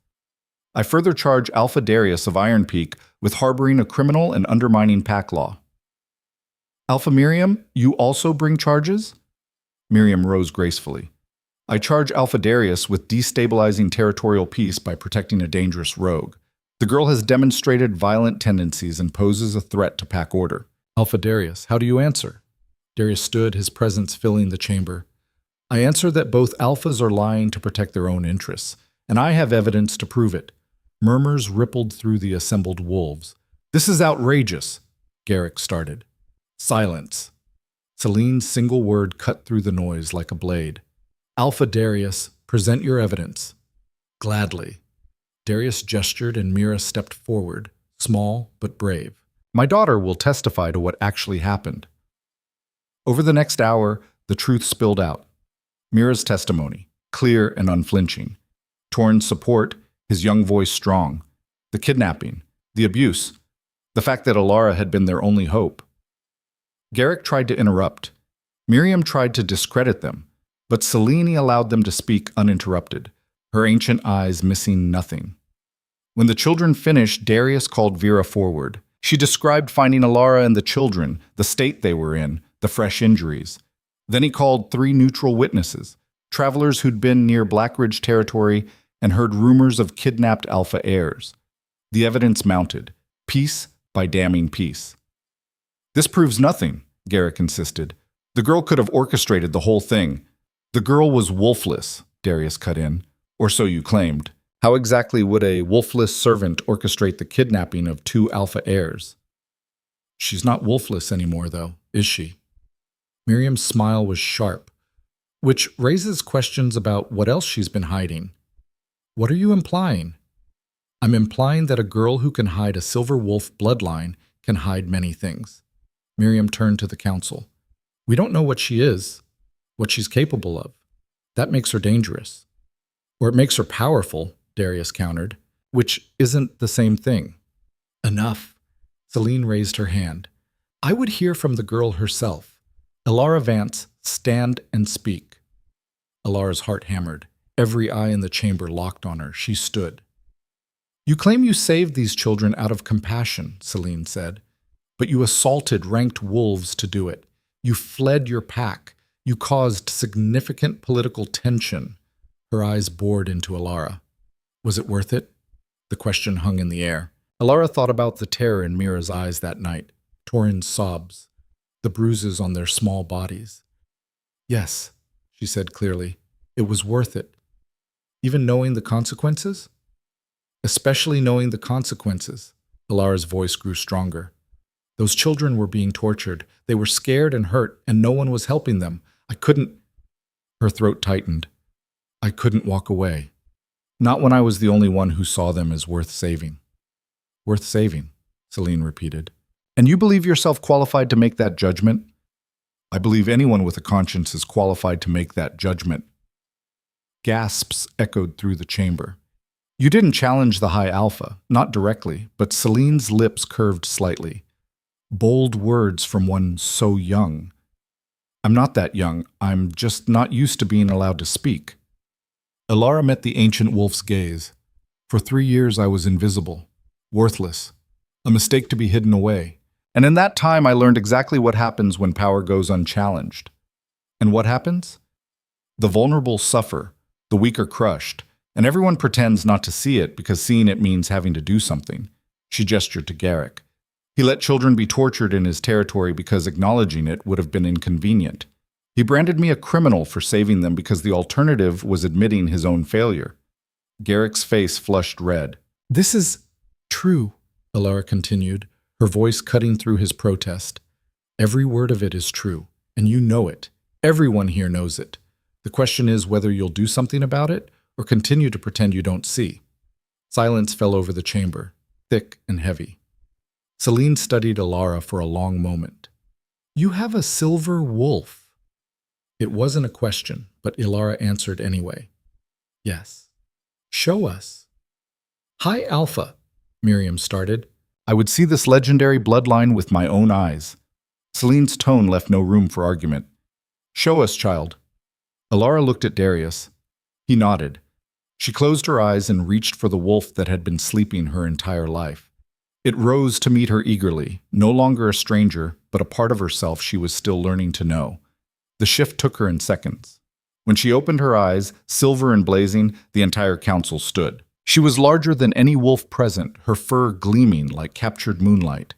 I further charge Alpha Darius of Iron Peak with harboring a criminal and undermining pack law. Alpha Miriam, you also bring charges? Miriam rose gracefully. I charge Alpha Darius with destabilizing territorial peace by protecting a dangerous rogue. The girl has demonstrated violent tendencies and poses a threat to pack order. Alpha Darius, how do you answer? Darius stood, his presence filling the chamber. I answer that both alphas are lying to protect their own interests, and I have evidence to prove it. Murmurs rippled through the assembled wolves. This is outrageous, Garrick started. Silence. Celine's single word cut through the noise like a blade. Alpha Darius, present your evidence. Gladly. Darius gestured and Mira stepped forward, small but brave. My daughter will testify to what actually happened. Over the next hour, the truth spilled out. Mira's testimony, clear and unflinching. Torn's support, his young voice strong. The kidnapping, the abuse, the fact that Alara had been their only hope. Garrick tried to interrupt. Miriam tried to discredit them, but Selene allowed them to speak uninterrupted, her ancient eyes missing nothing. When the children finished, Darius called Vera forward. She described finding Alara and the children, the state they were in, the fresh injuries. Then he called 3 neutral witnesses, travelers who'd been near Blackridge territory and heard rumors of kidnapped Alpha heirs. The evidence mounted, piece by damning piece. This proves nothing, Garrick insisted. The girl could have orchestrated the whole thing. The girl was wolfless, Darius cut in, or so you claimed. How exactly would a wolfless servant orchestrate the kidnapping of 2 Alpha heirs? She's not wolfless anymore, though, is she? Miriam's smile was sharp, which raises questions about what else she's been hiding. What are you implying? I'm implying that a girl who can hide a silver wolf bloodline can hide many things. Miriam turned to the council. We don't know what she is, what she's capable of. That makes her dangerous. Or it makes her powerful, Darius countered, which isn't the same thing. Enough. Selene raised her hand. I would hear from the girl herself. Alara Vance, stand and speak. Alara's heart hammered. Every eye in the chamber locked on her. She stood. You claim you saved these children out of compassion, Selene said, but you assaulted ranked wolves to do it. You fled your pack. You caused significant political tension. Her eyes bored into Alara. Was it worth it? The question hung in the air. Alara thought about the terror in Mira's eyes that night, Torin's sobs, the bruises on their small bodies. Yes, she said clearly, it was worth it. Even knowing the consequences? Especially knowing the consequences. Alara's voice grew stronger. Those children were being tortured. They were scared and hurt, and no one was helping them. I couldn't... Her throat tightened. I couldn't walk away. Not when I was the only one who saw them as worth saving. Worth saving, Selene repeated. And you believe yourself qualified to make that judgment? I believe anyone with a conscience is qualified to make that judgment. Gasps echoed through the chamber. You didn't challenge the High Alpha, not directly, but Selene's lips curved slightly. Bold words from one so young. I'm not that young. I'm just not used to being allowed to speak. Alara met the ancient wolf's gaze. For 3 years I was invisible, worthless, a mistake to be hidden away. And in that time I learned exactly what happens when power goes unchallenged. And what happens? The vulnerable suffer, the weak are crushed, and everyone pretends not to see it because seeing it means having to do something. She gestured to Garrick. He let children be tortured in his territory because acknowledging it would have been inconvenient. He branded me a criminal for saving them because the alternative was admitting his own failure. Garrick's face flushed red. This is true, Alara continued, her voice cutting through his protest. Every word of it is true, and you know it. Everyone here knows it. The question is whether you'll do something about it or continue to pretend you don't see. Silence fell over the chamber, thick and heavy. Selene studied Alara for a long moment. You have a silver wolf. It wasn't a question, but Alara answered anyway. Yes. Show us. High Alpha, Miriam started. I would see this legendary bloodline with my own eyes. Selene's tone left no room for argument. Show us, child. Alara looked at Darius. He nodded. She closed her eyes and reached for the wolf that had been sleeping her entire life. It rose to meet her eagerly, no longer a stranger, but a part of herself she was still learning to know. The shift took her in seconds. When she opened her eyes, silver and blazing, the entire council stood. She was larger than any wolf present, her fur gleaming like captured moonlight.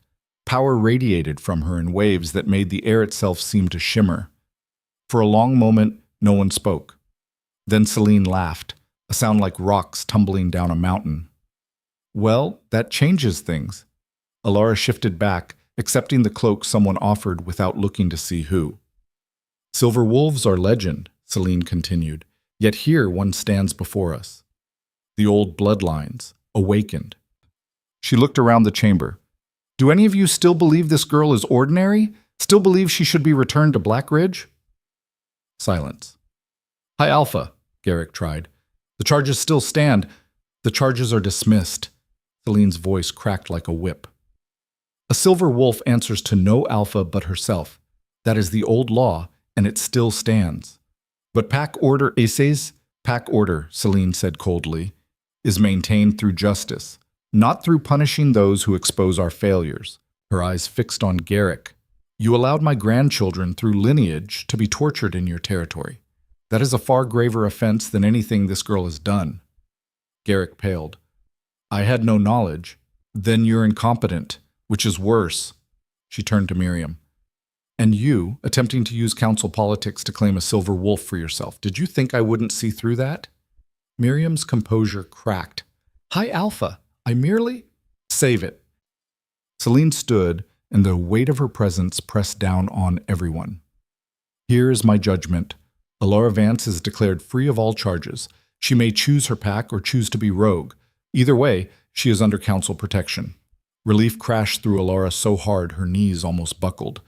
Power radiated from her in waves that made the air itself seem to shimmer. For a long moment, no one spoke. Then Celine laughed, a sound like rocks tumbling down a mountain. Well, that changes things. Alara shifted back, accepting the cloak someone offered without looking to see who. Silver wolves are legend, Celine continued, yet here one stands before us. The old bloodlines, awakened. She looked around the chamber. Do any of you still believe this girl is ordinary? Still believe she should be returned to Black Ridge? Silence. Hi, Alpha, Garrick tried. The charges still stand. The charges are dismissed. Celine's voice cracked like a whip. A silver wolf answers to no Alpha but herself. That is the old law, and it still stands. But pack order pack order, Celine said coldly, is maintained through justice, not through punishing those who expose our failures. Her eyes fixed on Garrick. You allowed my grandchildren through lineage to be tortured in your territory. That is a far graver offense than anything this girl has done. Garrick paled. I had no knowledge. Then you're incompetent, which is worse. She turned to Miriam. And you, attempting to use council politics to claim a silver wolf for yourself, did you think I wouldn't see through that? Miriam's composure cracked. Hi, Alpha. I merely... Save it. Celine stood, and the weight of her presence pressed down on everyone. Here is my judgment. Alara Vance is declared free of all charges. She may choose her pack or choose to be rogue. Either way, she is under council protection. Relief crashed through Alara so hard her knees almost buckled.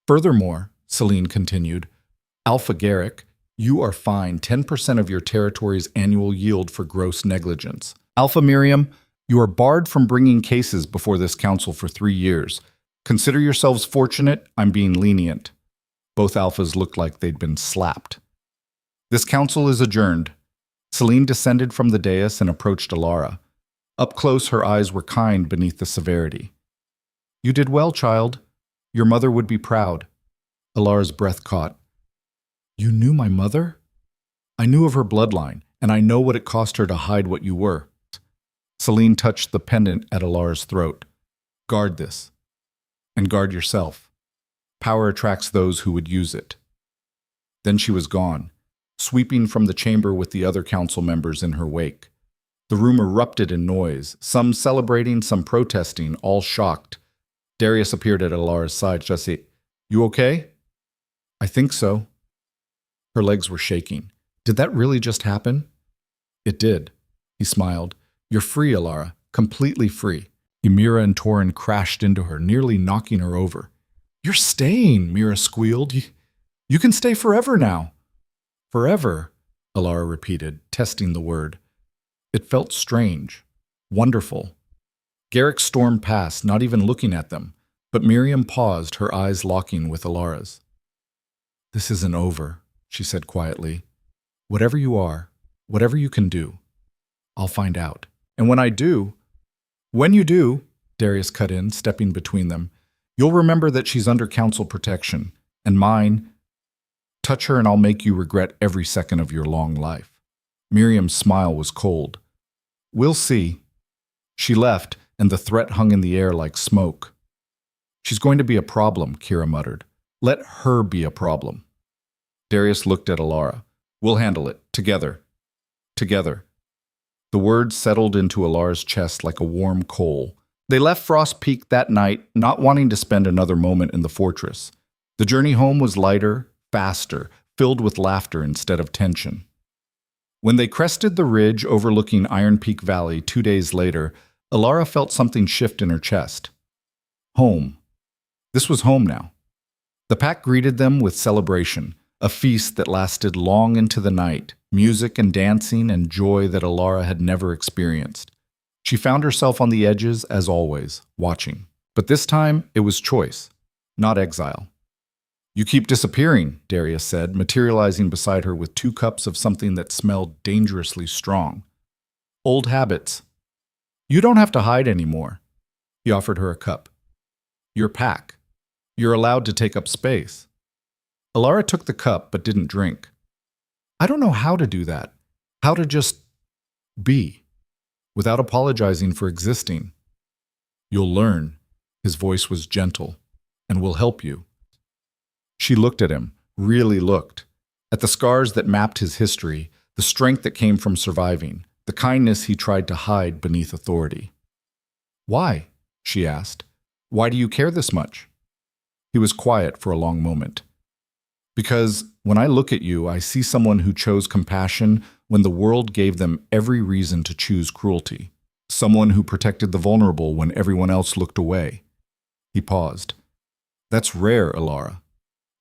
Furthermore, Celine continued, Alpha Garrick, you are fined 10% of your territory's annual yield for gross negligence. Alpha Miriam, you are barred from bringing cases before this council for 3 years. Consider yourselves fortunate, I'm being lenient. Both Alphas looked like they'd been slapped. This council is adjourned. Celine descended from the dais and approached Alara. Up close, her eyes were kind beneath the severity. You did well, child. Your mother would be proud. Alara's breath caught. You knew my mother? I knew of her bloodline, and I know what it cost her to hide what you were. Celine touched the pendant at Alara's throat. Guard this. And guard yourself. Power attracts those who would use it. Then she was gone, sweeping from the chamber with the other council members in her wake. The room erupted in noise, some celebrating, some protesting, all shocked. Darius appeared at Alara's side. Jesse, you okay? I think so. Her legs were shaking. Did that really just happen? It did. He smiled. You're free, Alara. Completely free. Ymira and Torin crashed into her, nearly knocking her over. You're staying, Mira squealed. You can stay forever now. Forever, Alara repeated, testing the word. It felt strange, wonderful. Garrick stormed past, not even looking at them, but Miriam paused, her eyes locking with Alara's. This isn't over, she said quietly. Whatever you are, whatever you can do, I'll find out. And when you do, Darius cut in, stepping between them, you'll remember that she's under council protection, and mine. Touch her and I'll make you regret every second of your long life. Miriam's smile was cold. We'll see. She left, and the threat hung in the air like smoke. She's going to be a problem, Kira muttered. Let her be a problem. Darius looked at Alara. We'll handle it. Together. Together. The words settled into Alara's chest like a warm coal. They left Frost Peak that night, not wanting to spend another moment in the fortress. The journey home was lighter, faster, filled with laughter instead of tension. When they crested the ridge overlooking Iron Peak Valley 2 days later, Alara felt something shift in her chest. Home. This was home now. The pack greeted them with celebration, a feast that lasted long into the night, music and dancing and joy that Alara had never experienced. She found herself on the edges, as always, watching. But this time, it was choice, not exile. You keep disappearing, Darius said, materializing beside her with 2 cups of something that smelled dangerously strong. Old habits. You don't have to hide anymore. He offered her a cup. Your pack. You're allowed to take up space. Alara took the cup but didn't drink. I don't know how to do that. How to just be, without apologizing for existing. You'll learn. His voice was gentle. "And we'll help you." She looked at him, really looked, at the scars that mapped his history, the strength that came from surviving, the kindness he tried to hide beneath authority. "Why?" she asked. "Why do you care this much?" He was quiet for a long moment. "Because when I look at you, I see someone who chose compassion when the world gave them every reason to choose cruelty. Someone who protected the vulnerable when everyone else looked away." He paused. "That's rare, Alara.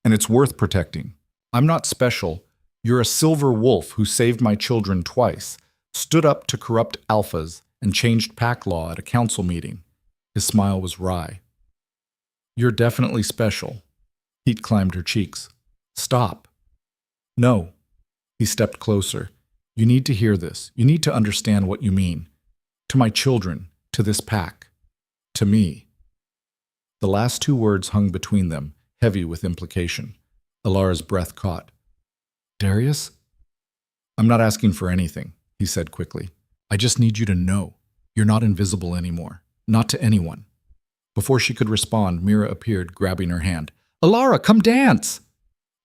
And it's worth protecting. I'm not special. You're a silver wolf who saved my children twice, stood up to corrupt alphas, and changed pack law at a council meeting." His smile was wry. "You're definitely special." Heat climbed her cheeks. "Stop." "No." He stepped closer. "You need to hear this. You need to understand what you mean. To my children, to this pack, to me." The last two words hung between them, heavy with implication. Alara's breath caught. "Darius?" "I'm not asking for anything," he said quickly. "I just need you to know. You're not invisible anymore. Not to anyone." Before she could respond, Mira appeared, grabbing her hand. "Alara, come dance!"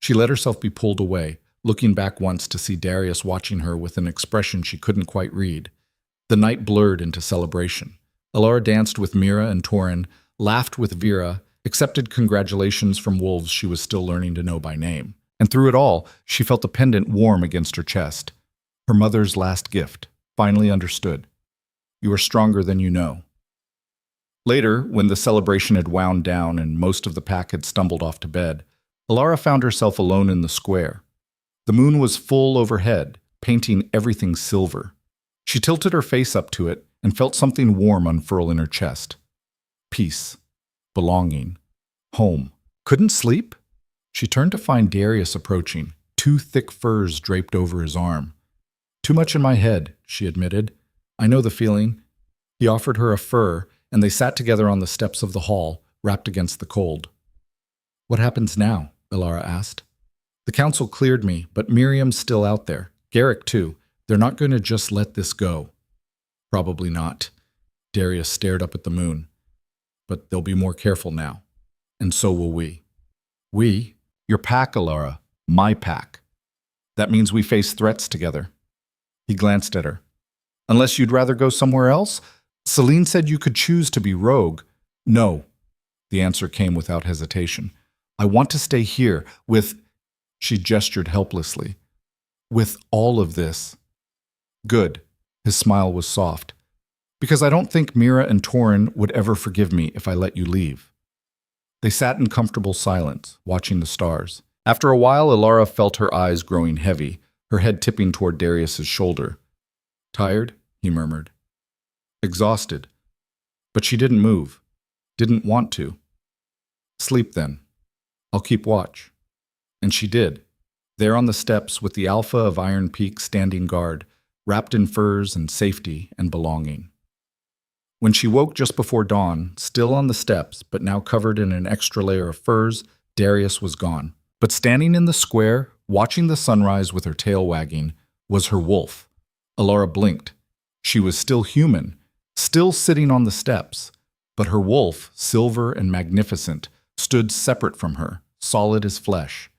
She let herself be pulled away, looking back once to see Darius watching her with an expression she couldn't quite read. The night blurred into celebration. Alara danced with Mira and Torin, laughed with Vera, accepted congratulations from wolves she was still learning to know by name. And through it all, she felt the pendant warm against her chest. Her mother's last gift, finally understood. You are stronger than you know. Later, when the celebration had wound down and most of the pack had stumbled off to bed, Alara found herself alone in the square. The moon was full overhead, painting everything silver. She tilted her face up to it and felt something warm unfurl in her chest. Peace. Belonging. Home. Couldn't sleep? She turned to find Darius approaching, two thick furs draped over his arm. "Too much in my head," she admitted. "I know the feeling." He offered her a fur, and they sat together on the steps of the hall, wrapped against the cold. "What happens now?" Alara asked. "The council cleared me, but Miriam's still out there. Garrick, too. They're not going to just let this go." "Probably not." Darius stared up at the moon. "But they'll be more careful now. And so will we." "We? Your pack, Alara. My pack. That means we face threats together." He glanced at her. "Unless you'd rather go somewhere else? Celine said you could choose to be rogue." "No." The answer came without hesitation. "I want to stay here with—" She gestured helplessly. "With all of this." "Good." His smile was soft. "Because I don't think Mira and Torin would ever forgive me if I let you leave." They sat in comfortable silence, watching the stars. After a while, Alara felt her eyes growing heavy, her head tipping toward Darius's shoulder. "Tired?" he murmured. "Exhausted." But she didn't move. Didn't want to. "Sleep then. I'll keep watch." And she did. There on the steps with the Alpha of Iron Peak standing guard, wrapped in furs and safety and belonging. When she woke just before dawn, still on the steps, but now covered in an extra layer of furs, Darius was gone. But standing in the square, watching the sunrise with her tail wagging, was her wolf. Alara blinked. She was still human, still sitting on the steps, but her wolf, silver and magnificent, stood separate from her, solid as flesh.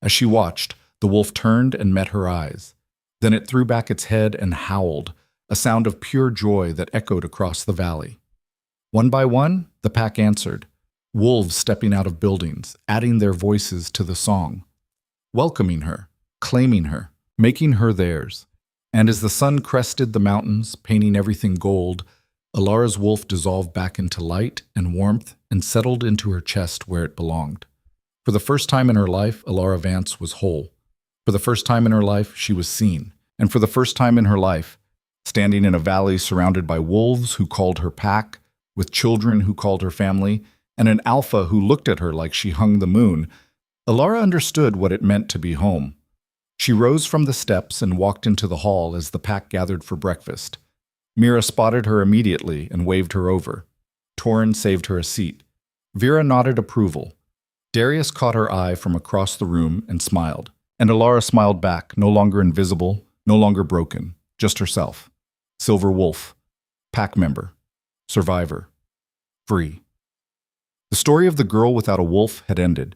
As she watched, the wolf turned and met her eyes. Then it threw back its head and howled, a sound of pure joy that echoed across the valley. One by one, the pack answered, wolves stepping out of buildings, adding their voices to the song, welcoming her, claiming her, making her theirs. And as the sun crested the mountains, painting everything gold, Alara's wolf dissolved back into light and warmth and settled into her chest where it belonged. For the first time in her life, Alara Vance was whole. For the first time in her life, she was seen. And for the first time in her life, standing in a valley surrounded by wolves who called her pack, with children who called her family, and an alpha who looked at her like she hung the moon, Alara understood what it meant to be home. She rose from the steps and walked into the hall as the pack gathered for breakfast. Mira spotted her immediately and waved her over. Torin saved her a seat. Vera nodded approval. Darius caught her eye from across the room and smiled. And Alara smiled back, no longer invisible, no longer broken, just herself. Silver Wolf, pack member, survivor, free. The story of the girl without a wolf had ended.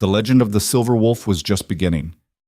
The legend of the silver wolf was just beginning.